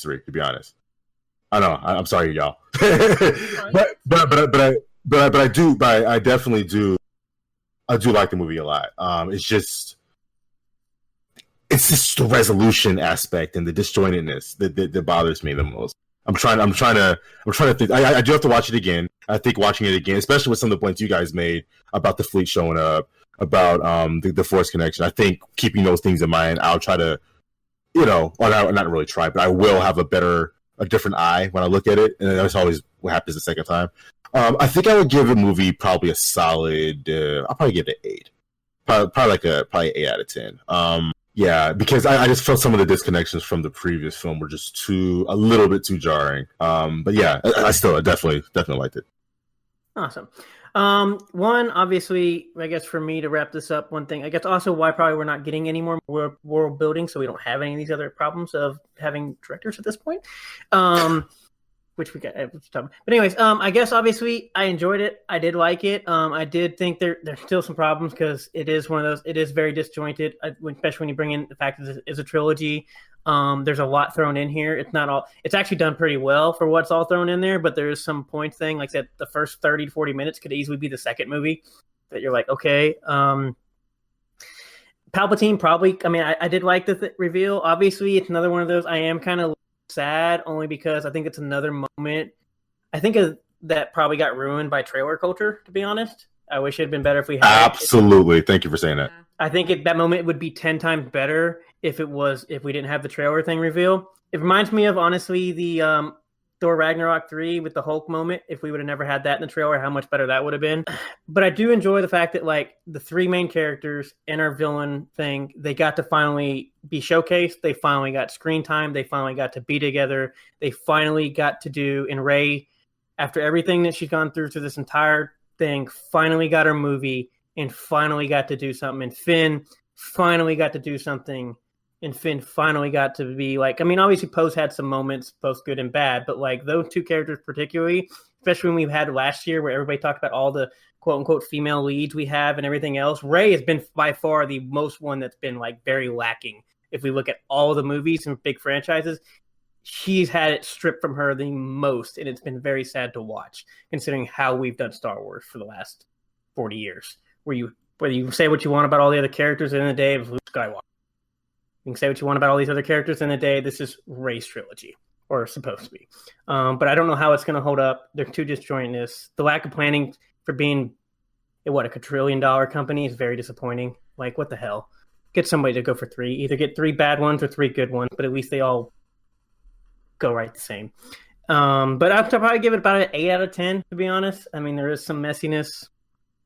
three, to be honest. I know. I'm sorry, y'all. but I definitely do. I do like the movie a lot. It's just the resolution aspect and the disjointedness that bothers me the most. I'm trying to think. I do have to watch it again. I think watching it again, especially with some of the points you guys made about the fleet showing up, about the Force connection. I think keeping those things in mind, I'll try to, or not really try, but I will have a different eye when I look at it, and that's always what happens the second time. I think I would give a movie probably a solid. I'll probably give it an 8. Probably 8 out of 10. Yeah, because I just felt some of the disconnections from the previous film were just a little bit too jarring. But yeah, I definitely liked it. Awesome. One, obviously, I guess for me to wrap this up, one thing, I guess also why probably we're not getting any more world building, so we don't have any of these other problems of having directors at this point. Which we got. But anyways, I guess obviously I enjoyed it. I did like it. I did think there's still some problems because it is one of those. It is very disjointed, especially when you bring in the fact that it is a trilogy. There's a lot thrown in here. It's not all. It's actually done pretty well for what's all thrown in there. But there is some point thing. Like I said, the first 30 to 40 minutes could easily be the second movie. That you're like, okay. Palpatine probably. I mean, I did like the reveal. Obviously, it's another one of those. I am kind of sad only because I think it's another moment. I think that probably got ruined by trailer culture, to be honest. I wish it had been better if we had. Absolutely. Thank you for saying that. I think that moment would be 10 times better if we didn't have the trailer thing reveal. It reminds me of, honestly, the Thor Ragnarok 3 with the Hulk moment. If we would have never had that in the trailer, how much better that would have been. But I do enjoy the fact that, like, the three main characters and our villain thing, they got to finally be showcased. They finally got screen time. They finally got to be together. They finally got to do, and Rey, after everything that she's gone through this entire thing, finally got her movie and finally got to do something. And Finn finally got to do something. And Finn finally got to be like, I mean, obviously Poe's had some moments, both good and bad, but like those two characters particularly, especially when we've had last year where everybody talked about all the quote unquote female leads we have and everything else, Rey has been by far the most one that's been like very lacking. If we look at all the movies and big franchises, she's had it stripped from her the most, and it's been very sad to watch considering how we've done Star Wars for the last 40 years, whether you say what you want about all the other characters in the day of Luke Skywalker. You can say what you want about all these other characters in the day. This is Rey's trilogy, or supposed to be. But I don't know how it's going to hold up. They're too disjointedness. The lack of planning for being, a quadrillion-dollar company is very disappointing. Like, what the hell? Get somebody to go for 3. Either get 3 bad ones or 3 good ones, but at least they all go right the same. But I'd probably give it about an 8 out of 10, to be honest. I mean, there is some messiness,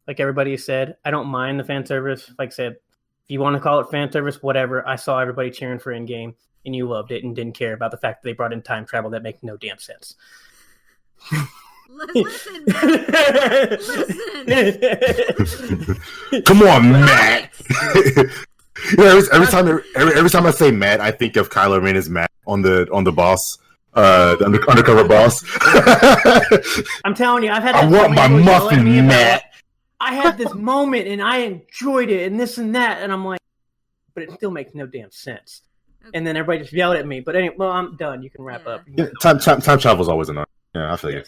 like everybody said. I don't mind the fan service. Like I said, if you want to call it fan service, whatever. I saw everybody cheering for Endgame, and you loved it and didn't care about the fact that they brought in time travel that makes no damn sense. Listen, Matt. Listen. Come on, Matt. every time I say Matt, I think of Kylo Ren as Matt on the boss, the undercover boss. I'm telling you, I want my muffin, Matt. I had this moment and I enjoyed it and this and that, and I'm like, but it still makes no damn sense. Okay. And then everybody just yelled at me. But anyway, well, I'm done. You can wrap up. Yeah, time travel is always annoying. Yeah, I feel you.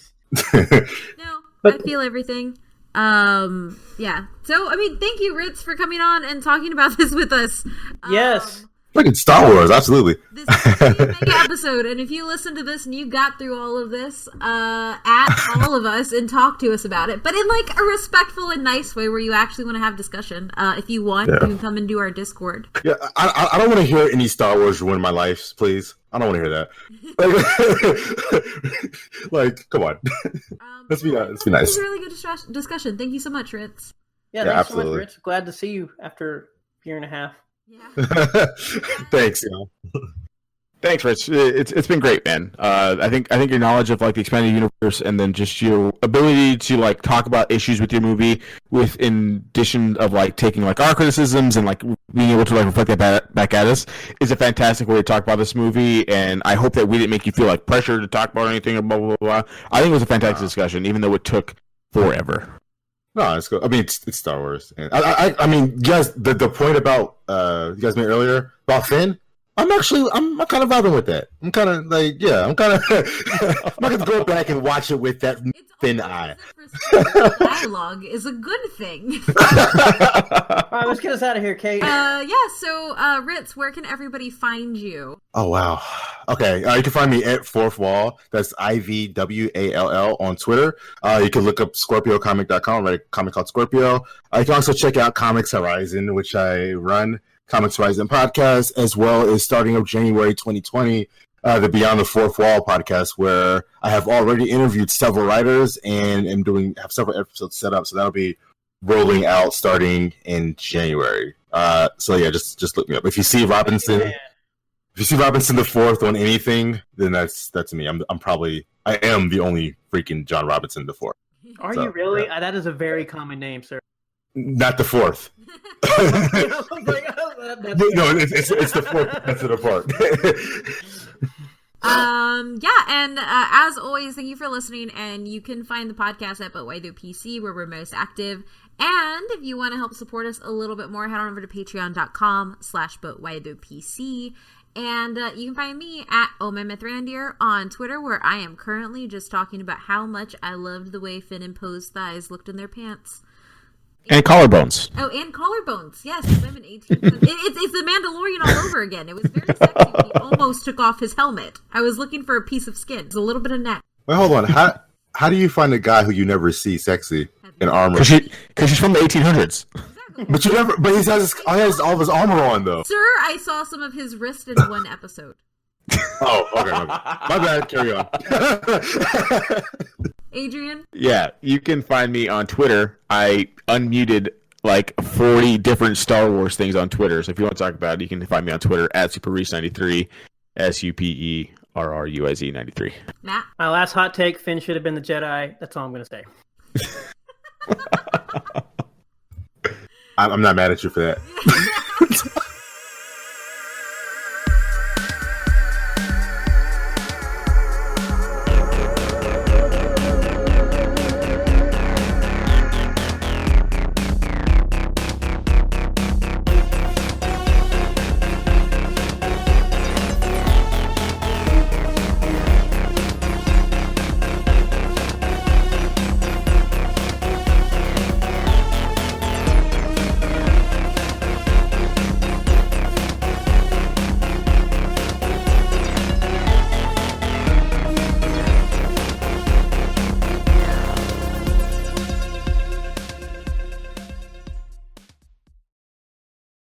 No, I feel everything. Yeah. So, I mean, thank you, Ritz, for coming on and talking about this with us. Yes. Freaking Star Wars, absolutely. This is a mega episode, and if you listen to this and you got through all of this, at all of us and talk to us about it, but in like a respectful and nice way where you actually want to have discussion. If you want, you can come and do our Discord. Yeah, I don't want to hear any Star Wars ruin my life, please. I don't want to hear that. Like, come on. Let's be nice. This is a really good discussion. Thank you so much, Ritz. Yeah, Yeah, thanks so much, absolutely. Rich. Glad to see you after a year and a half. Yeah. Thanks. Thanks, Rich. It's been great, man. I think your knowledge of like the expanded universe, and then just your ability to like talk about issues with your movie, with in addition of like taking like our criticisms and like being able to like reflect that back at us, is a fantastic way to talk about this movie. And I hope that we didn't make you feel like pressure to talk about anything or blah blah blah. I think it was a fantastic discussion, even though it took forever. No, it's good. I mean, it's Star Wars. And I mean, you guys, the point about you guys made earlier about Finn, I'm kind of vibing with that. I'm kind of like, yeah, I'm kind of, I'm not gonna go back and watch it with that Finn eye. Dialogue is a good thing. All right, let's get us out of here, Kate. So Ritz, where can everybody find you? Oh wow. Okay, you can find me at Fourth Wall. That's IVWALL on Twitter. You can look up ScorpioComic.com, right? A comic called Scorpio. You can also check out Comics Horizon, which I run, Comics Horizon podcast, as well as starting up January 2020, the Beyond the Fourth Wall podcast, where I have already interviewed several writers and have several episodes set up. So that'll be rolling out starting in January. So yeah, just look me up. If you see Robinson. Yeah. If you see Robinson the Fourth on anything, then that's me. I am the only freaking John Robinson the Fourth. Are you really? That is a very common name, sir. Not the Fourth. No, it's the Fourth. That's the part. And as always, thank you for listening, and you can find the podcast at But Why Do PC, where we're most active. And if you want to help support us a little bit more, head on over to patreon.com/ButWhyDoPC. And you can find me at OhMammothRandier on Twitter, where I am currently just talking about how much I loved the way Finn and Poe's thighs looked in their pants. And collarbones. Oh, and collarbones. Yes, women 18. It's the Mandalorian all over again. It was very sexy when he almost took off his helmet. I was looking for a piece of skin. It's a little bit of neck. Wait, hold on. How do you find a guy who you never see sexy in armor? Because she's from the 1800s. But you never. But he has all of his armor on though. Sir, I saw some of his wrist in one episode. Oh, okay. My bad. Carry on. Adrian? Yeah, you can find me on Twitter. I unmuted like 40 different Star Wars things on Twitter. So if you want to talk about it, you can find me on Twitter at SuperRuiz93, SuperRuiz 93. Matt? My last hot take: Finn should have been the Jedi. That's all I'm going to say. I'm not mad at you for that.